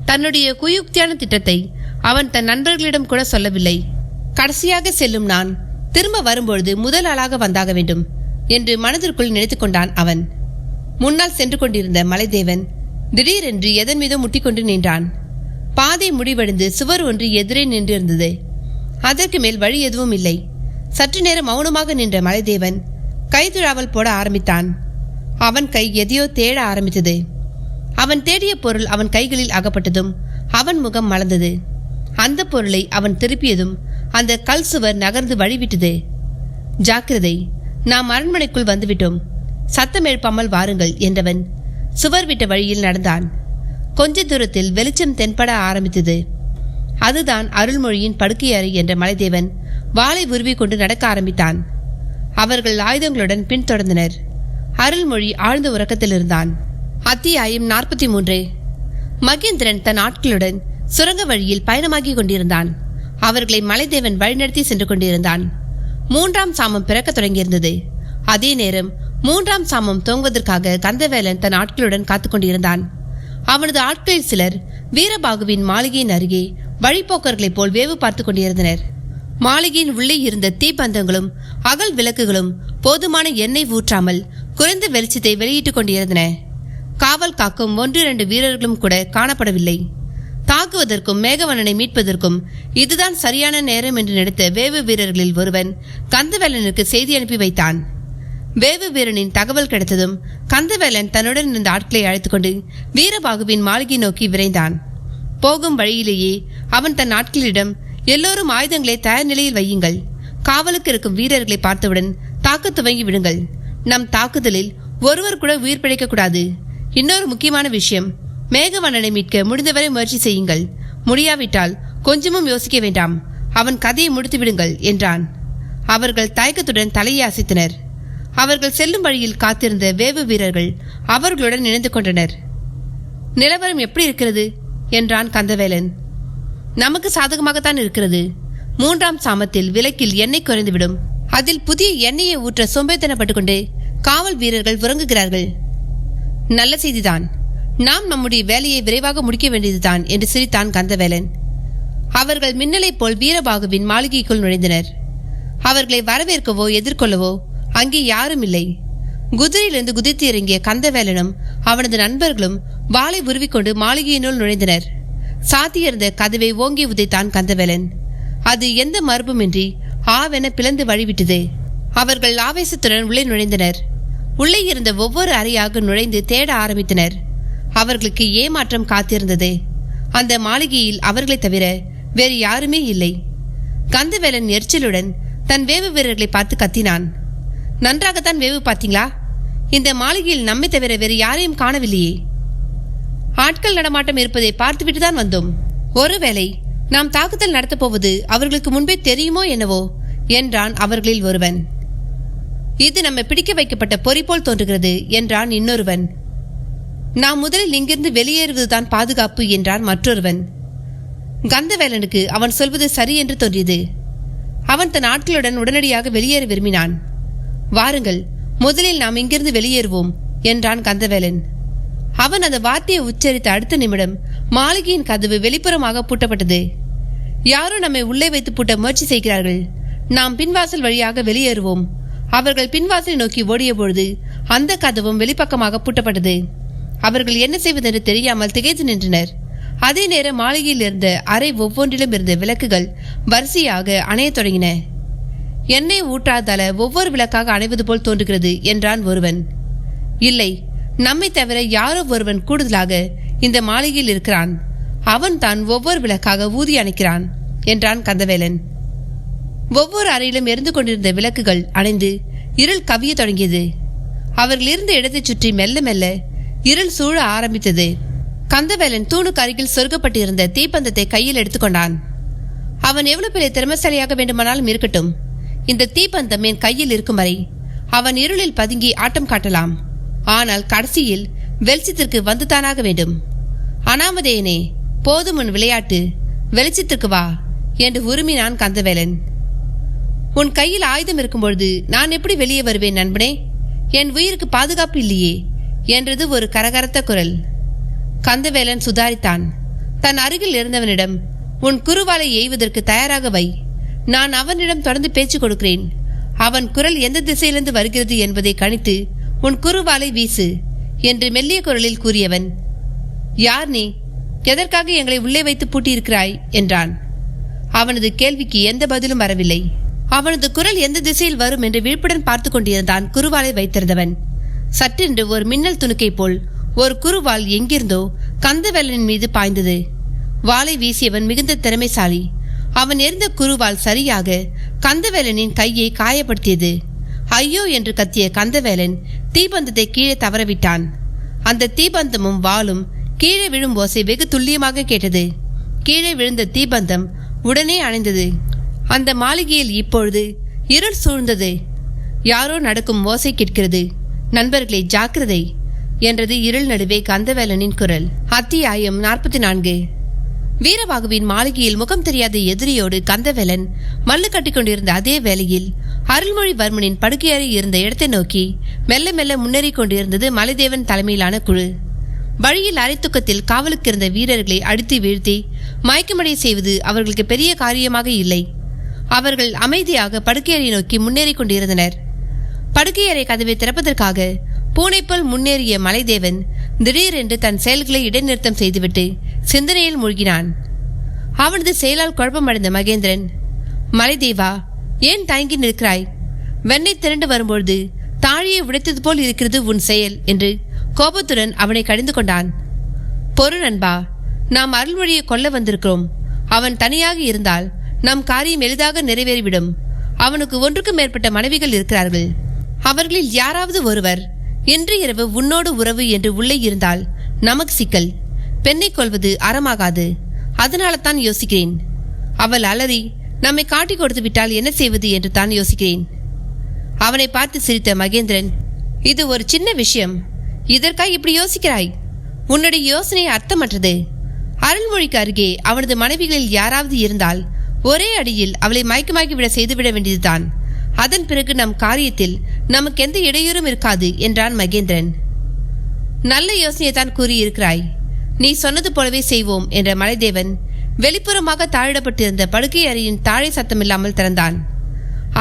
தன்னுடைய குயுக்தியான திட்டத்தை அவன் தன் நண்பர்களிடம் கூட சொல்லவில்லை. கடைசியாக செல்லும் நான் திரும்ப வரும்பொழுது முதல் ஆளாக வந்தாக வேண்டும் என்று மனதிற்குள் நினைத்து கொண்டான் அவன். முன்னால் சென்று கொண்டிருந்த மலைதேவன் திடீரென்று எதன் மீதும் முட்டிக்கொண்டு நின்றான். பாதை முடிவடைந்து சுவர் ஒன்று எதிரே நின்றிருந்தது. அதற்கு மேல் வழி எதுவும் இல்லை. சற்று நேரம் மௌனமாக நின்ற மலைதேவன் கைதுழாவல் போட ஆரம்பித்தான். அவன் கை எதையோ தேட ஆரம்பித்தது. அவன் தேடிய பொருள் அவன் கைகளில் அகப்பட்டதும் அவன் முகம் மலர்ந்தது. அந்த பொருளை அவன் திருப்பியதும் அந்த கல் சுவர் நகர்ந்து வழிவிட்டது. ஜாக்கிரதை, நாம் அரண்மனைக்குள் வந்துவிட்டோம், சத்தம் எழுப்பாமல் வாருங்கள் என்றவன் சுவர் விட்ட வழியில் நடந்தான். கொஞ்ச தூரத்தில் வெளிச்சம் தென்பட ஆரம்பித்தது. அதுதான் அருள்மொழியின் படுக்கை அறை என்ற மலைதேவன் வாளை உருவி கொண்டு நடக்க ஆரம்பித்தான். அவர்கள் ஆயுதங்களுடன் பின்தொடர்ந்தனர். அருள்மொழி ஆழ்ந்த உறக்கத்தில் இருந்தான். அத்தியாயம் 43. மகேந்திரன் தன் ஆட்களுடன் சுரங்க வழியில் பயணமாகி கொண்டிருந்தான். அவர்களை மலைதேவன் வழிநடத்தி சென்று கொண்டிருந்தான். 3ஆம் சாமம் பிறக்க தொடங்கியிருந்தது. அதே நேரம் 3ஆம் சாமம் தோங்குவதற்காக கந்தவேலன் தன் ஆட்களுடன் காத்து கொண்டிருந்தான். அவனது ஆட்களில் சிலர் வீரபாகுவின் மாளிகையின் அருகே வழிபோக்கர்களைப் போல் வேவு பார்த்து கொண்டிருந்தனர். மாளிகையின் உள்ளே இருந்த தீப்பந்தங்களும் அகல் விளக்குகளும் போதுமான எண்ணெய் ஊற்றாமல் குறைந்த வெளிச்சத்தை வெளியிட்டுக் கொண்டிருந்தன. காவல் காக்கும் 1-2 வீரர்களும் கூட காணப்படவில்லை. தாக்குவதற்கும் மேகவண்ணனை மீட்பதற்கும் இதுதான் சரியான நேரம் என்று நினைத்த வேவு வீரர்களில் ஒருவன் கந்தவேலனுக்கு செய்தி அனுப்பி வைத்தான். வேவு வீரனின் தகவல் கிடைத்ததும் கந்தவேலன் தன்னுடன் இருந்த ஆட்களை அழைத்துக்கொண்டு வீரபாகுவின் மாளிகை நோக்கி விரைந்தான். போகும் வழியிலேயே அவன் தன் ஆட்களிடம், எல்லோரும் ஆயுதங்களை தயார் நிலையில் வையுங்கள், காவலுக்கு இருக்கும் வீரர்களை பார்த்தவுடன் தாக்க துவங்கி விடுங்கள். நம் தாக்குதலில் ஒருவர் கூட உயிர் பிழைக்கக்கூடாது. இன்னொரு முக்கியமான விஷயம், மேகவண்ணனை மீட்க முடிந்தவரை முயற்சி செய்யுங்கள். முடியாவிட்டால் கொஞ்சமும் யோசிக்க வேண்டாம், அவன் கதையை முடித்து விடுங்கள் என்றான். அவர்கள் தயக்கத்துடன் தலையை அசைத்தனர். அவர்கள் செல்லும் வழியில் காத்திருந்த வேவு வீரர்கள் அவர்களுடன் இணைந்து கொண்டனர். நிலவரம் எப்படி இருக்கிறது என்றான் கந்தவேலன். நமக்கு சாதகமாகத்தான் இருக்கிறது. 3ஆம் சாமத்தில் விளக்கில் எண்ணெய் குறைந்துவிடும். அதில் புதிய எண்ணெயை ஊற்ற சோம்பேத்தனப்பட்டுக் கொண்டு காவல் வீரர்கள் உறங்குகிறார்கள். நல்ல செய்திதான். நாம் நம்முடைய வேலையை விரைவாக முடிக்க வேண்டியதுதான் என்று சிரித்தான் கந்தவேலன். அவர்கள் மின்னலைப் போல் வீரபாகுவின் மாளிகைக்குள் நுழைந்தனர். அவர்களை வரவேற்கவோ எதிர்கொள்ளவோ அங்கே யாரும் இல்லை. குதிரையிலிருந்து குதித்து இறங்கிய கந்தவேலனும் அவனது நண்பர்களும் வாளை உருவிக்கொண்டு மாளிகையினுள் நுழைந்தனர். சாத்தியிருந்த கதவை ஓங்கி உதைத்தான் கந்தவேலன். அது எந்த மறுப்புமின்றி ஆவென பிளந்து வழிவிட்டது. அவர்கள் ஆவேசத்துடன் உள்ளே நுழைந்தனர். உள்ளே இருந்த ஒவ்வொரு அறையாக நுழைந்து தேட ஆரம்பித்தனர். அவர்களுக்கு ஏமாற்றம் காத்திருந்தது. அந்த மாளிகையில் அவர்களை தவிர வேறு யாருமே இல்லை. கந்தவேலன் எரிச்சலுடன் தன் வேவு வீரர்களை பார்த்து கத்தினான். நன்றாகத்தான் வேவு பார்த்தீங்களா? இந்த மாளிகையில் நம்மை தவிர வேறு யாரையும் காணவில்லையே. ஆட்கள் நடமாட்டம் இருப்பதை பார்த்துவிட்டு தான் வந்தோம். ஒருவேளை நாம் தாக்குதல் நடத்தப் போவது அவர்களுக்கு முன்பே தெரியுமோ என்னவோ என்றான் அவர்களில் ஒருவன். இது நம்மை பிடிக்க வைக்கப்பட்ட பொறி போல் தோன்றுகிறது என்றான் இன்னொருவன். நாம் முதலில் இங்கிருந்து வெளியேறுவதுதான் பாதுகாப்பு என்றான் மற்றொருவன். கந்தவேலனுக்கு அவன் சொல்வது சரி என்று தோன்றியது. அவன் தன் ஆட்களுடன் உடனடியாக வெளியேற விரும்பினான். வாருங்கள், முதலில் நாம் இங்கிருந்து வெளியேறுவோம் என்றான் கந்தவேலன். அவன் அந்த வார்த்தையை உச்சரித்த அடுத்த நிமிடம் மாளிகையின் கதவு வெளிப்புறமாக பூட்டப்பட்டது. யாரோ நம்மை உள்ளே வைத்து பூட்ட முயற்சி செய்கிறார்கள். நாம் பின்வாசல் வழியாக வெளியேறுவோம். அவர்கள் பின்வாசலை நோக்கி ஓடிய பொழுது அந்த கதவும் வெளிப்பக்கமாக பூட்டப்பட்டது. அவர்கள் என்ன செய்வதென்று தெரியாமல் திகைத்து நின்றனர். அதே நேரம் மாளிகையில் இருந்த அறை ஒவ்வொன்றிலும் இருந்த விளக்குகள் வரிசையாக அணையத் தொடங்கின. எண்ணெய் ஊற்றாதால ஒவ்வொரு விளக்காக அணைவது போல் தோன்றுகிறது என்றான் ஒருவன். இல்லை, நம்மை தவிர யாரோ ஒருவன் கூடுதலாக இந்த மாளிகையில் இருக்கிறான். அவன் தான் ஒவ்வொரு விளக்காக ஊதி அணைக்கிறான் என்றான் கந்தவேலன். ஒவ்வொரு அறையிலும் எரிந்து கொண்டிருந்த விளக்குகள் அணைந்து இருள் கவிய தொடங்கியது. அவர்கள் இருந்த இடத்தை சுற்றி மெல்ல மெல்ல இருள் சூழ ஆரம்பித்தது. கந்தவேலன் தூணுக்கு அருகில் சொருகப்பட்டிருந்த தீப்பந்தத்தை கையில் எடுத்துக்கொண்டான். அவன் எவ்வளவு பெரிய திறமசாலியாக வேண்டுமானாலும் இருக்கட்டும், இந்த தீப்பந்தம் என் கையில் இருக்கும் வரை அவன் இருளில் பதுங்கி ஆட்டம் காட்டலாம். ஆனால் கடைசியில் வெளிச்சத்திற்கு வந்துதானாக வேண்டும். அனாமதேயனே, போதும் உன் விளையாட்டு, வெளிச்சத்திற்கு வா என்று உருமினான் கந்தவேலன். உன் கையில் ஆயுதம் இருக்கும் பொழுது நான் எப்படி வெளியே வருவேன் நண்பனே? என் உயிருக்கு பாதுகாப்பு இல்லையே என்றது ஒரு கரகரத்த குரல். கந்தவேலன் சுதாரித்தான். தன் அருகில் இருந்தவனிடம், உன் குருவாலை எய்வதற்கு தயாராக வை, நான் அவனிடம் தொடர்ந்து பேச்சு கொடுக்கிறேன். அவன் குரல் எந்த திசையிலிருந்து வருகிறது என்பதை கணித்து உன் குருவாலை வீசு என்று மெல்லிய குரலில் கூறியவன், யார் நீ? எதற்காக எங்களை உள்ளே வைத்து பூட்டியிருக்கிறாய் என்றான். அவனது கேள்விக்கு எந்த பதிலும் வரவில்லை. அவனது குரல் எந்த திசையில் வரும் என்று விழிப்புடன் பார்த்து கொண்டிருந்தான் குருவாலை வைத்திருந்தவன். சற்றென்று ஒரு மின்னல் துணுக்கை போல் ஒரு குருவால் எங்கிருந்தோ கந்தவேலனின் மீது பாய்ந்தது. வாளை வீசியவன் மிகுந்த திறமைசாலி. அவன் எறிந்த குருவால் சரியாக கந்தவேலனின் கையை காயப்படுத்தியது. ஐயோ என்று கத்திய கந்தவேலன் தீபந்தத்தை கீழே தவறவிட்டான். அந்த தீபந்தமும் வாளும் கீழே விழும் ஓசை வெகு துல்லியமாக கேட்டது. கீழே விழுந்த தீபந்தம் உடனே அணைந்தது. அந்த மாளிகையில் இப்பொழுது இருள் சூழ்ந்தது. யாரோ நடக்கும் ஓசை கேட்கிறது. நண்பர்களே, ஜாக்கிரதை என்றது இருள் நடுவே கந்தவேலனின் குரல். அத்தியாயம் 44. வீரபாகுவின் மாளிகையில் முகம் தெரியாத எதிரியோடு கந்தவேலன் மல்லு கட்டி கொண்டிருந்த அதே வேளையில் அருள்மொழிவர்மனின் படுக்கையறை இருந்த இடத்தை நோக்கி மெல்ல மெல்ல முன்னேறி கொண்டிருந்தது மலைதேவன் தலைமையிலான குழு. வழியில் அரைத்துக்கத்தில் காவலுக்கு இருந்த வீரர்களை அடித்து வீழ்த்தி மயக்கமடைய செய்வது அவர்களுக்கு பெரிய காரியமாக இல்லை. அவர்கள் அமைதியாக படுக்கையறை நோக்கி முன்னேறி கொண்டிருந்தனர். படுக்கையறை கதவை திறப்பதற்காக பூனைப்போல் முன்னேறிய மலைதேவன் திடீரென்று தன் செயல்களை இடைநிறுத்தம் செய்துவிட்டு சிந்தனையில் மூழ்கினான். அவனது செயலால் குழப்பமடைந்த மகேந்திரன், மலைதேவா, ஏன் தயங்கி நிற்கிறாய்? வெண்ணெய் திரண்டு வரும்பொழுது தாழியை உடைத்தது போல் இருக்கிறது உன் செயல் என்று கோபத்துடன் அவனை கடிந்து கொண்டான். பொறு நண்பா, நாம் அருள்மொழியை கொல்ல வந்திருக்கிறோம். அவன் தனியாக இருந்தால் நம் காரியம் எளிதாக நிறைவேறிவிடும். அவனுக்கு ஒன்றுக்கும் மேற்பட்ட மனைவிகள் இருக்கிறார்கள். அவர்களில் யாராவது ஒருவர் இன்று இரவு உன்னோடு உறவு என்று உள்ளே இருந்தால் நமக்கு சிக்கல். பெண்ணை கொள்வது அறமாகாது. அதனால தான் யோசிக்கிறேன். அவள் அலறி நம்மை காட்டி கொடுத்து விட்டால் என்ன செய்வது என்று தான் யோசிக்கிறேன். அவனை பார்த்து சிரித்த மகேந்திரன், இது ஒரு சின்ன விஷயம், இதற்காக இப்படி யோசிக்கிறாய்? உன்னுடைய யோசனை அர்த்தமற்றது. அருள்மொழிக்கு அருகே அவனது மனைவிகளில் யாராவது இருந்தால் ஒரே அடியில் அவளை மயக்கமாக்கிவிட செய்துவிட வேண்டியதுதான். அதன் பிறகு நம் காரியத்தில் நமக்கு எந்த இடையூறும் இருக்காது என்றான் மகேந்திரன். நல்ல யோசனையை தான் கூறியிருக்கிறாய். நீ சொன்னது போலவே செய்வோம் என்ற மலைதேவன் வெளிப்புறமாக தாழிடப்பட்டிருந்த படுக்கை அறையின் தாழை சத்தமில்லாமல் திறந்தான்.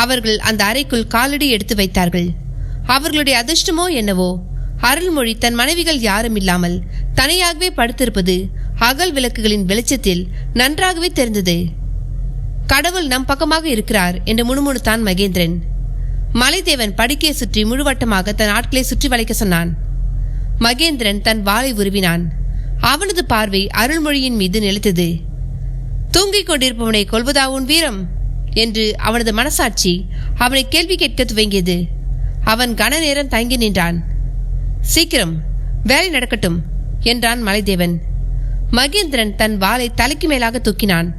அவர்கள் அந்த அறைக்குள் காலடி எடுத்து வைத்தார்கள். அவர்களுடைய அதிர்ஷ்டமோ என்னவோ, அருள்மொழி தன் மனைவிகள் யாரும் இல்லாமல் தனியாகவே படுத்திருப்பது அகல் விளக்குகளின் வெளிச்சத்தில் நன்றாகவே தெரிந்தது. கடவுள் நம் பக்கமாக இருக்கிறார் என்று முணுமுணுத்தான் மகேந்திரன். மலைதேவன் படுக்கையை சுற்றி முழுவட்டமாக தன் ஆட்களை சுற்றி வளைக்க சொன்னான். மகேந்திரன் தன் வாளை உருவினான். அவனது பார்வை அருள்மொழியின் மீது நிலைத்தது. தூங்கிக் கொண்டிருப்பவனை கொல்வதா உன் வீரம் என்று அவனது மனசாட்சி அவனை கேள்வி கேட்க துவங்கியது. அவன் கன நேரம் தங்கி நின்றான். சீக்கிரம் வேலை நடக்கட்டும் என்றான் மலைதேவன். மகேந்திரன் தன் வாளை தலைக்கு மேலாக தூக்கினான்.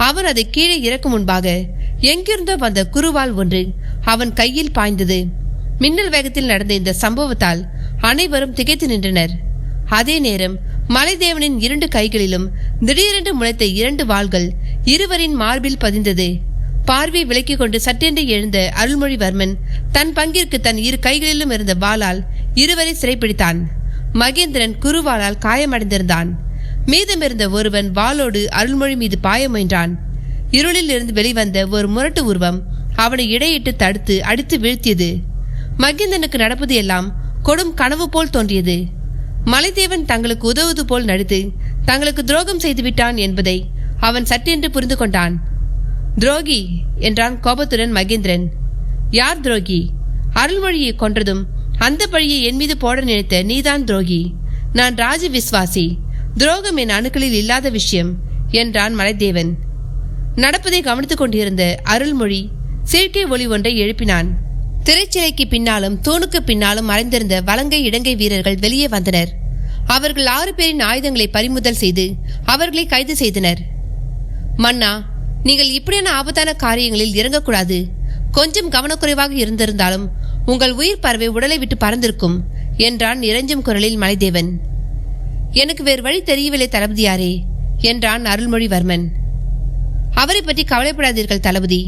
அவன் அதை கீழே இறக்கும் முன்பாக எங்கிருந்தோ வந்த குருவால் ஒன்று அவன் கையில் பாய்ந்தது. மின்னல் வேகத்தில் நடந்த இந்த சம்பவத்தால் அனைவரும் திகைத்து நின்றனர். அதே நேரம் மலைதேவனின் 2 கைகளிலும் திடீரென்று முளைத்த 2 வாள்கள் இருவரின் மார்பில் பதிந்தது. பார்வை விலக்கிக் கொண்டு சட்டென்று எழுந்த அருள்மொழிவர்மன் தன் பங்கிற்கு தன் 2 கைகளிலும் இருந்த வாளால் இருவரை சிறைப்பிடித்தான். மகேந்திரன் குருவாளால் காயமடைந்திருந்தான். மீதமிருந்த ஒருவன் வாளோடு அருள்மொழி மீது பாய முயன்றான். இருளில் இருந்து வெளிவந்த ஒரு முரட்டு உருவம் அவனை இடையிட்டு தடுத்து அடித்து வீழ்த்தியது. மகேந்திரனுக்கு நடப்பது எல்லாம் கொடும் கனவு போல் தோன்றியது. மலைதேவன் தங்களுக்கு உதவுவது போல் நடித்து தங்களுக்கு துரோகம் செய்துவிட்டான் என்பதை அவன் சட்டென்று புரிந்து கொண்டான். துரோகி என்றான் கோபத்துடன் மகேந்திரன். யார் துரோகி? அருள்மொழியை கொன்றதும் அந்த பழியை என் மீது போட நினைத்த நீதான் துரோகி. நான் ராஜ விஸ்வாசி. துரோகம் என் அணுக்களில் இல்லாத விஷயம் என்றான் மலைதேவன். நடப்பதை கவனித்துக் கொண்டிருந்த அருள்மொழி சிறுக்கை ஒலி ஒன்றை எழுப்பினான். திரைச்சிலைக்கு பின்னாலும் தூணுக்கு பின்னாலும் மறைந்திருந்த வலங்கை இடங்கை வீரர்கள் வெளியே வந்தனர். அவர்கள் 6 பேரின் ஆயுதங்களை பறிமுதல் செய்து அவர்களை கைது செய்தனர். மன்னா, நீங்கள் இப்படியான ஆபத்தான காரியங்களில் இறங்கக்கூடாது. கொஞ்சம் கவனக்குறைவாக இருந்திருந்தாலும் உங்கள் உயிர் பறவை உடலை விட்டு பறந்திருக்கும் என்றான் இறைஞ்சும் குரலில் மலைதேவன். எனக்கு வேறு வழி தெரியவில்லை தளபதியாரே என்றான் அருள்மொழிவர்மன். அவரை பற்றி கவலைப்படாதீர்கள் தளபதி.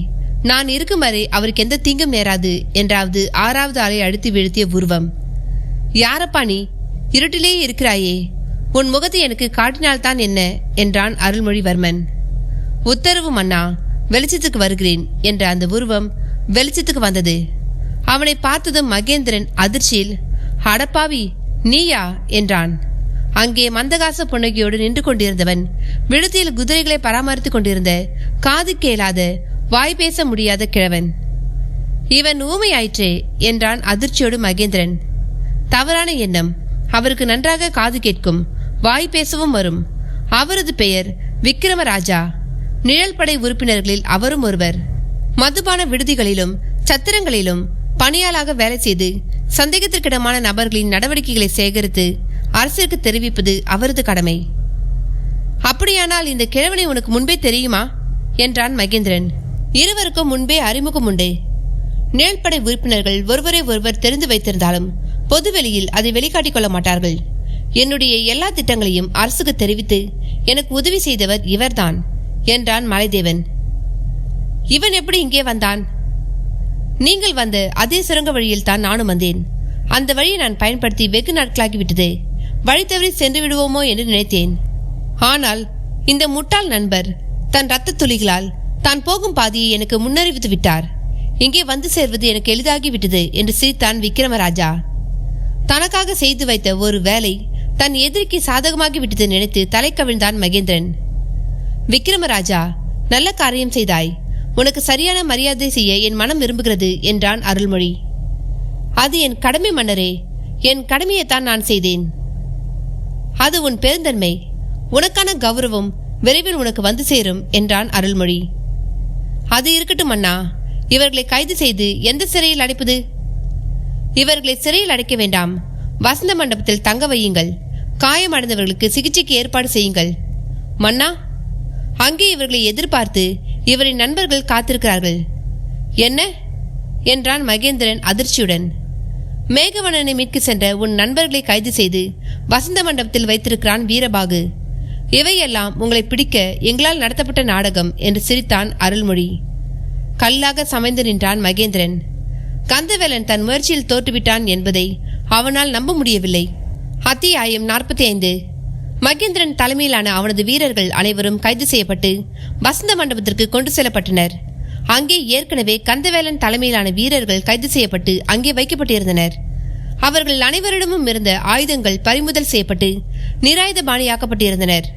நான் இருக்கும் வரை அவருக்கு எந்த தீங்கும் நேராது என்றாவது 6வது ஆளை அழுத்தி வீழ்த்திய உருவம். யாரப்பா நீ? இருட்டிலே இருக்கிறாயே, உன் முகத்தை எனக்கு காட்டினால்தான் என்ன என்றான் அருள்மொழிவர்மன். உத்தரவு மன்னா, வெளிச்சத்துக்கு வருகிறேன் என்ற அந்த உருவம் வெளிச்சத்துக்கு வந்தது. அவனை பார்த்ததும் மகேந்திரன் அதிர்ச்சியில், அடப்பாவி நீயா என்றான். அங்கே மந்தகாச புன்னகையோடு நின்று கொண்டிருந்தவன் விடுதியில் குதிரைகளை பராமரித்துக் கொண்டிருந்த காது கேளாத வாய் பேச முடியாத கிழவன். இவன் ஊமையாயிற்றே என்றான் அதிர்ச்சியோடு மகேந்திரன். தவறான எண்ணம். அவருக்கு நன்றாக காது கேட்கும், வாய் பேசவும் வரும். அவரது பெயர் விக்ரமராஜா. நிழல் படை உறுப்பினர்களில் அவரும் ஒருவர். மதுபான விடுதிகளிலும் சத்திரங்களிலும் பணியாளாக வேலை செய்து சந்தேகத்திற்கிடமான நபர்களின் நடவடிக்கைகளை சேகரித்து அரசிற்கு தெரிவிப்பது அவரது கடமை. அப்படியானால் இந்த கிழவனை உனக்கு முன்பே தெரியுமா என்றான் மகேந்திரன். இருவருக்கும் முன்பே அறிமுகம் உண்டு. நிழல்படை உறுப்பினர்கள் ஒருவரை ஒருவர் தெரிந்து வைத்திருந்தாலும் பொதுவெளியில் அதை வெளிக்காட்டிக் கொள்ள மாட்டார்கள். என்னுடைய எல்லா திட்டங்களையும் அரசுக்கு தெரிவித்து எனக்கு உதவி செய்தவர் இவர்தான் என்றான் மலைதேவன். இவன் எப்படி இங்கே வந்தான்? நீங்கள் வந்த அதே சுரங்க வழியில் தான் நானும் வந்தேன். அந்த வழியை நான் பயன்படுத்தி வெகு நாட்களாகிவிட்டது. வழி தவறி சென்று விடுவோமோ என்று நினைத்தேன். ஆனால் இந்த முட்டாள் நண்பர் தன் இரத்த துளிகளால் தான் போகும் பாதையை எனக்கு முன்னறிவித்து விட்டார். இங்கே வந்து சேர்வது எனக்கு எளிதாகிவிட்டது என்று சிரித்தான் விக்ரமராஜா. தனக்காக செய்து வைத்த ஒரு வேலை தன் எதிரிக்கு சாதகமாகி விட்டது நினைத்து தலை கவிழ்ந்தான் மகேந்திரன். விக்ரமராஜா, நல்ல காரியம் செய்தாய். உனக்கு சரியான மரியாதை செய்ய என் மனம் விரும்புகிறது என்றான் அருள்மொழி. அது என் கடமை மன்னரே. என் கடமையைத்தான் நான் செய்தேன். அது உன் பெருந்தன்மை. உனக்கான கௌரவம் விரைவில் உனக்கு வந்து சேரும் என்றான் அருள்மொழி. அது இருக்கட்டும் அண்ணா. இவர்களை கைது செய்து எந்த சிறையில் அடைப்பது? இவர்களை சிறையில் அடைக்க வேண்டாம். வசந்த மண்டபத்தில் தங்க வையுங்கள். காயமடைந்தவர்களுக்கு சிகிச்சைக்கு ஏற்பாடு செய்யுங்கள். மன்னா, அங்கே இவர்களை எதிர்பார்த்து இவரின் நண்பர்கள் காத்திருக்கிறார்கள். என்ன என்றான் மகேந்திரன் அதிர்ச்சியுடன். மேகவண்ணனை மீட்க சென்ற உன் நண்பர்களை கைது செய்து வசந்த மண்டபத்தில் வைத்திருக்கிறான் வீரபாகு. இவையெல்லாம் உங்களை பிடிக்க எங்களால் நடத்தப்பட்ட நாடகம் என்று சிரித்தான் அருள்மொழி. கல்லாக சமைந்து நின்றான் மகேந்திரன். கந்தவேலன் தன் முயற்சியில் தோற்றுவிட்டான் என்பதை அவனால் நம்ப முடியவில்லை. அத்தியாயம் 45. மகேந்திரன் தலைமையிலான அவனது வீரர்கள் அனைவரும் கைது செய்யப்பட்டு வசந்த மண்டபத்திற்கு கொண்டு செல்லப்பட்டனர். அங்கே ஏற்கனவே கந்தவேலன் தலைமையிலான வீரர்கள் கைது செய்யப்பட்டு அங்கே வைக்கப்பட்டிருந்தனர். அவர்கள் அனைவரிடமும் இருந்த ஆயுதங்கள் பறிமுதல் செய்யப்பட்டு நிராயுத பாணியாக்கப்பட்டிருந்தனர்.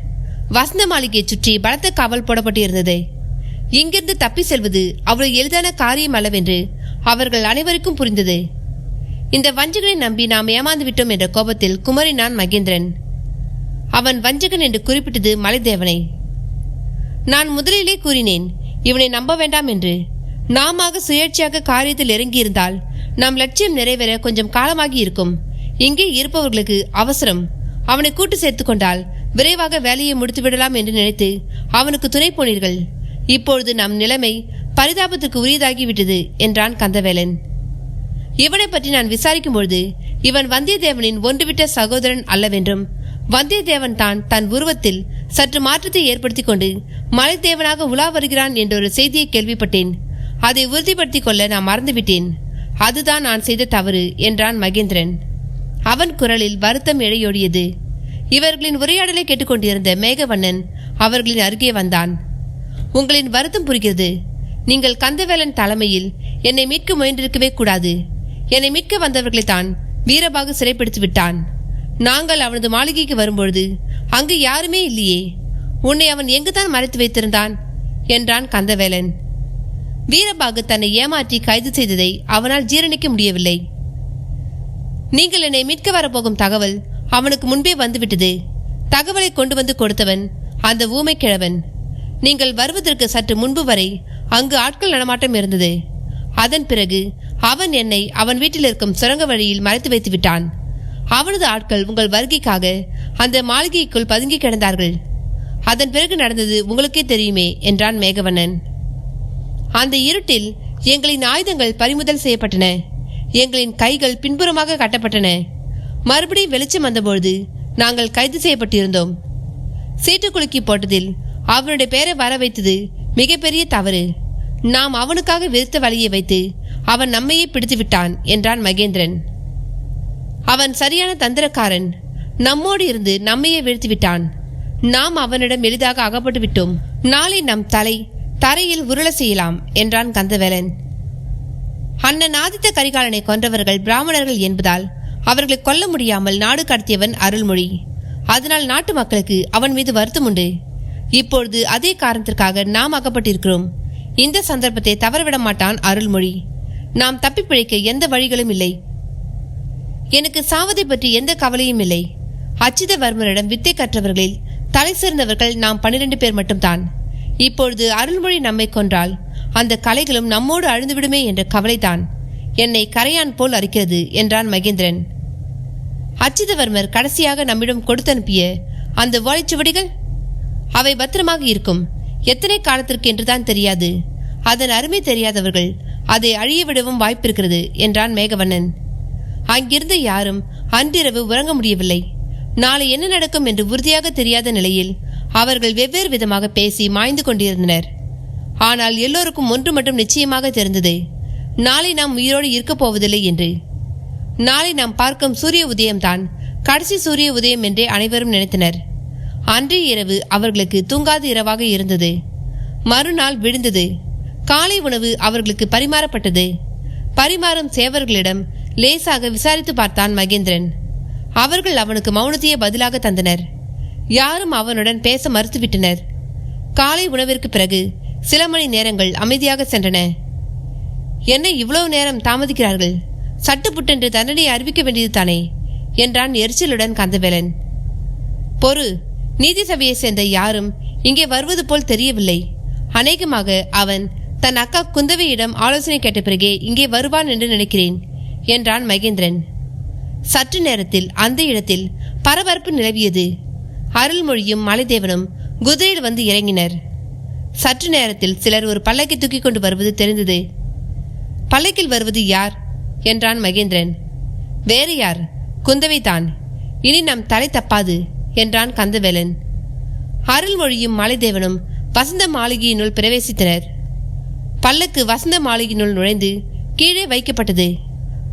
வசந்த மாளிகையை சுற்றி பலத்த காவல் போடப்பட்டிருந்தது. இங்கிருந்து தப்பி செல்வது அவ்வளவு எளிதான காரியம் அல்லவென்று அவர்கள் அனைவருக்கும் புரிந்தது. இந்த வஞ்சகனை நம்பி நாம் ஏமாந்து விட்டோம் என்ற கோபத்தில் குமரினான் மகேந்திரன். அவன் வஞ்சகன் என்று குறிப்பிட்டது மலைதேவனை. நான் முதலிலே கூறினேன் இவனை நம்ப வேண்டாம் என்று. நாம சுயேட்சையாக காரியத்தில் இறங்கியிருந்தால் நம் லட்சியம் நிறைவேற கொஞ்சம் காலமாகி இருக்கும். இங்கே இருப்பவர்களுக்கு அவசரம். அவனை கூட்டு சேர்த்து கொண்டால் விரைவாக வேலையை முடித்துவிடலாம் என்று நினைத்து அவனுக்கு துணை போனீர்கள். இப்பொழுது நம் நிலைமை பரிதாபத்திற்கு உரியதாகிவிட்டது என்றான் கந்தவேலன். இவனை பற்றி நான் விசாரிக்கும் பொழுது இவன் வந்தியத்தேவனின் ஒன்றுவிட்ட சகோதரன் அல்லவென்றும் வந்தியத்தேவன் தான் தன் உருவத்தில் சற்று மாற்றத்தை ஏற்படுத்தி கொண்டு மலைத்தேவனாக உலா வருகிறான் என்றொரு செய்தியை கேள்விப்பட்டேன். அதை உறுதிப்படுத்திக் கொள்ள நான் மறந்துவிட்டேன். அதுதான் நான் செய்த தவறு என்றான் மகேந்திரன். அவன் குரலில் வருத்தம் இழையோடியது. இவர்களின் உரையாடலை கேட்டுக்கொண்டிருந்த மேகவண்ணன் அவர்களின் அருகே வந்தான். உங்களின் வருத்தம் புரிகிறது. நீங்கள் கந்தவேலன் தலைமையில் என்னை மீட்க முயன்றிருக்கவே கூடாது. என்னை மீட்க வந்தவர்களைத்தான் வீரபாகு சிறைப்பிடித்து விட்டான். நாங்கள் அவனது மாளிகைக்கு வரும்பொழுது அங்கு யாருமே இல்லையே. உன்னை அவன் எங்குதான் மறைத்து வைத்திருந்தான் என்றான் கந்தவேலன். வீரபாகு தன்னை ஏமாற்றி கைது செய்ததை அவனால் ஜீரணிக்க முடியவில்லை. நீங்கள் என்னை மீட்க வரப்போகும் தகவல் அவனுக்கு முன்பே வந்துவிட்டது. தகவலை கொண்டு வந்து கொடுத்தவன் அந்த ஊமை கிழவன். நீங்கள் வருவதற்கு சற்று முன்பு வரை அங்கு ஆட்கள் நடமாட்டம் இருந்தது. அதன் பிறகு அவன் என்னை அவன் வீட்டில் இருக்கும் சுரங்க வழியில் மறைத்து வைத்து விட்டான். அவனது ஆட்கள் உங்கள் வருகைக்காக அந்த மாளிகைக்குள் பதுங்கி கிடந்தார்கள். அதன் பிறகு நடந்தது உங்களுக்கே தெரியுமே என்றான் மேகவண்ணன். அந்த இருட்டில் எங்களின் ஆயுதங்கள் பறிமுதல் செய்யப்பட்டன. எங்களின் கைகள் பின்புறமாக கட்டப்பட்டன. மறுபடியும் வெளிச்சம் வந்தபொழுது நாங்கள் கைது செய்யப்பட்டிருந்தோம். சீட்டுக்குலுக்கி போட்டதில் அவனுடைய பெயரை வர வைத்தது மிகப்பெரிய தவறு. நாம் அவனுக்காக விரித்த வழியை வைத்து அவன் நம்மையே பிடித்து விட்டான் என்றான் மகேந்திரன். அவன் சரியான தந்திரக்காரன். நம்மோடு இருந்து நம்மையே வீழ்த்தி விட்டான். நாம் அவனிடம் எளிதாக அகப்பட்டு விட்டோம். நாளை நம் தலை தரையில் உருள செய்யலாம் என்றான் கந்தவேலன். அண்ணன் ஆதித்த கரிகாலனை கொன்றவர்கள் பிராமணர்கள் என்பதால் அவர்களை கொல்ல முடியாமல் நாடு கடத்தியவன் அருள்மொழி. அதனால் நாட்டு மக்களுக்கு அவன் மீது வருத்தம் உண்டு. இப்பொழுது அதே காரணத்திற்காக நாம் அகப்பட்டிருக்கிறோம். இந்த சந்தர்ப்பத்தை தவறவிட மாட்டான் அருள்மொழி. நாம் தப்பி பிழைக்க எந்த வழிகளும் இல்லை. எனக்கு சாவதை பற்றி எந்த கவலையும் இல்லை. அச்சிதவர்மரிடம் வித்தை கற்றவர்களில் தலை சிறந்தவர்கள் நாம் 12 பேர் மட்டும்தான். இப்பொழுது அருள்மொழி நம்மை கொன்றால் அந்த கலைகளும் நம்மோடு அழிந்துவிடுமே என்ற கவலைதான் என்னை கரையான் போல் அரிக்கிறது என்றான் மகேந்திரன். அச்சிதவர்மர் கடைசியாக நம்மிடம் கொடுத்தனுப்பிய அந்த ஓலைச்சுவடிகள் அவை பத்திரமாக இருக்கும். எத்தனை காலத்திற்கு என்றுதான் தெரியாது. அதன் அருமை தெரியாதவர்கள் அதை அழிய விடவும் வாய்ப்பிருக்கிறது என்றான் மேகவண்ணன். அங்கிருந்த யாரும் அன்றிரவு உறங்க முடியவில்லை. நாளை என்ன நடக்கும் என்று உறுதியாக தெரியாத நிலையில் அவர்கள் வெவ்வேறு விதமாக பேசி மாய்ந்து கொண்டிருந்தனர். ஆனால் எல்லோருக்கும் ஒன்று மட்டும் நிச்சயமாக தெரிந்தது, நாளை நாம் உயிரோடு இருக்கப் போவதில்லை என்று. நாளை நாம் பார்க்கும் சூரிய உதயம்தான் கடைசி சூரிய உதயம் என்றே அனைவரும் நினைத்தனர். அன்றைய இரவு அவர்களுக்கு தூங்காத இரவாக இருந்தது. மறுநாள் விழுந்தது. காலை உணவு அவர்களுக்கு பரிமாறப்பட்டது. பரிமாறும் சேவர்களிடம் லேசாக விசாரித்து பார்த்தான் மகேந்திரன். அவர்கள் அவனுக்கு மௌனத்தையே பதிலாக தந்தனர். யாரும் அவனுடன் பேச மறுத்துவிட்டனர். காலை உணவிற்கு பிறகு சில மணி நேரங்கள் அமைதியாக சென்றன. என்ன இவ்வளவு நேரம் தாமதிக்கிறார்கள்? சட்டுப்புட்டென்று தண்டனை அறிவிக்க வேண்டியது தானே என்றான் எரிச்சலுடன் கந்தவேலன். பொறு, நீதி சபையை சேர்ந்த யாரும் இங்கே வருவது போல் தெரியவில்லை. அநேகமாக அவன் தன் அக்கா குந்தவையிடம் ஆலோசனை கேட்ட பிறகே இங்கே வருவான் என்று நினைக்கிறேன் என்றான் மகேந்திரன். சற்று நேரத்தில் அந்த இடத்தில் பரபரப்பு நிலவியது. அருள்மொழியும் மலைதேவனும் குதிரையில் வந்து இறங்கினர். சற்று நேரத்தில் சிலர் ஒரு பல்லக்கை தூக்கி கொண்டு வருவது தெரிந்தது. பல்லக்கில் வருவது யார் என்றான் மகேந்திரன். வேறு யார், குந்தவை தான். இனி நம் தலை தப்பாது என்றான் கந்தவேலன். அருள்மொழியும் மலைதேவனும் வசந்த மாளிகையினுள் பிரவேசித்தனர். பல்லக்கு வசந்த மாளிகையினுள் நுழைந்து கீழே வைக்கப்பட்டது.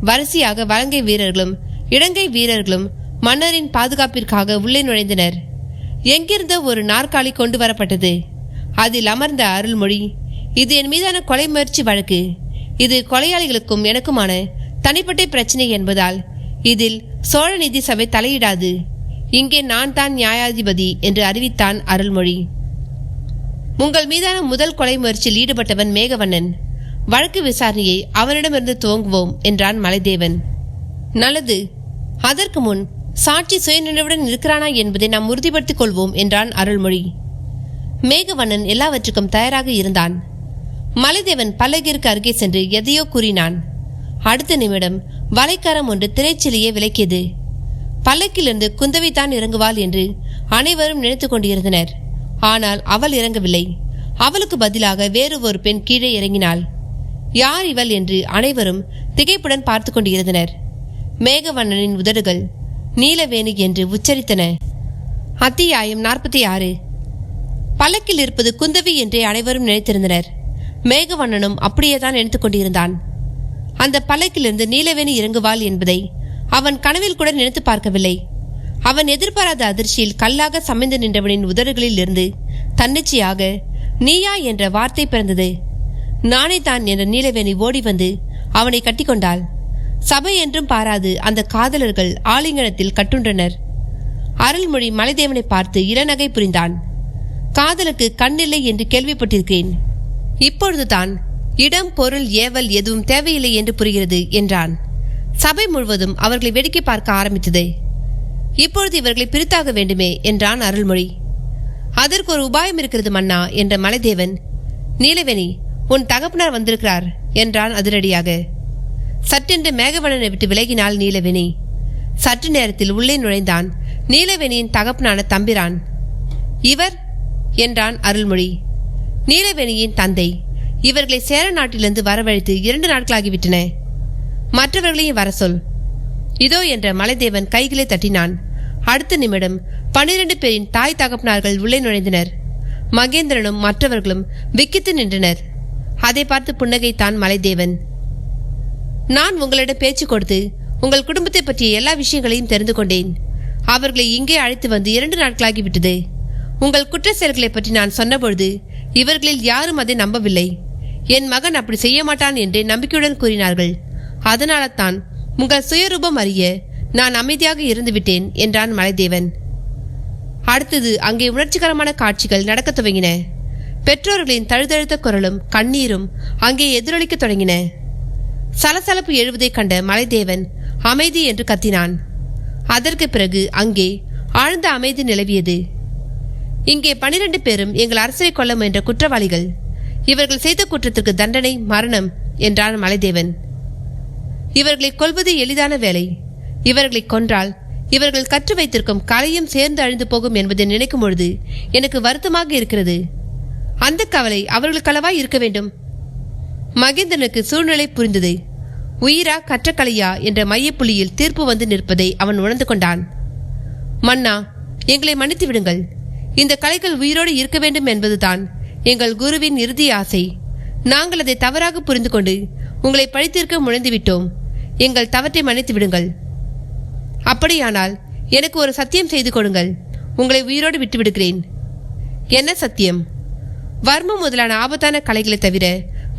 வரிசையாக வலங்கை வீரர்களும் இடங்கை வீரர்களும் மன்னரின் பாதுகாப்பிற்காக உள்ளே நுழைந்தனர். எங்கிருந்த ஒரு நாற்காலி கொண்டு வரப்பட்டது. அதில் அமர்ந்த அருள்மொழி, இது என் மீதான கொலை முயற்சி வழக்கு. இது கொலையாளிகளுக்கும் எனக்குமான தனிப்பட்ட பிரச்சனை என்பதால் இதில் சோழ நீதி சபை தலையிடாது. இங்கே நான் தான் நியாயாதிபதி என்று அறிவித்தான் அருள்மொழி. உங்கள் மீதான முதல் கொலை முயற்சியில் ஈடுபட்டவன் மேகவண்ணன். வழக்கு விசாரணையை அவனிடமிருந்து துவங்குவோம் என்றான் மலைதேவன். நல்லது. அதற்கு முன் சாட்சி சுயநினைவுடன் இருக்கிறானா என்பதை நாம் உறுதிப்படுத்திக் கொள்வோம் என்றான் அருள்மொழி. மேகவண்ணன் எல்லாவற்றுக்கும் தயாராக இருந்தான். மலைதேவன் பல்லக்கிற்கு அருகே சென்று எதையோ கூறினான். அடுத்த நிமிடம் வலைக்காரம் ஒன்று திரைச்சிலையே விலக்கியது. பல்லக்கிலிருந்து குந்தவை தான் இறங்குவாள் என்று அனைவரும் நினைத்து கொண்டிருந்தனர். ஆனால் அவள் இறங்கவில்லை. அவளுக்கு பதிலாக வேறு ஒரு பெண் கீழே இறங்கினாள். யார் இவள் என்று அனைவரும் திகைப்புடன் பார்த்து கொண்டிருந்தனர். மேகவண்ணனின் உதடுகள் நீலவேணி என்று உச்சரித்தன. அத்தியாயம் 46. பல்லக்கில் இருப்பது குந்தவி என்றே அனைவரும் நினைத்திருந்தனர். மேகவண்ணனும் அப்படியேதான் நினைத்துக் கொண்டிருந்தான். அந்த பல்லக்கிலிருந்து நீலவேணி இறங்குவாள் என்பதை அவன் கனவில் கூட நினைத்து பார்க்கவில்லை. அவன் எதிர்பாராத அதிர்ச்சியில் கல்லாக சமைந்து நின்றவனின் உதடுகளில் இருந்து தன்னிச்சையாக நீயா என்ற வார்த்தை பிறந்தது. நானே தான் என்ற நீலவேணி ஓடி வந்து அவனை கட்டிக்கொண்டாள். சபை என்றும் பாராது அந்த காதலர்கள் ஆலிங்கனத்தில் கட்டுண்டனர். அருள்மொழி மலைதேவனை பார்த்து இளநகை புரிந்தான். காதலுக்கு கண்ணில்லை என்று கேள்விப்பட்டிருக்கிறேன். இப்பொழுதுதான் இடம் பொருள் ஏவல் எதுவும் தேவையில்லை என்று புரிகிறது என்றான். சபை முழுவதும் அவர்களை வேடிக்கை பார்க்க ஆரம்பித்தது. இப்பொழுது இவர்களை பிரித்தாக வேண்டுமே என்றான் அருள்மொழி. அதற்கு ஒரு உபாயம் இருக்கிறது மன்னா என்ற மலைதேவன். நீலவேணி, உன் தகப்பனார் வந்திருக்கிறார் என்றான் அதிரடியாக. சற்றென்று மேகவண்ணனை விட்டு விலகினாள் நீலவேணி. சற்று நேரத்தில் உள்ளே நுழைந்தான் நீலவேணியின் தகப்பனான தம்பிரான். இவர் என்றான் அருள்மொழி. நீலவேணியின் தந்தை. இவர்களை சேர நாட்டிலிருந்து வரவழைத்து 2 நாட்களாகிவிட்டன. மற்றவர்களையும் வர சொல். இதோ என்ற மலைதேவன் கைகளை தட்டினான். அடுத்த நிமிடம் 12 பேரின் தாய் தகப்பனார்கள் உள்ளே நுழைந்தனர். மகேந்திரனும் மற்றவர்களும் விக்கித்து நின்றனர். அதை பார்த்து புன்னகைத்தான் மலைதேவன். நான் உங்களிடம் பேச்சு கொடுத்து உங்கள் குடும்பத்தை பற்றிய எல்லா விஷயங்களையும் தெரிந்து கொண்டேன். அவர்களை இங்கே அழைத்து வந்து 2 நாட்களாகிவிட்டது. உங்கள் குற்ற செயல்களை பற்றி நான் சொன்னபொழுது இவர்களில் யாரும் அதை நம்பவில்லை. என் மகன் அப்படி செய்ய மாட்டான் என்று நம்பிக்கையுடன் கூறினார்கள். அதனால தான் உங்கள் சுயரூபம் அறிய நான் அமைதியாக இருந்துவிட்டேன் என்றான் மலைதேவன். அடுத்தது அங்கே உணர்ச்சிகரமான காட்சிகள் நடக்க துவங்கின. பெற்றோர்களின் தழுதழுத்த குரலும் கண்ணீரும் அங்கே எதிரொலிக்க தொடங்கின. சலசலப்பு எழுவதைக் கண்ட மலைதேவன் அமைதி என்று கத்தினான். அதற்கு பிறகு அங்கே ஆழ்ந்த அமைதி நிலவியது. இங்கே 12 பேரும் எங்கள் அரசரை கொல்ல முயன்ற குற்றவாளிகள். இவர்கள் செய்த குற்றத்திற்கு தண்டனை மரணம் என்றான் மலைதேவன். இவர்களை கொல்வது எளிதான வேலை. இவர்களை கொன்றால் இவர்கள் கற்று வைத்திருக்கும் கலையும் சேர்ந்து அழிந்து போகும் என்பதை நினைக்கும் பொழுது எனக்கு வருத்தமாக இருக்கிறது. அந்த கவலை அவர்களுக்களவாய் இருக்க வேண்டும். மகேந்திரனுக்கு சூழ்நிலை புரிந்தது. உயிரா கற்றக்கலையா என்ற மையப்புள்ளியில் தீர்ப்பு வந்து நிற்பதை அவன் உணர்ந்து கொண்டான். மன்னா, எங்களை மன்னித்து விடுங்கள். இந்த கலைகள் உயிரோடு இருக்க வேண்டும் என்பதுதான் எங்கள் குருவின் இறுதி ஆசை. நாங்கள் அதை தவறாக புரிந்து கொண்டு உங்களை பழித்திருக்க முனைந்துவிட்டோம். எங்கள் தவற்றை மன்னித்து விடுங்கள். அப்படியானால் எனக்கு ஒரு சத்தியம் செய்து கொடுங்கள். உங்களை உயிரோடு விட்டுவிடுகிறேன். என்ன சத்தியம்? வர்மம் முதலான ஆபத்தான கலைகளை தவிர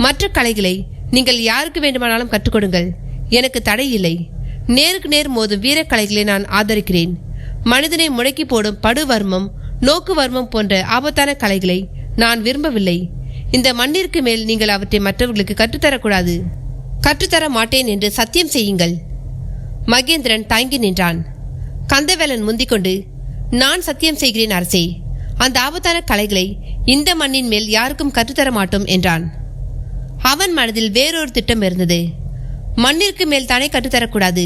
மற்ற கலைகளை நீங்கள் யாருக்கு வேண்டுமானாலும் கற்றுக் கொடுங்கள். எனக்கு தடை இல்லை. நேருக்கு நேர் மோதும் வீரக்கலைகளை நான் ஆதரிக்கிறேன். மனிதனை முடக்கி போடும் படுவர்மம், நோக்கு வர்மம் போன்ற ஆபத்தான கலைகளை நான் விரும்பவில்லை. இந்த மண்ணிற்கு மேல் நீங்கள் அவற்றை மற்றவர்களுக்கு கற்றுத்தரக்கூடாது. கற்றுத்தர மாட்டேன் என்று சத்தியம் செய்யுங்கள். மகேந்திரன் தயங்கி நின்றான். கந்தவேலன் முந்திக்கொண்டு, நான் சத்தியம் செய்கிறேன் அரசே. அந்த ஆபத்தான கலைகளை இந்த மண்ணின் மேல் யாருக்கும் கற்றுத்தர மாட்டோம் என்றான். அவன் மனதில் வேறொரு திட்டம் இருந்தது. மண்ணிற்கு மேல் தானே கற்றுத்தரக்கூடாது.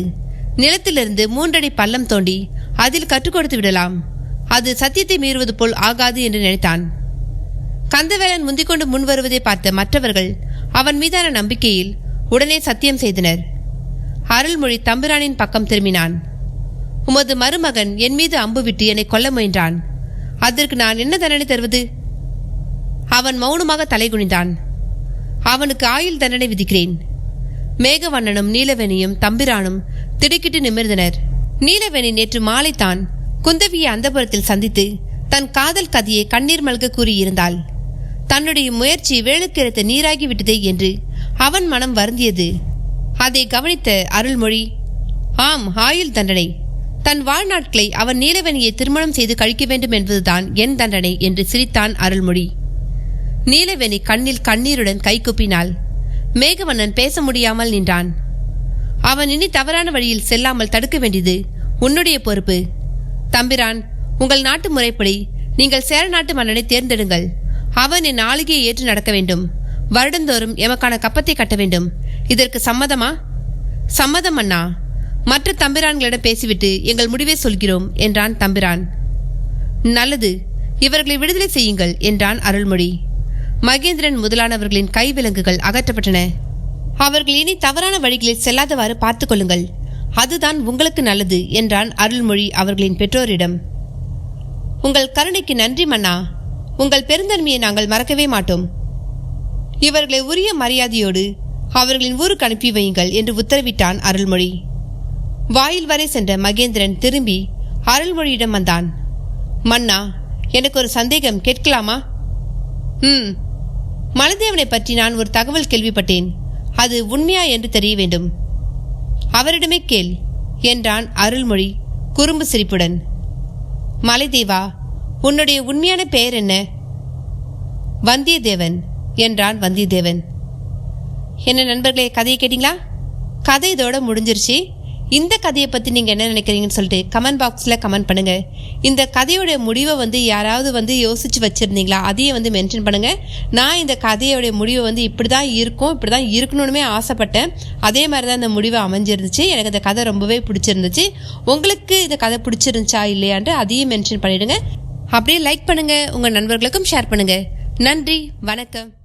நிலத்திலிருந்து 3 அடி பள்ளம் தோண்டி அதில் கற்றுக் கொடுத்து விடலாம். அது சத்தியத்தை மீறுவது போல் ஆகாது என்று நினைத்தான். கந்தவேலன் முந்திக்கொண்டு முன் வருவதை பார்த்த மற்றவர்கள் அவன் மீதான நம்பிக்கையில் உடனே சத்தியம் செய்தனர். அருள்மொழி தம்பிரானின் பக்கம் திரும்பினான். உமது மருமகன் என் மீது அம்பு விட்டு என்னை கொல்ல முயன்றான். அதற்கு நான் என்ன தண்டனை தருவது? அவன் மௌனமாக தலைகுனிந்தான். அவனுக்கு ஆயுள் தண்டனை விதிக்கிறேன். மேகவண்ணனும் நீலவேணியும் தம்பிரானும் திடுக்கிட்டு நிமிர்ந்தனர். நீலவேணி நேற்று மாலை தான் குந்தவியை அந்தபுரத்தில் சந்தித்து தன் காதல் கதையை கண்ணீர் மல்க கூறியிருந்தாள். தன்னுடைய முயற்சி வேளுக்கிழத்த நீராகிவிட்டதே என்று அவன் மனம் வருந்தியது. அதை கவனித்த அருள்மொழி, ஆம், ஆயுள் தண்டனை. தன் வாழ்நாட்களை அவன் நீலவேணியை திருமணம் செய்து கழிக்க வேண்டும் என்பதுதான் என் தண்டனை என்று சிரித்தான் அருள்மொழி. நீலவேணி கண்ணில் கண்ணீருடன் கைகுப்பினாள். மேகவண்ணன் பேச முடியாமல் நின்றான். அவன் இனி தவறான வழியில் செல்லாமல் தடுக்க வேண்டியது உன்னுடைய பொறுப்பு. தம்பிரான், உங்கள் நாட்டு முறைப்படி நீங்கள் சேர நாட்டு மன்னனை தேர்ந்தெடுங்கள். அவன் என் ஆளுகையை ஏற்று நடக்க வேண்டும். வருடந்தோறும் எமக்கான கப்பத்தை கட்ட வேண்டும். இதற்கு சம்மதமா? சம்மதம் அண்ணா. மற்ற தம்பிரான்களிடம் பேசிவிட்டு எங்கள் முடிவை சொல்கிறோம் என்றான் தம்பிரான். நல்லது, இவர்களை விடுதலை செய்யுங்கள் என்றான் அருள்மொழி. மகேந்திரன் முதலானவர்களின் கைவிலங்குகள் அகற்றப்பட்டன. அவர்கள் இனி தவறான வழிகளில் செல்லாதவாறு பார்த்துக் கொள்ளுங்கள். அதுதான் உங்களுக்கு நல்லது என்றான் அருள்மொழி அவர்களின் பெற்றோரிடம். உங்கள் கருணைக்கு நன்றி மன்னா. உங்கள் பெருந்தன்மையை நாங்கள் மறக்கவே மாட்டோம். இவர்களை உரிய மரியாதையோடு அவர்களின் ஊருக்கு அனுப்பி வையுங்கள் என்று உத்தரவிட்டான் அருள்மொழி. வாயில் வரை சென்ற மகேந்திரன் திரும்பி அருள்மொழியிடம் வந்தான். மன்னா, எனக்கு ஒரு சந்தேகம், கேட்கலாமா? மலைதேவனை பற்றி நான் ஒரு தகவல் கேள்விப்பட்டேன். அது உண்மையா என்று தெரிய வேண்டும். அவரிடமே கேள் என்றான் அருள்மொழி குறும்பு சிரிப்புடன். மலைதேவா, உன்னுடைய உண்மையான பெயர் என்ன? வந்தியத்தேவன் என்றான் வந்தியத்தேவன். என்ன நண்பர்களே, கதையை கேட்டிங்களா? கதை இதோட முடிஞ்சிருச்சு. இந்த கதையை பற்றி நீங்கள் என்ன நினைக்கிறீங்கன்னு சொல்லிட்டு கமெண்ட் பாக்ஸில் கமெண்ட் பண்ணுங்கள். இந்த கதையோட முடிவை யாராவது யோசித்து வச்சுருந்தீங்களா? அதையும் மென்ஷன் பண்ணுங்கள். நான் இந்த கதையோடைய முடிவை இப்படி தான் இருக்கும், இப்படி தான் இருக்கணும்னு ஆசைப்பட்டேன். அதே மாதிரி தான் இந்த முடிவை அமைஞ்சிருந்துச்சு. எனக்கு இந்த கதை ரொம்பவே பிடிச்சிருந்துச்சு. உங்களுக்கு இந்த கதை பிடிச்சிருந்துச்சா இல்லையான்ட்டு அதையும் மென்ஷன் பண்ணிவிடுங்க. அப்படியே லைக் பண்ணுங்கள், உங்கள் நண்பர்களுக்கும் ஷேர் பண்ணுங்கள். நன்றி, வணக்கம்.